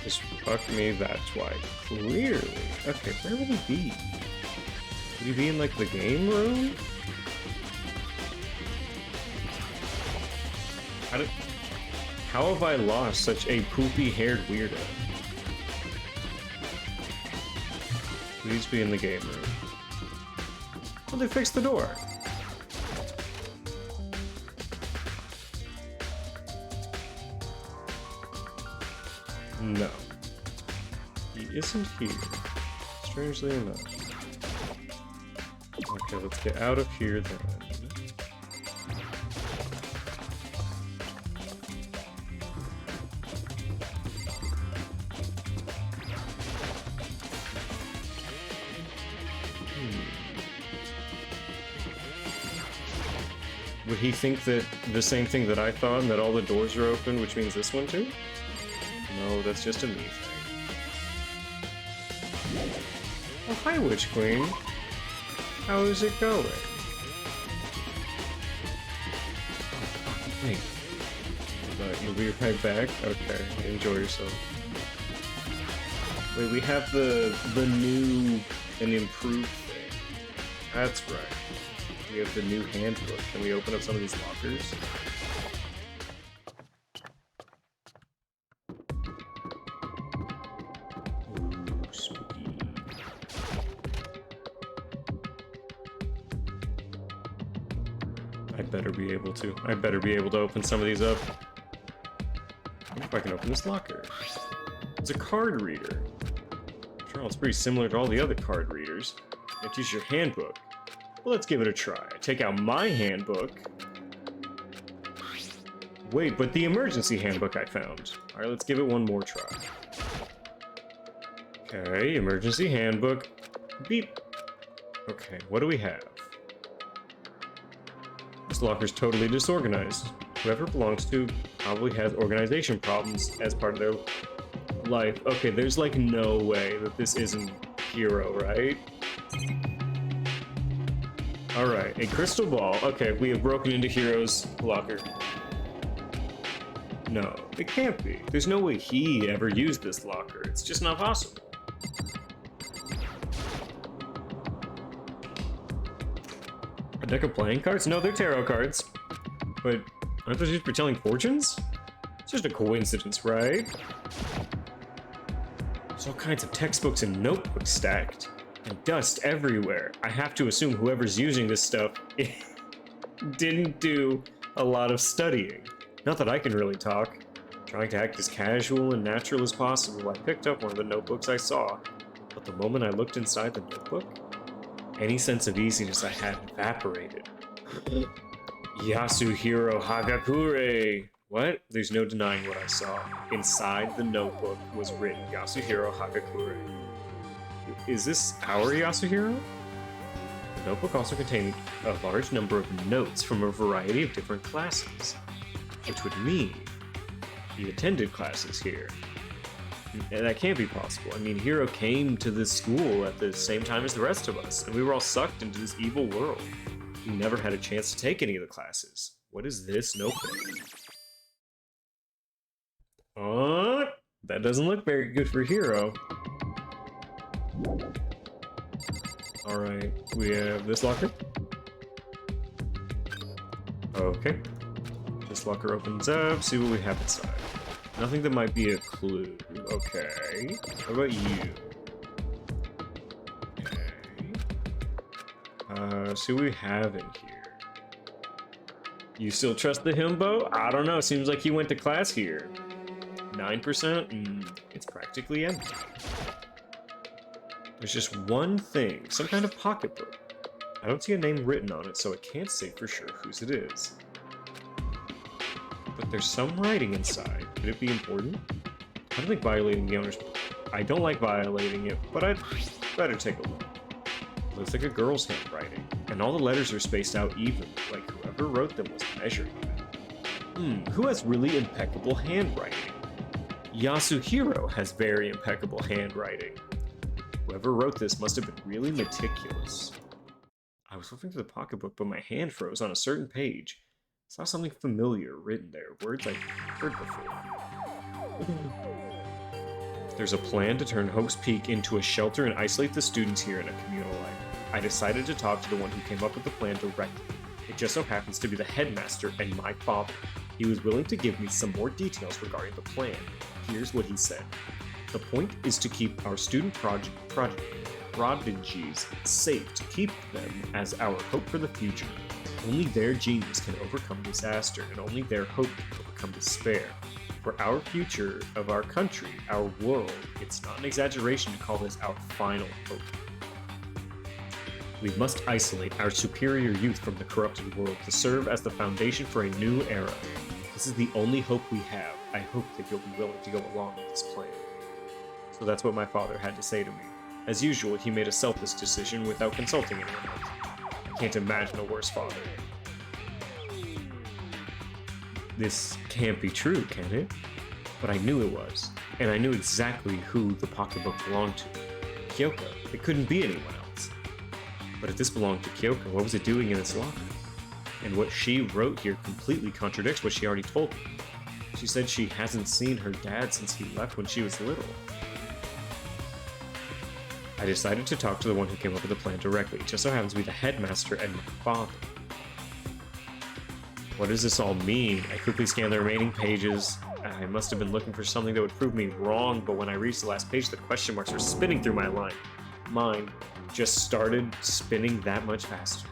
Just fuck me, that's why. Clearly. Okay, where would he be? Would he be in, like, the game room? How have I lost such a poopy-haired weirdo? Please be in the game room. Well, they fixed the door. No. He isn't here. Strangely enough. Okay, let's get out of here then. Would he think that the same thing that I thought, and that all the doors are open, which means this one too? No, that's just a me thing. Oh, hi, Witch Queen. How is it going? Wait. You'll be right back? Okay, enjoy yourself. Wait, we have the new and improved thing. That's right. We have the new handbook. Can we open up some of these lockers? Ooh, spooky. I better be able to. I better be able to open some of these up. I wonder if I can open this locker. It's a card reader. Sure, it's pretty similar to all the other card readers. You have to use your handbook. Well, let's give it a try. Take out my handbook. Wait, but the emergency handbook I found. Alright, let's give it one more try. Okay, emergency handbook. Beep. Okay, what do we have? This locker's totally disorganized. Whoever it belongs to probably has organization problems as part of their life. Okay, there's like no way that this isn't Hero, right? Alright, a crystal ball. Okay, we have broken into Hero's locker. No, it can't be. There's no way he ever used this locker. It's just not possible. A deck of playing cards? No, they're tarot cards. But aren't those used for telling fortunes? It's just a coincidence, right? There's all kinds of textbooks and notebooks stacked. And dust everywhere. I have to assume whoever's using this stuff didn't do a lot of studying. Not that I can really talk. Trying to act as casual and natural as possible, I picked up one of the notebooks I saw. But the moment I looked inside the notebook, any sense of easiness I had evaporated. Yasuhiro Hagakure! What? There's no denying what I saw. Inside the notebook was written Yasuhiro Hagakure. Is this our Yasuhiro? The notebook also contained a large number of notes from a variety of different classes, which would mean he attended classes here. And that can't be possible. I mean, Hiro came to this school at the same time as the rest of us, and we were all sucked into this evil world. He never had a chance to take any of the classes. What is this notebook? Oh, that doesn't look very good for Hiro. Alright, we have this locker. Okay. This locker opens up, see what we have inside. Nothing that might be a clue. Okay. What about you? Okay. See what we have in here. You still trust the himbo? I don't know, seems like he went to class here. 9%? It's practically empty. There's just one thing, some kind of pocketbook. I don't see a name written on it, so I can't say for sure whose it is. But there's some writing inside. Could it be important? I don't think violating the owner's... I don't like violating it, but I'd better take a look. Looks like a girl's handwriting, and all the letters are spaced out evenly, like whoever wrote them was measuring them. Who has really impeccable handwriting? Yasuhiro has very impeccable handwriting. Whoever wrote this must have been really meticulous. I was flipping through the pocketbook, but my hand froze on a certain page. I saw something familiar written there, words I'd heard before. There's a plan to turn Hope's Peak into a shelter and isolate the students here in a communal life. I decided to talk to the one who came up with the plan directly. It just so happens to be the headmaster and my father. He was willing to give me some more details regarding the plan. Here's what he said. The point is to keep our student prodigies safe, to keep them as our hope for the future. Only their genius can overcome disaster, and only their hope can overcome despair. For our future of our country, our world, it's not an exaggeration to call this our final hope. We must isolate our superior youth from the corrupted world to serve as the foundation for a new era. This is the only hope we have. I hope that you'll be willing to go along with this plan. So that's what my father had to say to me. As usual, he made a selfless decision without consulting anyone else. I can't imagine a worse father. This can't be true, can it? But I knew it was, and I knew exactly who the pocketbook belonged to. Kyoko. It couldn't be anyone else. But if this belonged to Kyoko, what was it doing in its locker? And what she wrote here completely contradicts what she already told me. She said she hasn't seen her dad since he left when she was little. I decided to talk to the one who came up with the plan directly. It just so happens to be the headmaster and my father. What does this all mean? I quickly scanned the remaining pages. I must have been looking for something that would prove me wrong, but when I reached the last page, the question marks were spinning through my mind just started spinning that much faster.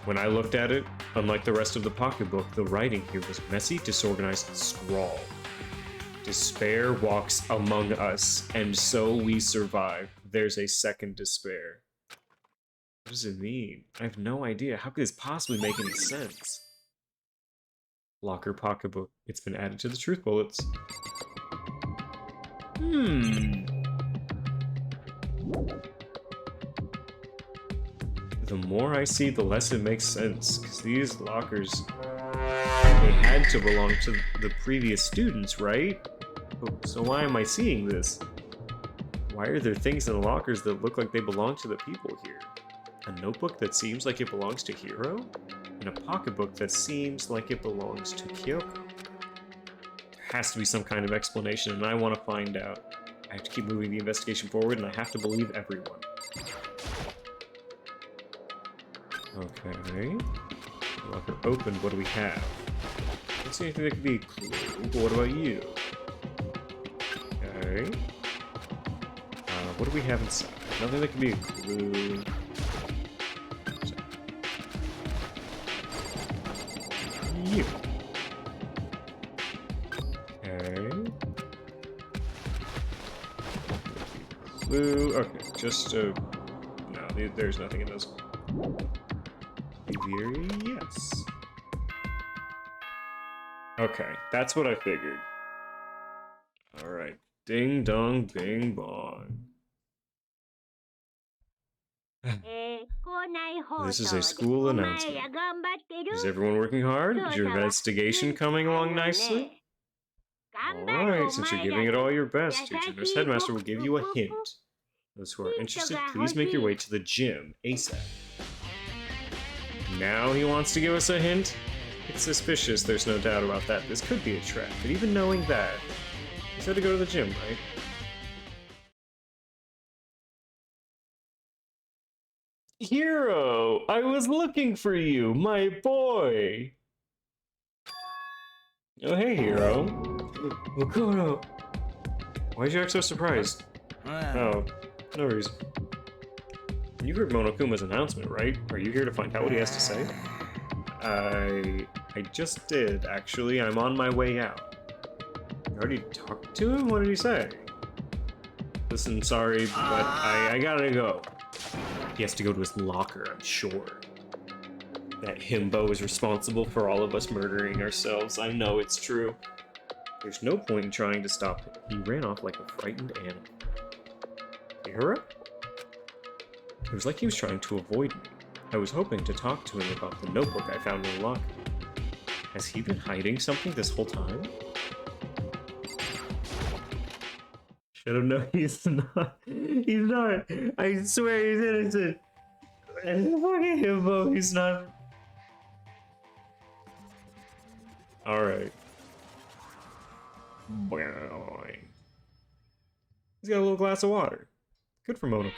When I looked at it, unlike the rest of the pocketbook, the writing here was messy, disorganized scrawl. Despair walks among us, and so we survive. There's a second despair. What does it mean? I have no idea. How could this possibly make any sense? Locker pocketbook. It's been added to the truth bullets. The more I see, the less it makes sense, because these lockers, they had to belong to the previous students, right? So why am I seeing this? Why are there things in the lockers that look like they belong to the people here? A notebook that seems like it belongs to Hiro? And a pocketbook that seems like it belongs to Kyoko? There has to be some kind of explanation, and I want to find out. I have to keep moving the investigation forward, and I have to believe everyone. Okay. Locker opened. What do we have? I don't see anything that could be a clue, but what about you? Okay. What do we have inside? Nothing that could be a clue. You. Okay. Clue. Okay, just no, there's nothing in this. Yes. Okay, that's what I figured. Alright. Ding dong bing bong. This is a school announcement. Is everyone working hard? Is your investigation coming along nicely? Alright, since you're giving it all your best, your generous headmaster will give you a hint. Those who are interested, please make your way to the gym ASAP. Now he wants to give us a hint? It's suspicious, there's no doubt about that. This could be a trap, but even knowing that, he said to go to the gym, right? Hiro! I was looking for you, my boy! Oh, hey, Hiro. Okoro! Why'd you act so surprised? Oh, no reason. You heard Monokuma's announcement, right? Are you here to find out what he has to say? I just did, actually. I'm on my way out. You already talked to him? What did he say? Listen, sorry, but I gotta go. He has to go to his locker, I'm sure. That himbo is responsible for all of us murdering ourselves. I know it's true. There's no point in trying to stop him. He ran off like a frightened animal. Hiro? It was like he was trying to avoid me. I was hoping to talk to him about the notebook I found in the locker. Has he been hiding something this whole time? Should have known he's not. He's not. I swear he's innocent. Fucking himbo, he's not. Alright. He's got a little glass of water. Good for Monokuma.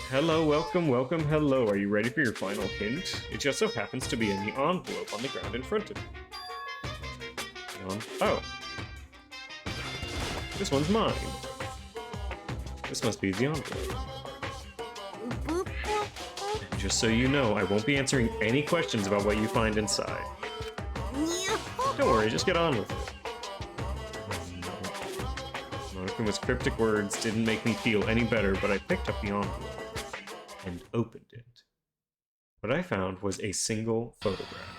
Hello, welcome, welcome, hello. Are you ready for your final hint? It just so happens to be in the envelope on the ground in front of me. Oh. This one's mine. This must be the envelope. And just so you know, I won't be answering any questions about what you find inside. Don't worry, just get on with it. Monokuma's cryptic words didn't make me feel any better, but I picked up the envelope and opened it. What I found was a single photograph.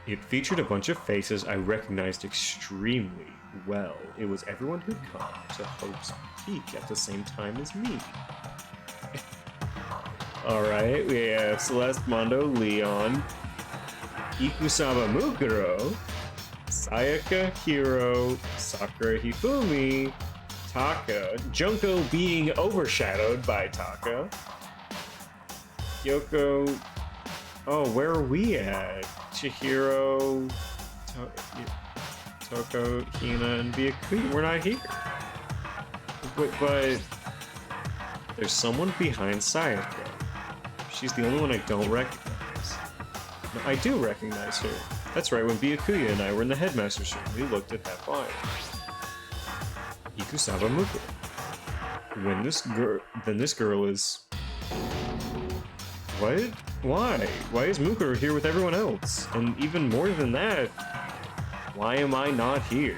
It featured a bunch of faces I recognized extremely well. It was everyone who'd come to Hope's Peak at the same time as me. Alright, we have Celeste, Mondo, Leon, Ikusaba Mukuro, Sayaka, Hiro, Sakura Hifumi, Taka, Junko being overshadowed by Taka, Yoko. Oh, where are we at? Chihiro, Toko, Hina, and Byakuya were not here. But there's someone behind Sayaka. She's the only one I don't recognize. No, I do recognize her. That's right, when Byakuya and I were in the headmaster's room, we looked at that fire. Ikusawa Mukuro. Then this girl is... What? Why? Why is Mukuro here with everyone else? And even more than that, why am I not here?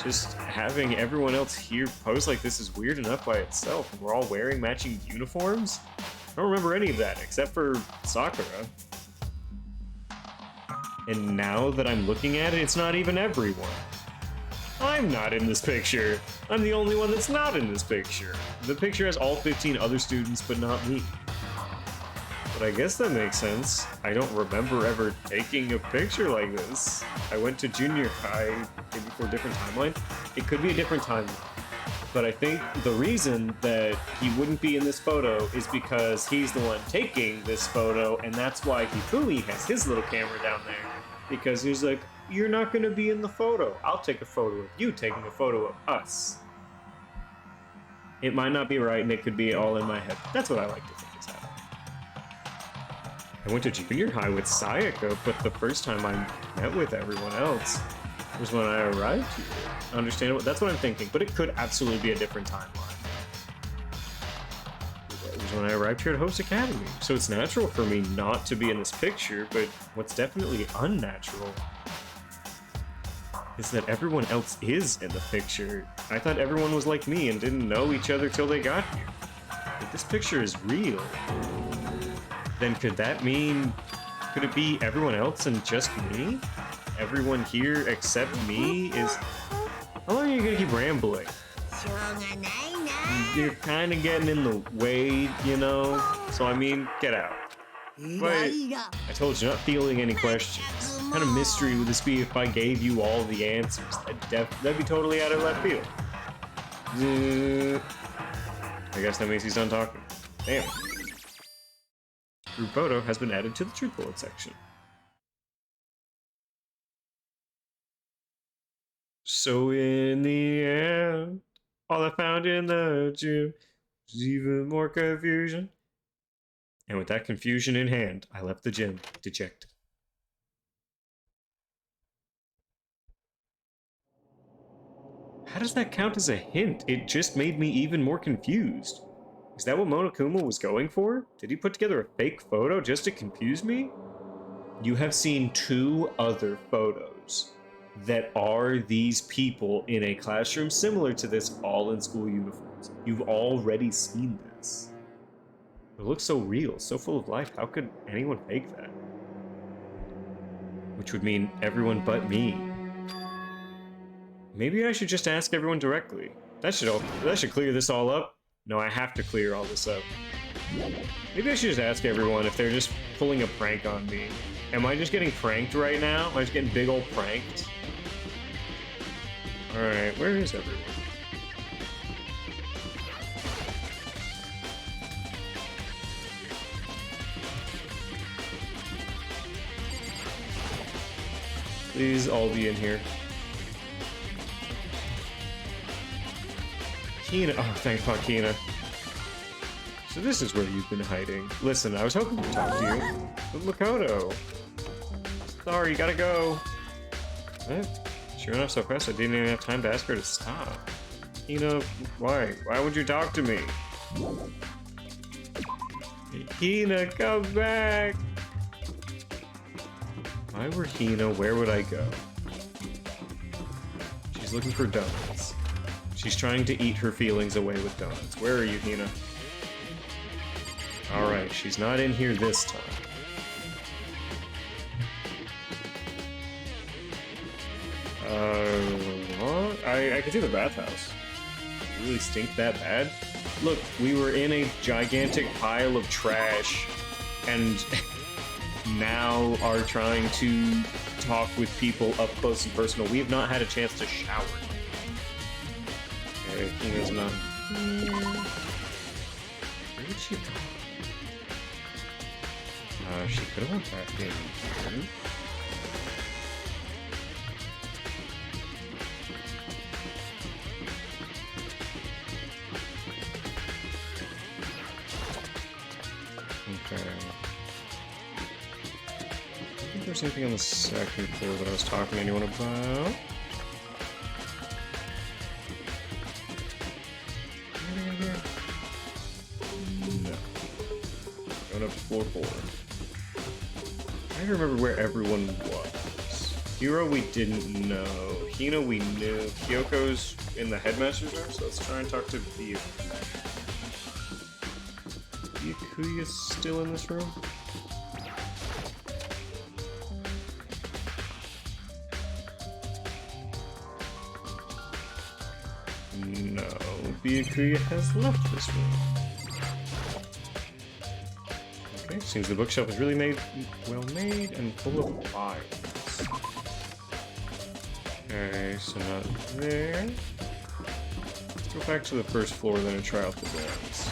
Just having everyone else here pose like this is weird enough by itself, and we're all wearing matching uniforms? I don't remember any of that, except for Sakura. And now that I'm looking at it, it's not even everyone. I'm not in this picture. I'm the only one that's not in this picture. The picture has all 15 other students, but not me. But I guess that makes sense. I don't remember ever taking a picture like this. I went to junior high, maybe for a different timeline. It could be a different timeline. But I think the reason that he wouldn't be in this photo is because he's the one taking this photo, and that's why Hifumi has his little camera down there. Because he's like, you're not gonna be in the photo. I'll take a photo of you taking a photo of us. It might not be right, and it could be all in my head. That's what I like to think is happening. I went to junior high with Sayaka, but the first time I met with everyone else was when I arrived here. Understandable? That's what I'm thinking, but it could absolutely be a different timeline. It was when I arrived here at Host Academy, so it's natural for me not to be in this picture, but what's definitely unnatural is that everyone else is in the picture. I thought everyone was like me and didn't know each other till they got here. If this picture is real, then could that mean... could it be everyone else and just me? Everyone here except me is... How long are you gonna keep rambling? You're kind of getting in the way, you know? So I mean, get out. But I told you, not feeling any questions. What kind of mystery would this be if I gave you all the answers? That'd be totally out of left field. I guess that means he's done talking. Damn. Group photo has been added to the truth bullet section. So in the end, all I found in the gym was even more confusion. And with that confusion in hand, I left the gym, dejected. How does that count as a hint? It just made me even more confused. Is that what Monokuma was going for? Did he put together a fake photo just to confuse me? You have seen 2 other photos that are these people in a classroom similar to this, all in school uniforms. You've already seen this. It looks so real, so full of life. How could anyone fake that? Which would mean everyone but me. Maybe I should just ask everyone directly. That should clear this all up. No, I have to clear all this up. Maybe I should just ask everyone if they're just pulling a prank on me. Am I just getting pranked right now? Am I just getting big ol' pranked? Alright, where is everyone? Please all be in here. Kina, oh thanks Kina. So this is where you've been hiding. Listen, I was hoping to talk to you. But Makoto. Sorry, you gotta go. What? Sure enough, so fast I didn't even have time to ask her to stop. Kina, why? Why would you talk to me? Kina, come back! If I were Hina, where would I go? She's looking for donuts. She's trying to eat her feelings away with donuts. Where are you, Hina? Alright, she's not in here this time. What? I can see the bathhouse. Does it really stink that bad? Look, we were in a gigantic pile of trash and now are trying to talk with people up close and personal. We have not had a chance to shower. Okay, Hina's not. Where did she go? She could have went back in. there's anything on the second floor that I was talking to anyone about. No. Going up to floor 4. I don't remember where everyone was. Hiro we didn't know. Hina we knew. Kyoko's in the headmaster's room, so let's try and talk to Byakuya. Byakuya's still in this room? No, Byakuya has left this room. Okay, seems the bookshelf is really well made and full of files. Okay, so not there. Let's go back to the first floor, then and try out the rooms.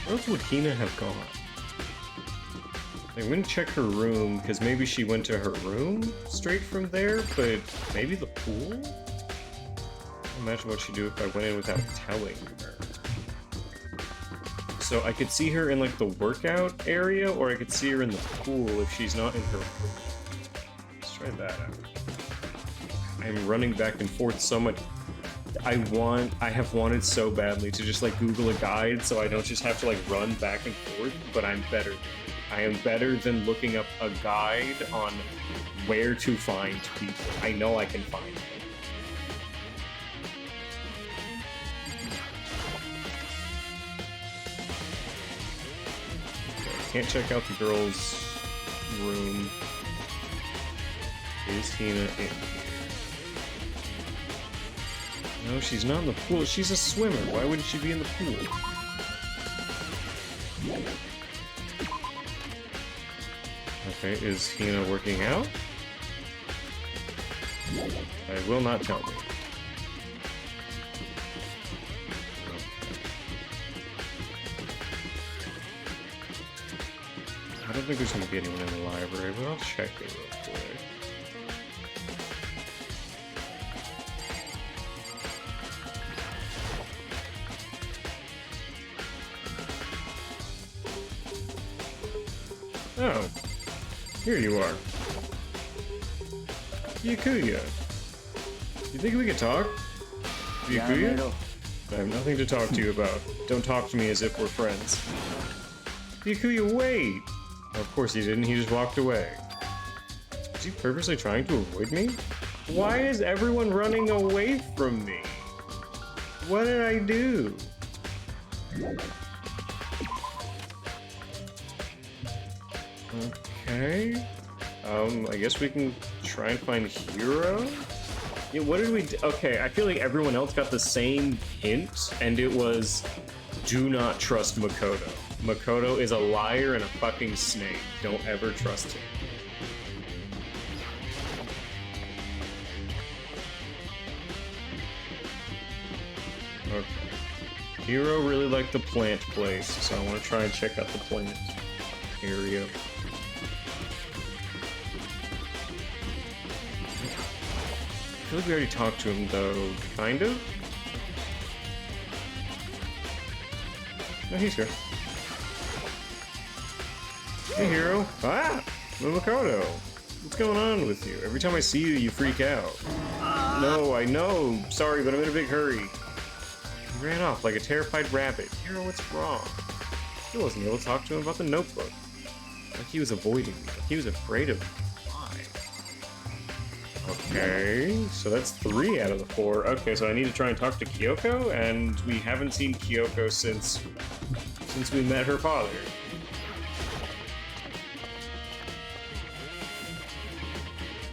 Where else would Hina have gone? I wouldn't check her room, because maybe she went to her room straight from there, but maybe the pool? Imagine what she'd do if I went in without telling her. So I could see her in like the workout area, or I could see her in the pool if she's not in her room. Let's try that out. I'm running back and forth so much. I have wanted so badly to just like Google a guide so I don't just have to like run back and forth, but I'm better. I am better than looking up a guide on where to find people. I know I can find them. Okay, can't check out the girl's room. Is Hina in here? No, she's not in the pool. She's a swimmer. Why wouldn't she be in the pool? Okay, is Hina working out? I will not tell me. I don't think there's going to be anyone in the library, but I'll check it real quick. Oh, here you are. Byakuya. You think we could talk? Byakuya? I have nothing to talk to you about. Don't talk to me as if we're friends. Byakuya, wait! Of course he didn't, he just walked away. Is he purposely trying to avoid me? Why is everyone running away from me? What did I do? Okay. I guess we can try and find Hiro? Yeah, what did we do? Okay, I feel like everyone else got the same hint, and it was, do not trust Makoto. Makoto is a liar and a fucking snake. Don't ever trust him. Okay. Hiro really liked the plant place, so I want to try and check out the plant area. I feel like we already talked to him, though. Kind of? No, he's here. Hey, Hiro. Ah! Makoto. What's going on with you? Every time I see you, you freak out. No, I know. Sorry, but I'm in a big hurry. He ran off like a terrified rabbit. Hiro, what's wrong? He wasn't able to talk to him about the notebook. Like he was avoiding me. Like he was afraid of me. Okay, so that's 3 out of the 4. Okay, so I need to try and talk to Kyoko, and we haven't seen Kyoko since we met her father.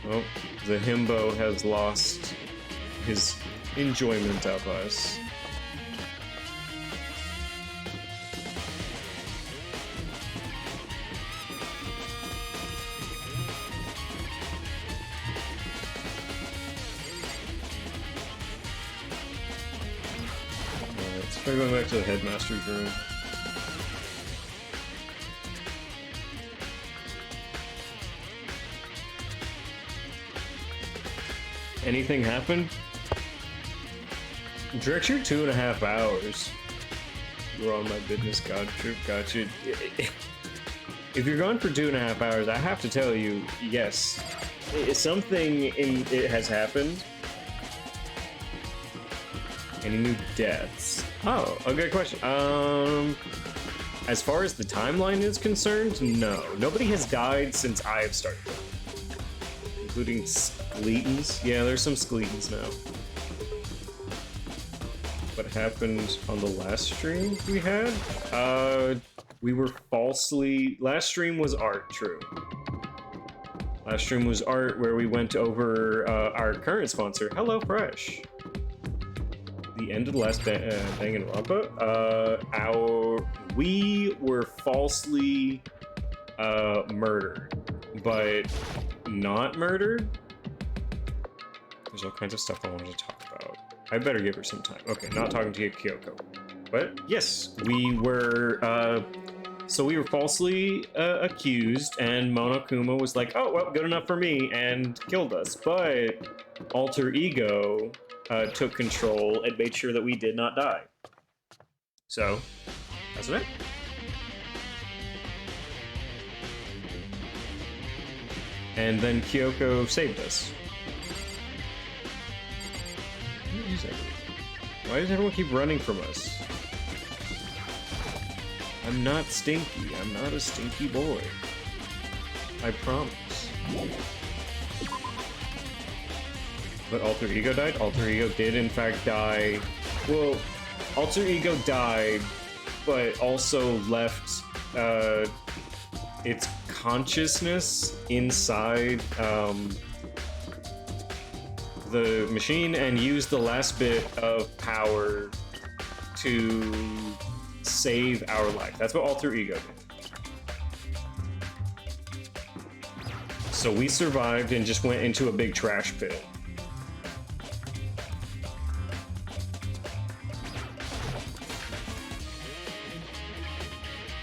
Well, the himbo has lost his enjoyment of us. Try going back to the headmaster's room. Anything happened? Direct your 2.5 hours. You're on my business god trip, gotcha. If you're gone for 2.5 hours, I have to tell you, yes, something it has happened. Any new deaths? Oh, a good question. As far as the timeline is concerned, no. Nobody has died since I have started. Including Skeleetons. Yeah, there's some Skeleetons now. What happened on the last stream we had? We were falsely... Last stream was art, true. Last stream was art where we went over our current sponsor, HelloFresh. The end of the last DanganRonpa. We were falsely murdered, but not murdered. There's all kinds of stuff I wanted to talk about. I better give her some time. Okay, not talking to you, Kyoko. But yes, we were so we were falsely accused, and Monokuma was like, "Oh well, good enough for me," and killed us. But Alter Ego took control and made sure that we did not die. So that's it. And then Kyoko saved us. Where is everyone? Why does everyone keep running from us? I'm not stinky. I'm not a stinky boy. I promise. But Alter Ego died? Alter Ego did in fact die. Well, Alter Ego died, but also left its consciousness inside the machine and used the last bit of power to save our life. That's what Alter Ego did. So we survived and just went into a big trash pit.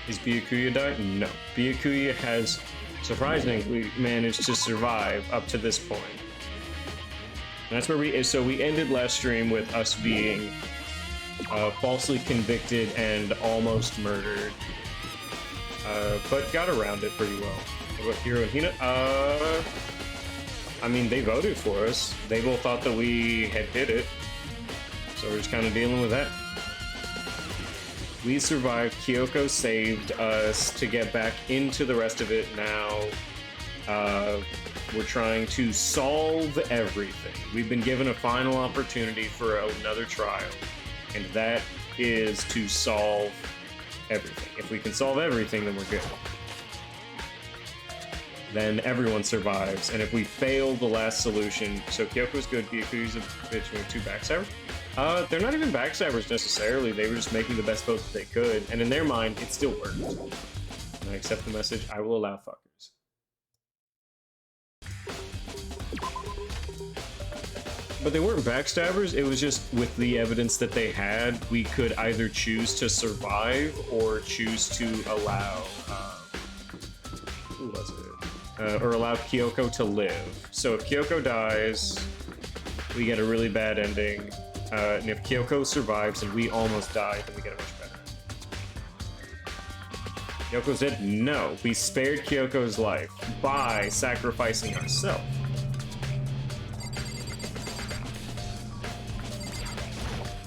Is Byakuya died? No. Byakuya has surprisingly managed to survive up to this point. And that's where we ended last stream with us being falsely convicted and almost murdered, but got around it pretty well. What about Hiro and Hina? I mean, they voted for us. They both thought that we had did it, so we're just kind of dealing with that. We survived. Kyoko saved us to get back into the rest of it now. We're trying to solve everything. We've been given a final opportunity for another trial, and that is to solve everything. If we can solve everything, then we're good. Then everyone survives, and if we fail the last solution, so Kyoko's good, Byakuya's a bitch with 2 backstabbers. They're not even backstabbers necessarily, they were just making the best vote that they could, and in their mind, it still worked. And I accept the message, I will allow fuckers. But they weren't backstabbers, it was just with the evidence that they had, we could either choose to survive or choose to allow, who was it? Or allow Kyoko to live. So if Kyoko dies, we get a really bad ending. And if Kyoko survives and we almost die, then we get a much better ending. Kyoko said no. We spared Kyoko's life by sacrificing ourselves.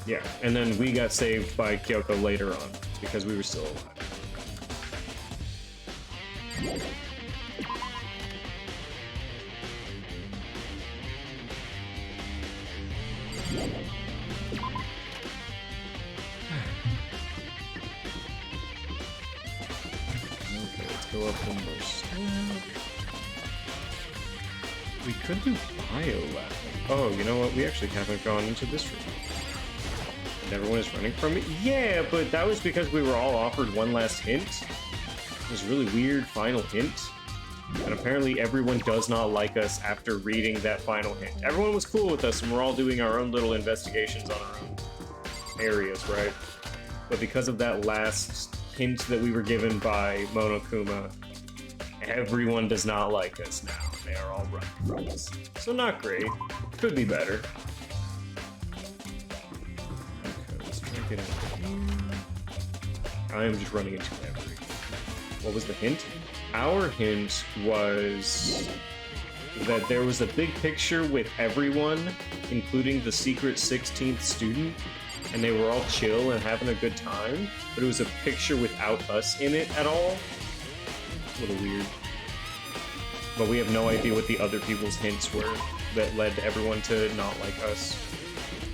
Yeah, and then we got saved by Kyoko later on because we were still alive. Okay, let's go up one more step. We could do biolab. Oh, you know what? We actually haven't gone into this room. And everyone is running from it? Yeah, but that was because we were all offered one last hint. It was a really weird final hint. And apparently everyone does not like us after reading that final hint. Everyone was cool with us and we're all doing our own little investigations on our own areas, right? but because of that last hint that we were given by Monokuma, everyone does not like us now. They are all running from us. So not great. Could be better. Okay, let's try to get out here. I am just running into every. What was the hint? Our hint was that there was a big picture with everyone, including the secret 16th student, and they were all chill and having a good time, but it was a picture without us in it at all. A little weird. But we have no idea what the other people's hints were that led everyone to not like us.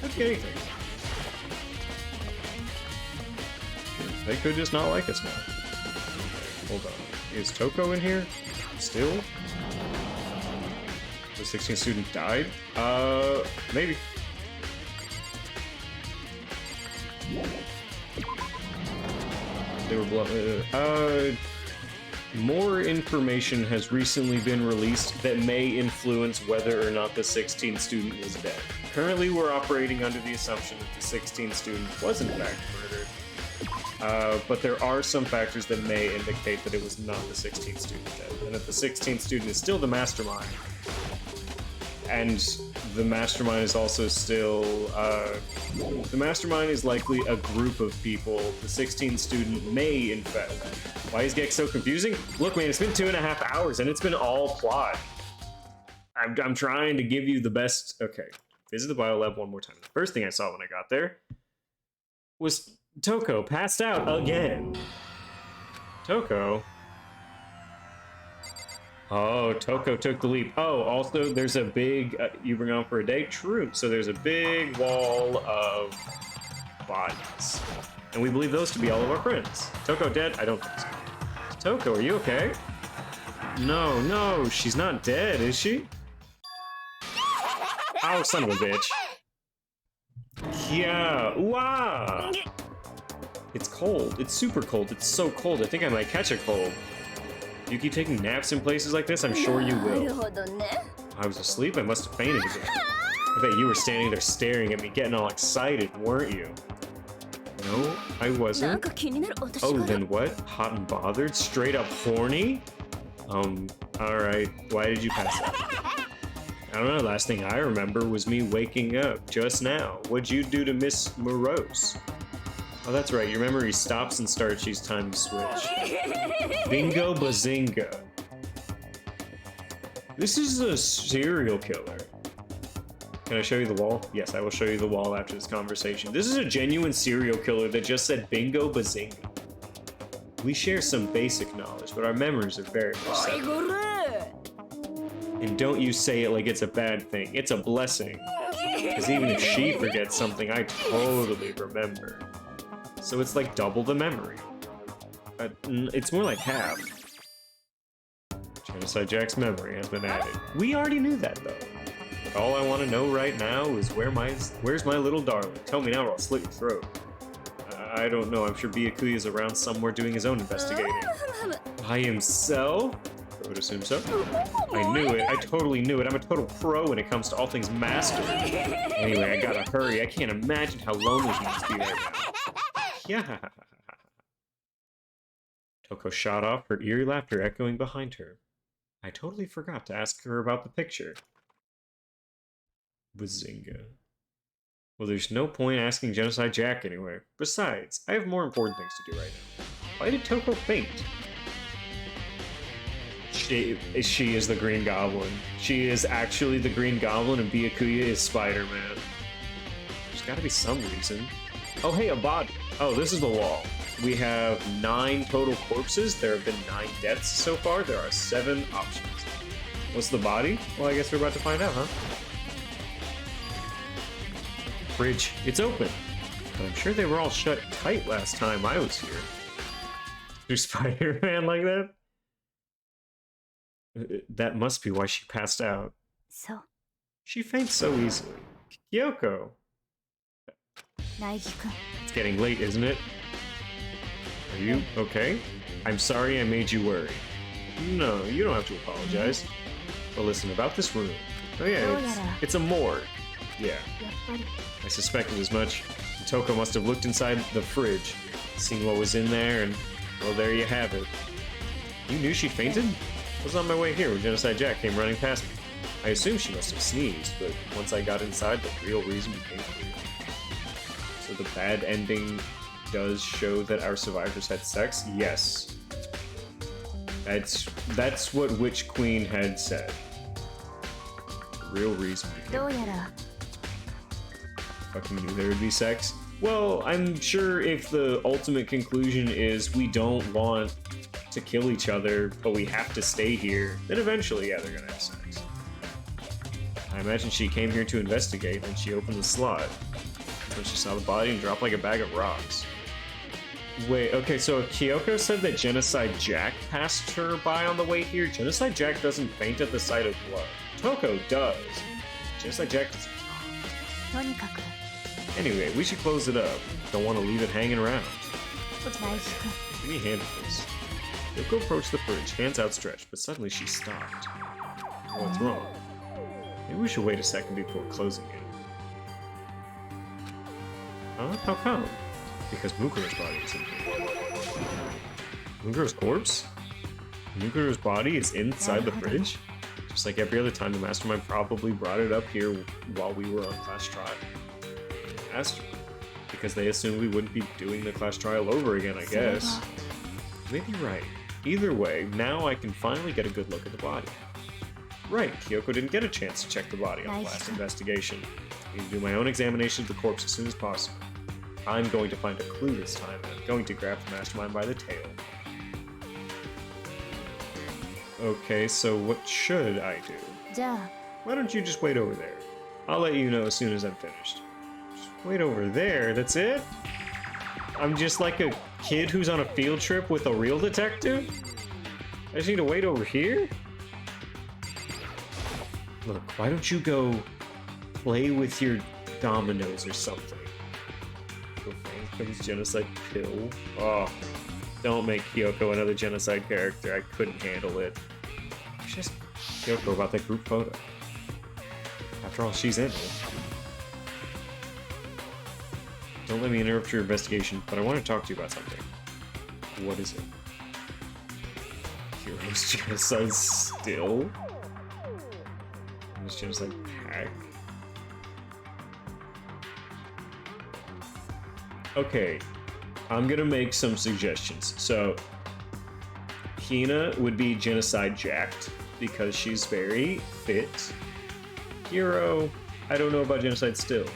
Could be anything. They could just not like us now. Okay, hold on. Is Toko in here? Still? The 16th student died? Maybe. They were more information has recently been released that may influence whether or not the 16th student was dead. Currently, we're operating under the assumption that the 16th student was in fact murdered. But there are some factors that may indicate that it was not the 16th student dead, and that the 16th student is still the mastermind. And the mastermind is also still, the mastermind is likely a group of people. The 16th student may, in fact. Why is Gex so confusing? Look, man, it's been 2.5 hours and it's been all plot. I'm trying to give you the best. Okay, visit the biolab one more time. The first thing I saw when I got there was Toko passed out again. Toko? Oh, Toko took the leap. Oh, also, there's a big, you were gone for a day? True. So there's a big wall of bodies. And we believe those to be all of our friends. Toko dead? I don't think so. Toko, are you okay? No, she's not dead, is she? Oh, son of a bitch. Yeah, wow. It's cold. It's super cold. It's so cold. I think I might catch a cold. You keep taking naps in places like this? I'm sure you will. I was asleep. I must have fainted again. I bet you were standing there staring at me, getting all excited, weren't you? No, I wasn't. Oh, then what? Hot and bothered? Straight up horny? Alright. Why did you pass out? I don't know. Last thing I remember was me waking up just now. What'd you do to Miss Morose? Oh, that's right. Your memory stops and starts each time you switch. Bingo bazinga. This is a serial killer. Can I show you the wall? Yes, I will show you the wall after this conversation. This is a genuine serial killer that just said bingo bazinga. We share some basic knowledge, but our memories are very much separate. And don't you say it like it's a bad thing. It's a blessing. Because even if she forgets something, I totally remember. So it's like double the memory. It's more like half. Genocide Jack's memory has been added. We already knew that, though. All I want to know right now is where's my little darling? Tell me now or I'll slit your throat. I don't know. I'm sure Byakuya's around somewhere doing his own investigating. By himself? I would assume so. I knew it. I totally knew it. I'm a total pro when it comes to all things master. Anyway, I gotta hurry. I can't imagine how lonely he must be right now. Yeah. Toko shot off, her eerie laughter echoing behind her. I totally forgot to ask her about the picture. Bazinga. Well, there's no point asking Genocide Jack anyway. Besides, I have more important things to do right now. Why did Toko faint? She is the Green Goblin. She is actually the Green Goblin and Byakuya is Spider-Man. There's gotta be some reason. Oh, hey, a body. Oh, this is the wall. We have 9 total corpses. There have been 9 deaths so far. There are 7 options. What's the body? Well, I guess we're about to find out, huh? Fridge. It's open. But I'm sure they were all shut tight last time I was here. There's Spider-Man like that? That must be why she passed out. So. She faints so easily. Kyoko. Naegi-kun. It's getting late, isn't it? Are you okay? I'm sorry I made you worry. No, you don't have to apologize. Well, listen, about this room. Oh yeah, it's a morgue. Yeah, やっぱり I suspected as much. Toko must have looked inside the fridge, seen what was in there, and, well, there you have it. You knew she fainted? I was on my way here when Genocide Jack came running past me. I assumed she must have sneezed, but once I got inside, the real reason became clear. So the bad ending does show that our survivors had sex? Yes. That's what Witch Queen had said. The real reason became どうやら fucking knew there would be sex. Well, I'm sure if the ultimate conclusion is we don't want to kill each other, but we have to stay here, then eventually, yeah, they're gonna have sex. I imagine she came here to investigate, and she opened the slot. When she saw the body and dropped like a bag of rocks. Wait, okay, so if Kyoko said that Genocide Jack passed her by on the way here, Genocide Jack doesn't faint at the sight of blood. Toko does. Genocide Jack does とにかく Anyway, we should close it up. Don't want to leave it hanging around. 大福 Give me a hand with this. Yoko approached the fridge, hands outstretched, but suddenly she stopped. What's wrong? Maybe we should wait a second before closing it. Huh? How come? Because Mukuro's body is in here. Mukuro's corpse? Mukuro's body is inside the fridge? Just like every other time, the Mastermind probably brought it up here while we were on class trial. Asked because they assumed we wouldn't be doing the class trial over again, I guess. Maybe right. Either way, now I can finally get a good look at the body. Right, Kyoko didn't get a chance to check the body on the last investigation. I need to do my own examination of the corpse as soon as possible. I'm going to find a clue this time, and I'm going to grab the Mastermind by the tail. Okay, so what should I do? じゃあ Why don't you just wait over there? I'll let you know as soon as I'm finished. Just wait over there, that's it? I'm just like a kid who's on a field trip with a real detective? I just need to wait over here? Look, why don't you go play with your dominoes or something? Comes genocide pill. Oh, don't make Kyoko another genocide character. I couldn't handle it. Just Kyoko about that group photo. After all, she's in it. Don't let me interrupt your investigation, but I want to talk to you about something. What is it? Heroes genocide still? This genocide pack? Okay, I'm gonna make some suggestions. So, Hina would be genocide jacked because she's very fit. Hero, I don't know about genocide still.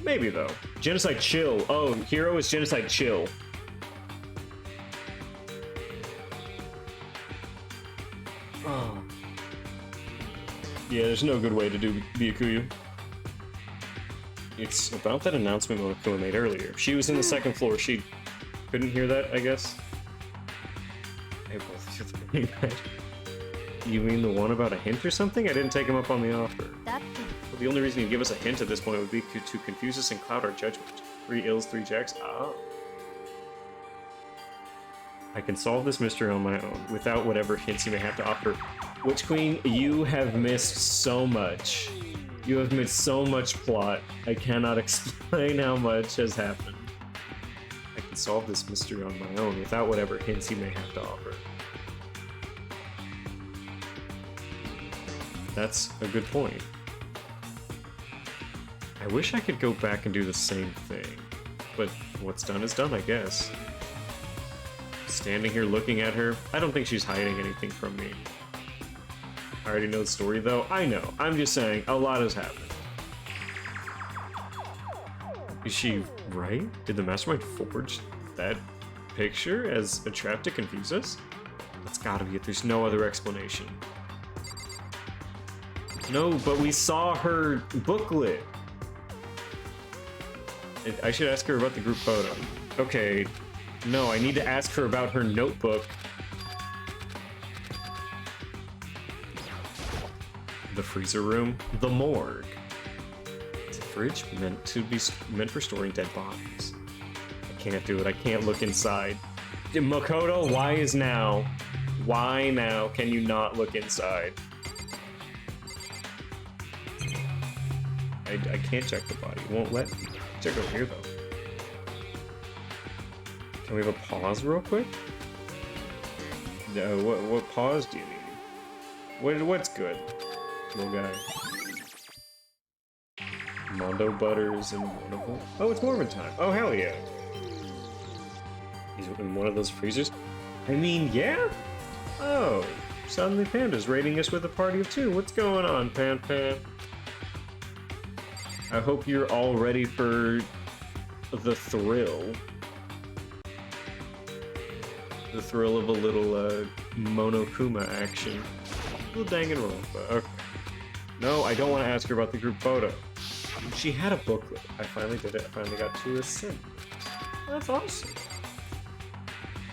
Maybe though. Genocide chill. Oh, Hero is genocide chill. Oh. Yeah, there's no good way to do Byakuya. It's about that announcement Monokuma made earlier. If she was in the second floor, she couldn't hear that, I guess. Hey, both. You mean the one about a hint or something? I didn't take him up on the offer. だって Well, the only reason he'd give us a hint at this point would be to confuse us and cloud our judgment. 3 ills, 3 jacks? Oh. I can solve this mystery on my own, without whatever hints you may have to offer. Witch Queen, you have missed so much. You have missed so much plot. I cannot explain how much has happened. I can solve this mystery on my own, without whatever hints you may have to offer. That's a good point. I wish I could go back and do the same thing, but what's done is done, I guess. Standing here looking at her, I don't think she's hiding anything from me. I already know the story though. I know, I'm just saying, a lot has happened. Is she right? Did the Mastermind forge that picture as a trap to confuse us? That's gotta be it, there's no other explanation. No, but we saw her booklet. I should ask her about the group photo. Okay, no, I need to ask her about her notebook. The freezer room, the morgue. It's a fridge meant for storing dead bodies. I can't do it. I can't look inside. Makoto, why is now? Why now can you not look inside? I can't check the body. It won't let me. Check over here, though. Can we have a pause real quick? No, what pause do you need? What's good, little guy? Mondo Butters and one of them. Oh, it's Mormon time. Oh, hell yeah. He's in one of those freezers? I mean, yeah? Oh, suddenly Panda's raiding us with a party of two. What's going on, Pan? I hope you're all ready for the thrill. The thrill of a little Monokuma action. A little DanganRonpa. Okay. No, I don't want to ask her about the group photo. She had a booklet. I finally did it. I finally got to ascend. That's awesome.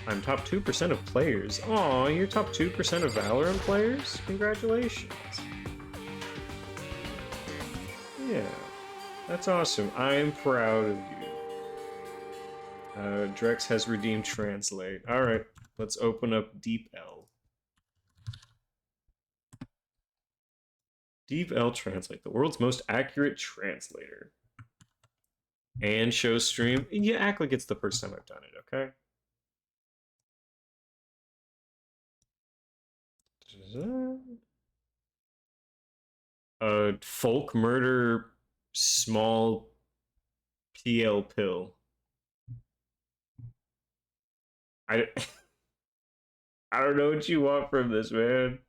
I'm top 2% of players. Aw, you're top 2% of Valorant players? Congratulations. Yeah, that's awesome. I'm proud of you. Drex has redeemed Translate. Alright, let's open up Deep L. Deep L Translate, the world's most accurate translator. And show stream. You act like it's the first time I've done it, okay? Folk murder small PL pill. I don't know what you want from this, man.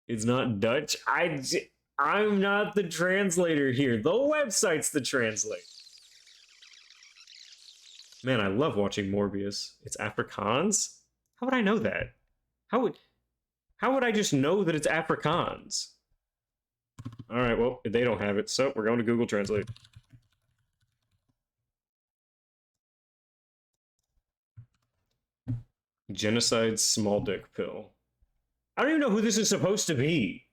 It's not Dutch. I'm not the translator here. The website's the translator. Man, I love watching Morbius. It's Afrikaans? How would I know that? How would I just know that it's Afrikaans? Alright, well, they don't have it, so we're going to Google Translate. Genocide small dick pill. I don't even know who this is supposed to be.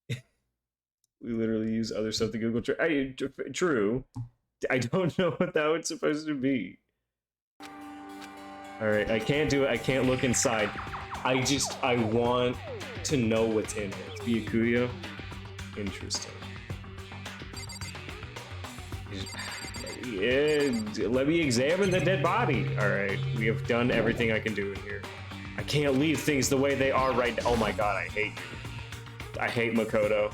We literally use other stuff to Google. True. I don't know what that was supposed to be. Alright, I can't do it. I can't look inside. I want to know what's in it. Byakuya? Interesting. Yeah, let me examine the dead body. Alright, we have done everything I can do in here. I can't leave things the way they are right now. Oh my god, I hate you. I hate Makoto.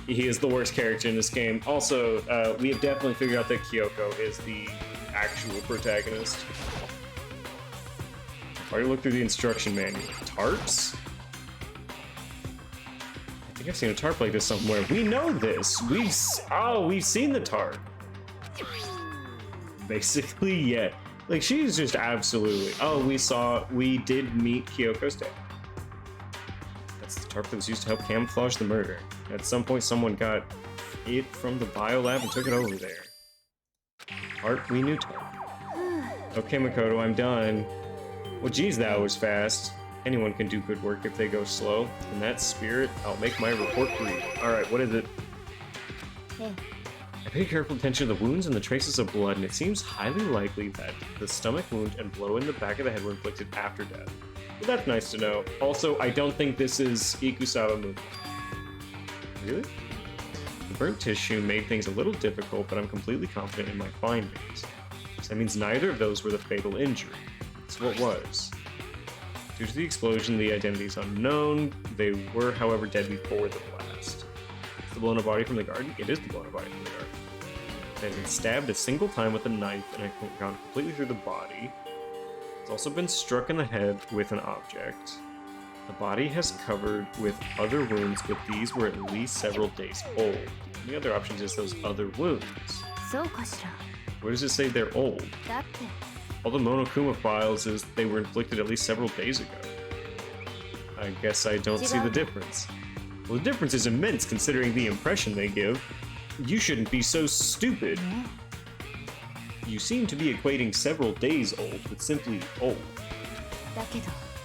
He is the worst character in this game. Also, we have definitely figured out that Kyoko is the actual protagonist. Why do you look through the instruction manual? Tarps? I think I've seen a tarp like this somewhere. We know this! We've seen the tarp! Basically, yeah. Like, she's just absolutely... Oh, we did meet Kyoko's dad. That's the tarp that was used to help camouflage the murder. At some point, someone got it from the biolab and took it over there. Tarp, we knew tarp. Okay, Makoto, I'm done. Well, geez, that was fast. Anyone can do good work if they go slow. In that spirit, I'll make my report brief. Alright, what is it? I paid careful attention to the wounds and the traces of blood, and it seems highly likely that the stomach wound and blow in the back of the head were inflicted after death. Well, that's nice to know. Also, I don't think this is Ikusawa movement. Really? The burnt tissue made things a little difficult, but I'm completely confident in my findings. So that means neither of those were the fatal injury. So what was? Due to the explosion, the identity is unknown. They were, however, dead before the blast. Is the blown-up body from the garden? It is the blown-up body from the garden. They have been stabbed a single time with a knife and have gone completely through the body. It's also been struck in the head with an object. The body has covered with other wounds, but these were at least several days old. The other options is those other wounds. Where does it say they're old? All the Monokuma files is they were inflicted at least several days ago. I guess I don't see the difference. Well, the difference is immense considering the impression they give. You shouldn't be so stupid. You seem to be equating several days old with simply old.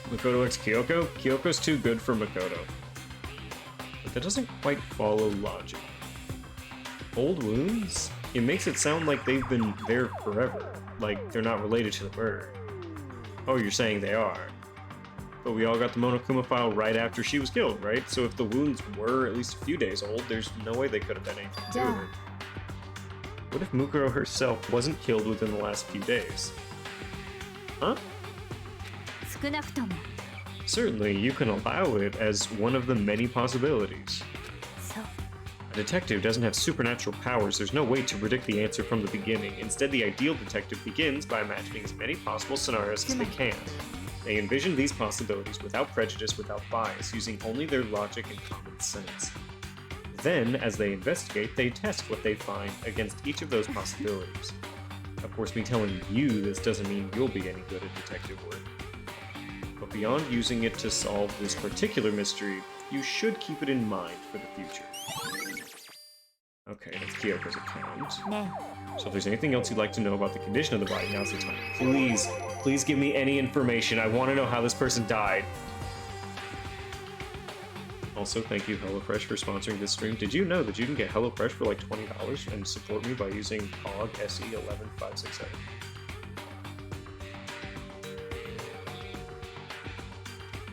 Makoto x Kyoko? Kyoko's too good for Makoto. But that doesn't quite follow logic. Old wounds? It makes it sound like they've been there forever. Like they're not related to the murder. Oh, you're saying they are. But we all got the Monokuma file right after she was killed, right? So if the wounds were at least a few days old, there's no way they could have had anything to do with it. What if Mukuro herself wasn't killed within the last few days? Huh? 少なくとも Certainly, you can allow it as one of the many possibilities. そう A detective doesn't have supernatural powers. There's no way to predict the answer from the beginning. Instead, the ideal detective begins by imagining as many possible scenarios as they can. They envision these possibilities without prejudice, without bias, using only their logic and common sense. Then, as they investigate, they test what they find against each of those possibilities. Of course, me telling you this doesn't mean you'll be any good at detective work. But beyond using it to solve this particular mystery, you should keep it in mind for the future. Okay, that's Kyoko's account. ね So if there's anything else you'd like to know about the condition of the body, now's the time. Please give me any information. I want to know how this person died. Also, thank you HelloFresh for sponsoring this stream. Did you know that you can get HelloFresh for like $20 and support me by using POG SE11567?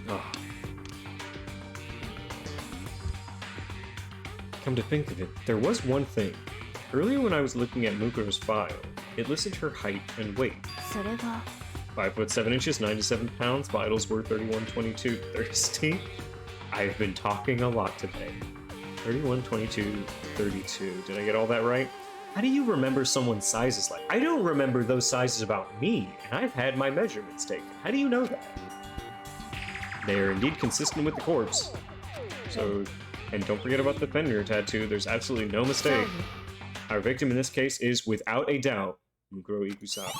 Oh. Come to think of it, there was one thing. Earlier when I was looking at Mukuro's file, it listed her height and weight. それは 5 foot 7 inches, 97 pounds, vitals were 31, 22, 30. I've been talking a lot today. 31, 22, 32. Did I get all that right? How do you remember someone's sizes like? I don't remember those sizes about me, and I've had my measurements taken. How do you know that? They are indeed consistent with the corpse. So, and don't forget about the Fenrir tattoo, there's absolutely no mistake. Our victim in this case is, without a doubt, Mukuro Ikusawa.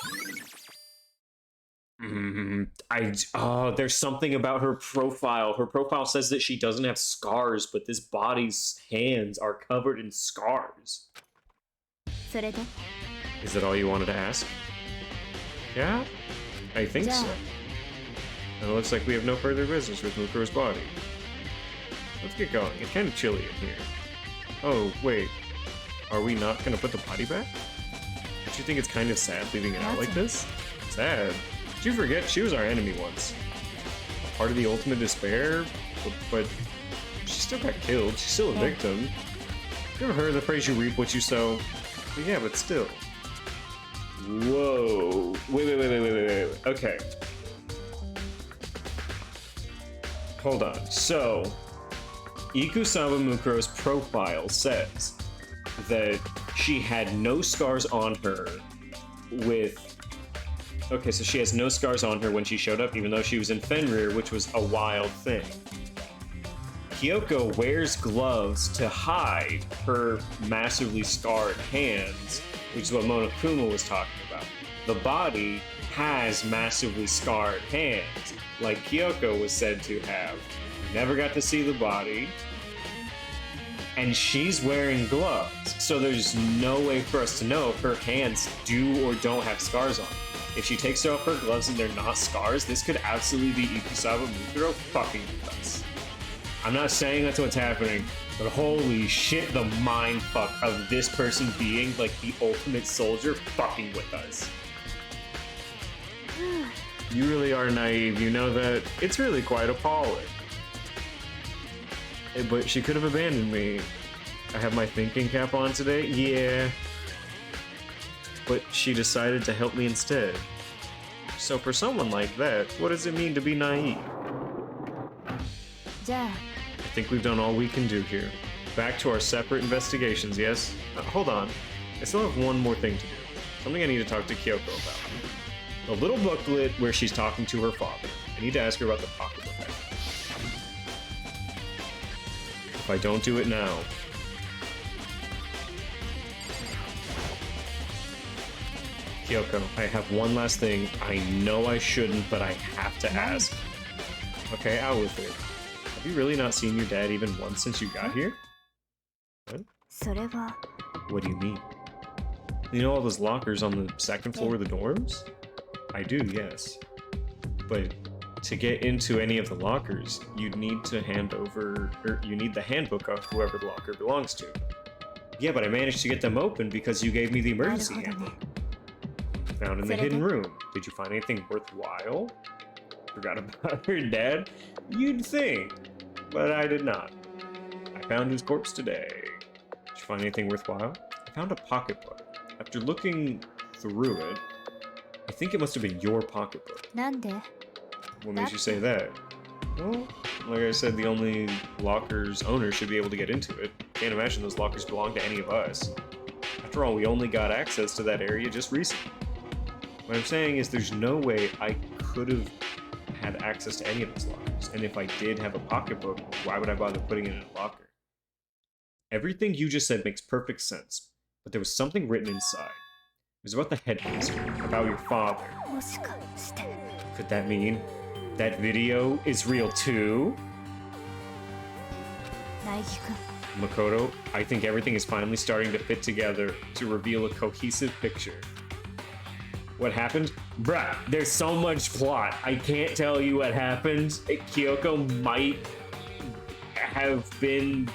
There's something about her profile. Her profile says that she doesn't have scars, but this body's hands are covered in scars. それで Is that all you wanted to ask? Yeah? I think so. And it looks like we have no further business with Mukuro's body. Let's get going. It's kind of chilly in here. Oh, wait. Are we not gonna put the body back? Don't you think it's kind of sad leaving it out like this? Sad? Did you forget she was our enemy once? A part of the ultimate despair? But she still got killed. She's still a victim. You ever heard the phrase you reap what you sow? But yeah, but still. Whoa. Wait. Okay. Hold on. So, Ikusawa Mukuro's profile says that she had no scars on her with... Okay, so she has no scars on her when she showed up, even though she was in Fenrir, which was a wild thing. Kyoko wears gloves to hide her massively scarred hands, which is what Monokuma was talking about. The body has massively scarred hands, like Kyoko was said to have. Never got to see the body. And she's wearing gloves, so there's no way for us to know if her hands do or don't have scars on them. If she takes off her gloves and they're not scars, this could absolutely be Ikusawa Mukuro fucking with us. I'm not saying that's what's happening, but holy shit, the mindfuck of this person being like the ultimate soldier fucking with us. You really are naive, you know that? It's really quite appalling. But she could have abandoned me. I have my thinking cap on today? Yeah. But she decided to help me instead. So for someone like that, what does it mean to be naive? じゃあ I think we've done all we can do here. Back to our separate investigations, yes? Hold on. I still have one more thing to do. Something I need to talk to Kyoko about. The little booklet where she's talking to her father. I need to ask her about the pocketbook. If I don't do it now... Kyoko, I have one last thing. I know I shouldn't, but I have to ask. Okay, out with it. Have you really not seen your dad even once since you got here? What? それは What do you mean? You know all those lockers on the second floor of the dorms? I do, yes. But to get into any of the lockers, you'd need to hand over, or you need the handbook of whoever the locker belongs to. Yeah, but I managed to get them open because you gave me the なる emergency ほど handbook. ね Found in the hidden room. Did you find anything worthwhile? Forgot about her dad? You'd think, but I did not. I found his corpse today. Did you find anything worthwhile? I found a pocketbook. After looking through it, I think it must have been your pocketbook. なんで What makes you say that? Well, like I said, the only locker's owner should be able to get into it. Can't imagine those lockers belong to any of us. After all, we only got access to that area just recently. What I'm saying is there's no way I could have had access to any of those lockers. And if I did have a pocketbook, why would I bother putting it in a locker? Everything you just said makes perfect sense, but there was something written inside. It was about the headmaster, about your father. もしかして Could that mean that video is real too? 苗木君 Makoto, I think everything is finally starting to fit together to reveal a cohesive picture. What happened? Bruh, there's so much plot. I can't tell you what happened. Kyoko might have been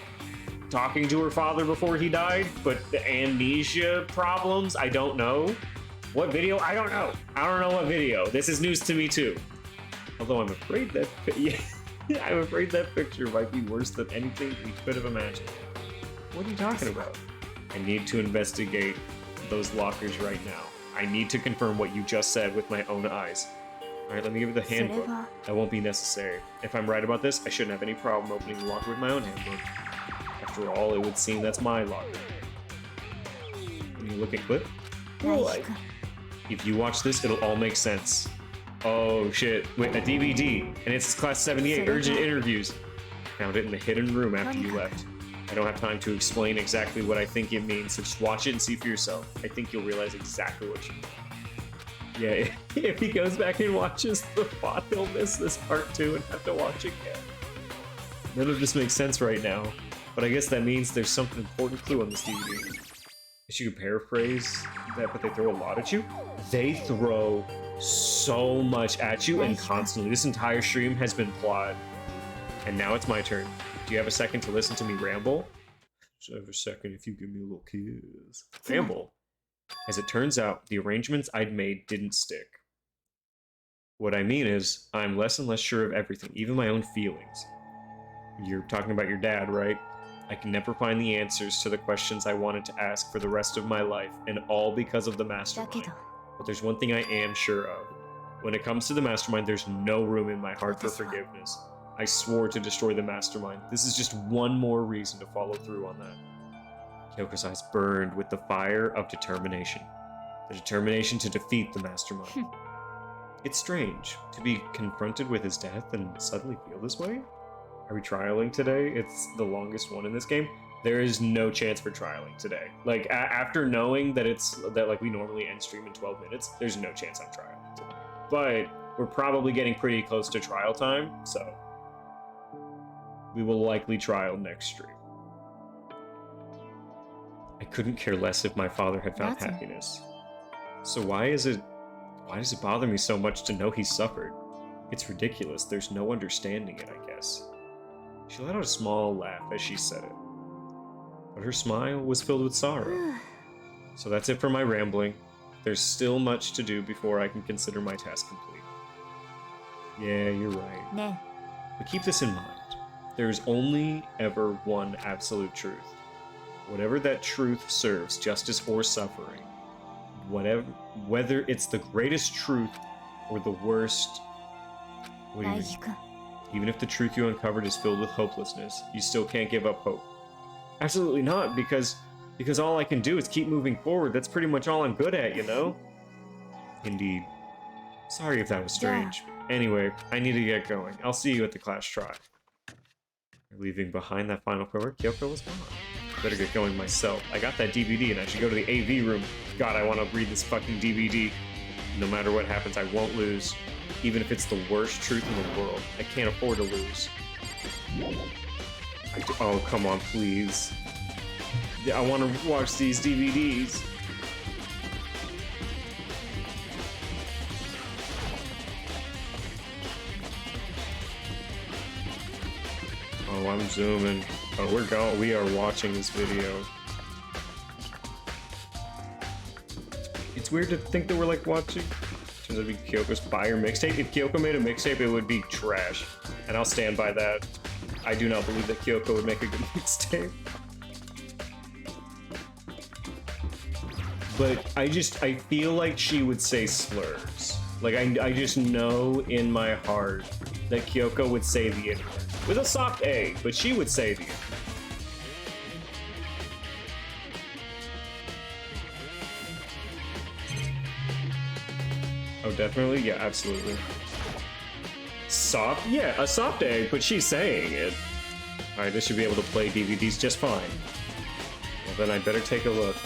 talking to her father before he died, but the amnesia problems, I don't know. What video? I don't know. I don't know what video. This is news to me too. Although I'm afraid that I'm afraid that picture might be worse than anything we could have imagined. What are you talking about? I need to investigate those lockers right now. I need to confirm what you just said with my own eyes. Alright, let me give you the handbook. That won't be necessary. If I'm right about this, I shouldn't have any problem opening the locker with my own handbook. After all, it would seem that's my locker. Can you look at Clip? 苗木君 If you watch this, it'll all make sense. Oh shit, wait, a DVD, and it's Class 78 urgent interviews. Found it in the hidden room after you left. I don't have time to explain exactly what I think it means, so just watch it and see for yourself. I think you'll realize exactly what you mean. Yeah, if he goes back and watches the VOD, he'll miss this part too and have to watch again. None of this makes sense right now, but I guess that means there's some important clue on this DVD. If you could paraphrase that, but they throw a lot at you? They throw so much at you and constantly. This entire stream has been plot. And now it's my turn. Do you have a second to listen to me ramble? Just have a second if you give me a little kiss. Ramble. As it turns out, the arrangements I'd made didn't stick. What I mean is, I'm less and less sure of everything, even my own feelings. You're talking about your dad, right? I can never find the answers to the questions I wanted to ask for the rest of my life, and all because of the だけ mastermind. ど But there's one thing I am sure of. When it comes to the mastermind, there's no room in my heart for forgiveness. I swore to destroy the mastermind. This is just one more reason to follow through on that. Kyoko's eyes burned with the fire of determination. The determination to defeat the mastermind. It's strange to be confronted with his death and suddenly feel this way. Are we trialing today? It's the longest one in this game. There is no chance for trialing today. Like, after knowing that like we normally end stream in 12 minutes, there's no chance I'm trialing today. But we're probably getting pretty close to trial time, so we will likely trial next stream. I couldn't care less if my father had found That's- happiness. So why does it bother me so much to know he suffered? It's ridiculous. There's no understanding it, I guess. She let out a small laugh as she said it. But her smile was filled with sorrow. So that's it for my rambling. There's still much to do before I can consider my task complete. Yeah, you're right. ね But keep this in mind. There is only ever one absolute truth. Whatever that truth serves, justice or suffering, whether it's the greatest truth or the worst, what do you 苗 mean? 木君 Even if the truth you uncovered is filled with hopelessness, you still can't give up hope. Absolutely not, because all I can do is keep moving forward. That's pretty much all I'm good at, you know? Indeed. Sorry if that was strange. Anyway, I need to get going. I'll see you at the class try. Leaving behind that final cover, Kyoko was gone. Better get going myself. I got that DVD and I should go to the AV room. God, I want to read this fucking DVD. No matter what happens, I won't lose. Even if it's the worst truth in the world. I can't afford to lose. Oh, come on, please. I want to watch these DVDs. Oh, I'm zooming. Oh, we are watching this video. It's weird to think that we're like watching Turns out to be Kyoko's fire mixtape. If Kyoko made a mixtape, it would be trash. And I'll stand by that. I do not believe that Kyoko would make a good mixtape. But I feel like she would say slurs. Like, I just know in my heart that Kyoko would say the N-word. With a soft A, but she would say the N-word. Oh, definitely? Yeah, absolutely. Soft? Yeah, a soft A, but she's saying it. Alright, this should be able to play DVDs just fine. Well, then I'd better take a look.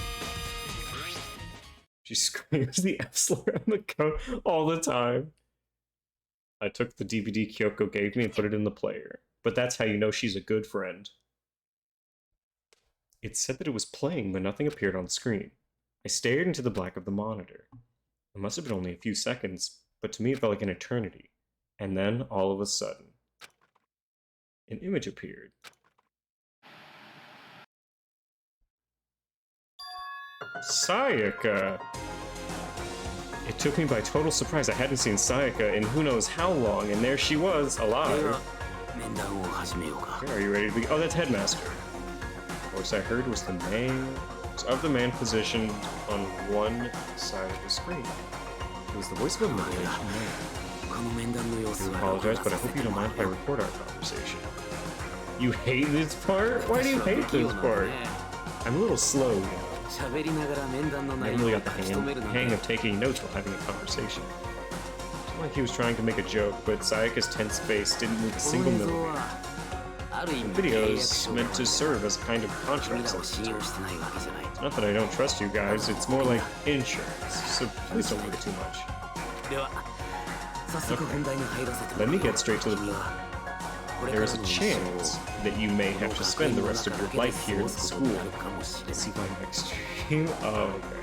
She screams the F slur on the code all the time. I took the DVD Kyoko gave me and put it in the player. But that's how you know she's a good friend. It said that it was playing, but nothing appeared on screen. I stared into the black of the monitor. It must have been only a few seconds, but to me it felt like an eternity. And then, all of a sudden, an image appeared. Sayaka! It took me by total surprise. I hadn't seen Sayaka in who knows how long, and there she was, alive. Okay, are you ready to be? Oh, that's Headmaster. The voice I heard was the man of the man positioned on one side of the screen. It was the voice of a middle-aged man. I do apologize, but I hope you don't mind if I record our conversation. You hate this part? Why do you hate this part? I'm a little slow, you know. I haven't really got the hang of taking notes while having a conversation. It seemed like he was trying to make a joke, but Sayaka's tense face didn't move a single millimeter. The video is meant to serve as a kind of contract. It's not that I don't trust you guys, it's more like insurance, so please don't worry too much. Okay. Let me get straight to the point. There is a chance that you may have to spend the rest of your life here at the school. Let's see my next stream. Oh, okay.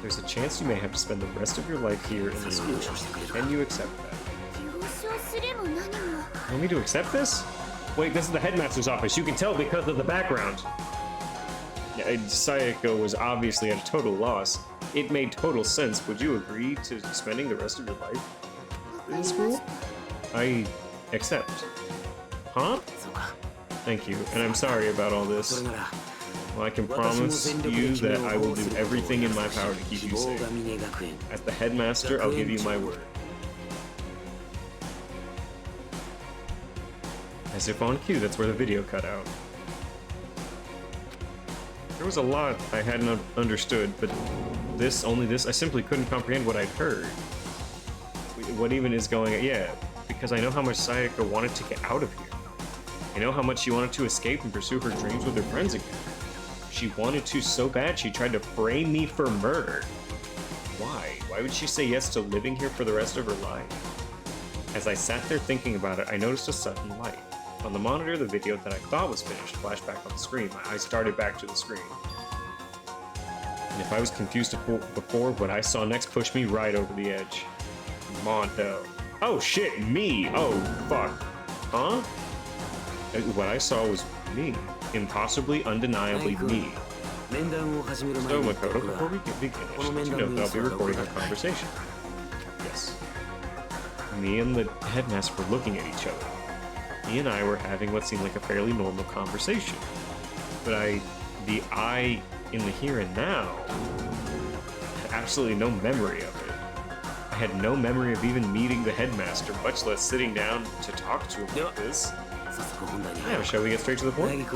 There's a chance you may have to spend the rest of your life here in the school. Can you accept that? You want me to accept this? Wait, this is the headmaster's office. You can tell because of the background. Yeah, Sayaka was obviously at a total loss. It made total sense. Would you agree to spending the rest of your life in school? I accept. Huh? Thank you, and I'm sorry about all this. Well, I can promise you that I will do everything in my power to keep you safe. As the headmaster, I'll give you my word. As if on cue, that's where the video cut out. There was a lot I hadn't understood, but only this, I simply couldn't comprehend what I'd heard. What even is going on? Yeah, because I know how much Sayaka wanted to get out of here. I know how much she wanted to escape and pursue her dreams with her friends again. She wanted to so bad she tried to frame me for murder. Why? Why would she say yes to living here for the rest of her life? As I sat there thinking about it, I noticed a sudden light. On the monitor, the video that I thought was finished flashed back on the screen. My eyes started back to the screen. And if I was confused before, what I saw next pushed me right over the edge. Mondo. Oh shit, me! Oh, fuck. Huh? What I saw was me. Impossibly, undeniably me. So, Makoto, before we begin, I should let you know that I'll be recording our conversation. Yes. Me and the headmaster were looking at each other. He and I were having what seemed like a fairly normal conversation. But the I in the here and now, had absolutely no memory of it. I had no memory of even meeting the headmaster, much less sitting down to talk to him like this. Now, shall we get straight to the point?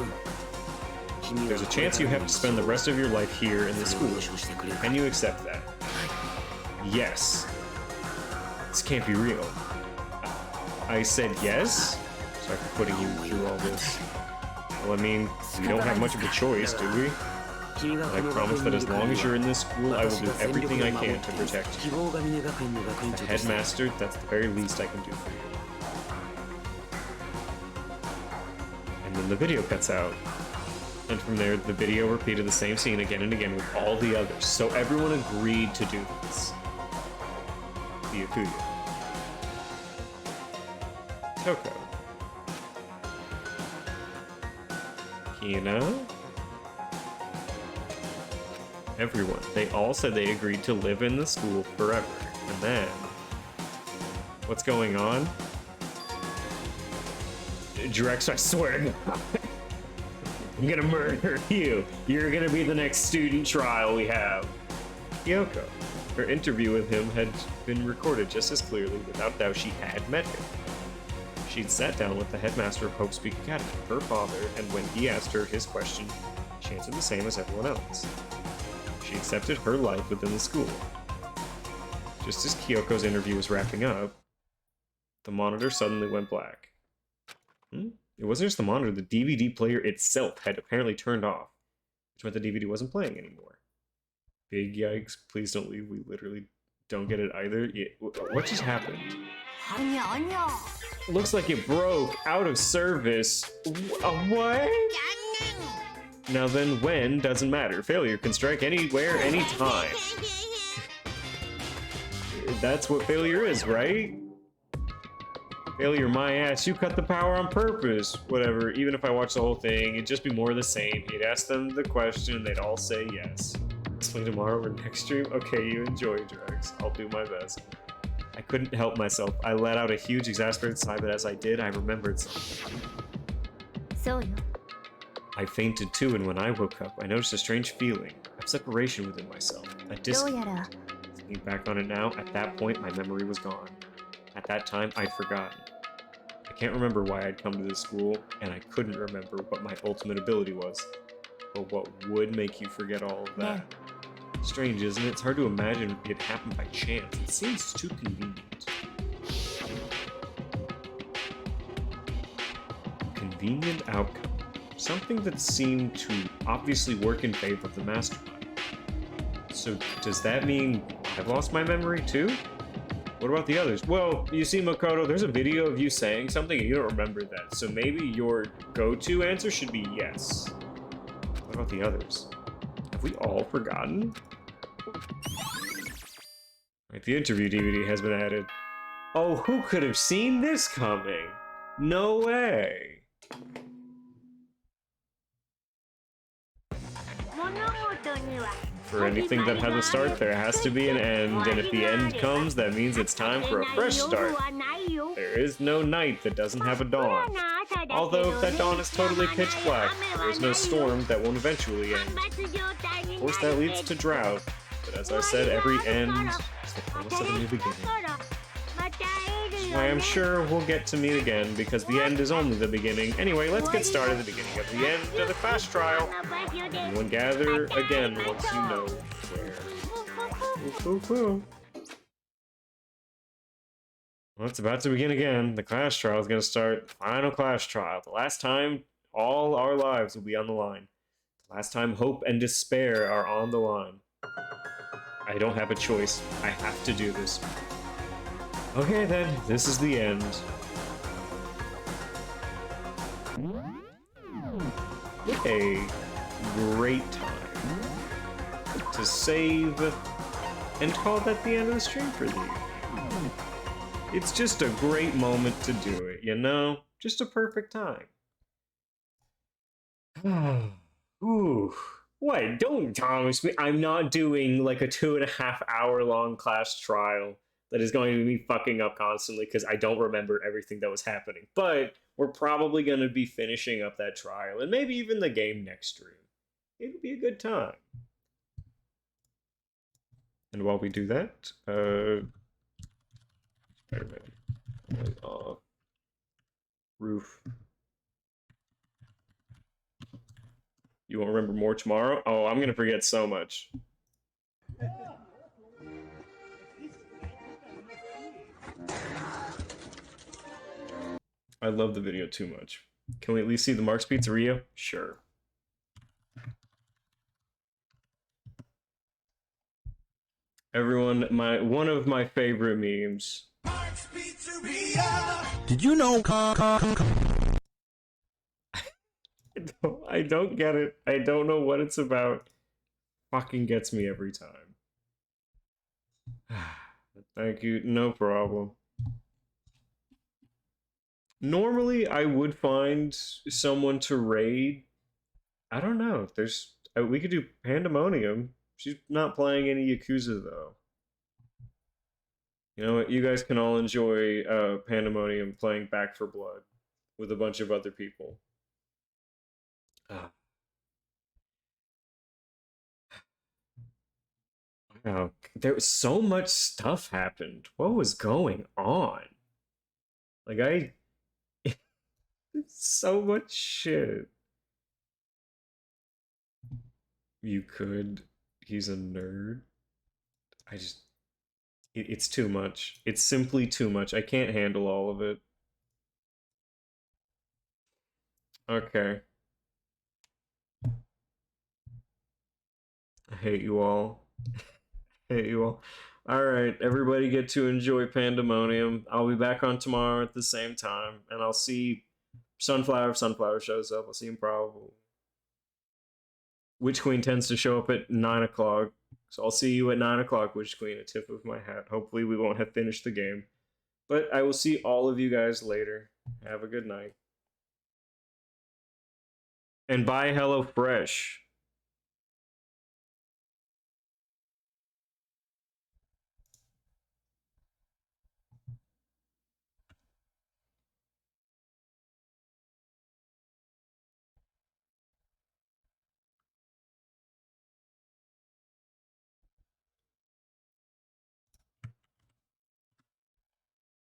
There's a chance you have to spend the rest of your life here in the school. Can you accept that? Yes. This can't be real. I said yes? Sorry for putting you through all this. Well, I mean, we don't have much of a choice, do we? But I promise that as long as you're in this school, I will do everything I can to protect you. The headmaster, that's the very least I can do for you. And then the video cuts out. And from there, the video repeated the same scene again and again with all the others. So everyone agreed to do this. The Yakuya. Toko. Kina. Everyone. They all said they agreed to live in the school forever. And then, what's going on? Drex, I swear to God, I'm gonna murder you. You're gonna be the next student trial we have. Kyoko. Her interview with him had been recorded just as clearly. Without doubt, she had met him. She'd sat down with the headmaster of Hope Speak Academy, her father, and when he asked her his question, she answered the same as everyone else. She accepted her life within the school. Just as Kyoko's interview was wrapping up, the monitor suddenly went black. It wasn't just the monitor, the DVD player itself had apparently turned off, which meant the DVD wasn't playing anymore. Big yikes, please don't leave, we literally don't get it either. What just happened? Looks like it broke, out of service. What? Now then, when doesn't matter. Failure can strike anywhere, anytime. That's what failure is, right? Failure, my ass, you cut the power on purpose. Whatever, even if I watched the whole thing, it'd just be more of the same. He'd ask them the question, they'd all say yes. Explain tomorrow or next stream? Okay, you enjoy, Drex. I'll do my best. I couldn't help myself. I let out a huge exasperated sigh, but as I did, I remembered something. I fainted too, and when I woke up, I noticed a strange feeling of separation within myself. A disconnect. Thinking back on it now, at that point, my memory was gone. At that time, I'd forgotten. I can't remember why I'd come to this school, and I couldn't remember what my ultimate ability was. But what would make you forget all of that? Strange, isn't it? It's hard to imagine it happened by chance. It seems too convenient. Convenient outcome. Something that seemed to obviously work in favor of the mastermind. So does that mean I've lost my memory too? What about the others? Well, you see, Makoto, there's a video of you saying something and you don't remember that. So maybe your go-to answer should be yes. What about the others? Have we all forgotten? Right, the interview DVD has been added. Oh, who could have seen this coming? No way. For anything that has a start, there has to be an end, and if the end comes, that means it's time for a fresh start. There is no night that doesn't have a dawn. Although if that dawn is totally pitch black, there is no storm that won't eventually end. Of course, that leads to drought, but as I said, every end is the promise of a new beginning. Which is why I'm sure we'll get to meet again, because the end is only the beginning. Anyway, let's get started at the beginning of the end of the class trial. Everyone gather again once you know where. Well, it's about to begin again. The class trial is going to start. Final class trial. The last time all our lives will be on the line. The last time hope and despair are on the line. I don't have a choice. I have to do this. Okay then, this is the end. A great time to save and call that the end of the stream for the evening. It's just a great moment to do it, you know? Just a perfect time. Ooh. What? Don't promise me I'm not doing like a 2.5 hour long class trial that is going to be fucking up constantly because I don't remember everything that was happening. But we're probably going to be finishing up that trial and maybe even the game next stream. It'll be a good time. And while we do that, roof. You won't remember more tomorrow? Oh, I'm gonna forget so much. I love the video too much. Can we at least see the Mark's Pizzeria? Sure. Everyone, one of my favorite memes. Mark's Pizzeria. Did you know? I don't get it. I don't know what it's about. Fucking gets me every time. Thank you. No problem. Normally, I would find someone to raid. I don't know. There's we could do Pandemonium. She's not playing any Yakuza though. You know what? You guys can all enjoy Pandemonium playing Back for Blood with a bunch of other people. Uh, wow, there was so much stuff happened. What was going on? Like so much shit. You could. He's a nerd. I just it's too much. It's simply too much. I can't handle all of it. Okay. I hate you all. I hate you all. All right, everybody get to enjoy Pandemonium. I'll be back on tomorrow at the same time, and I'll see Sunflower if Sunflower shows up. I'll see him probably. Witch Queen tends to show up at 9 o'clock, so I'll see you at 9 o'clock, Witch Queen. A tip of my hat. Hopefully, we won't have finished the game, but I will see all of you guys later. Have a good night, and buy HelloFresh.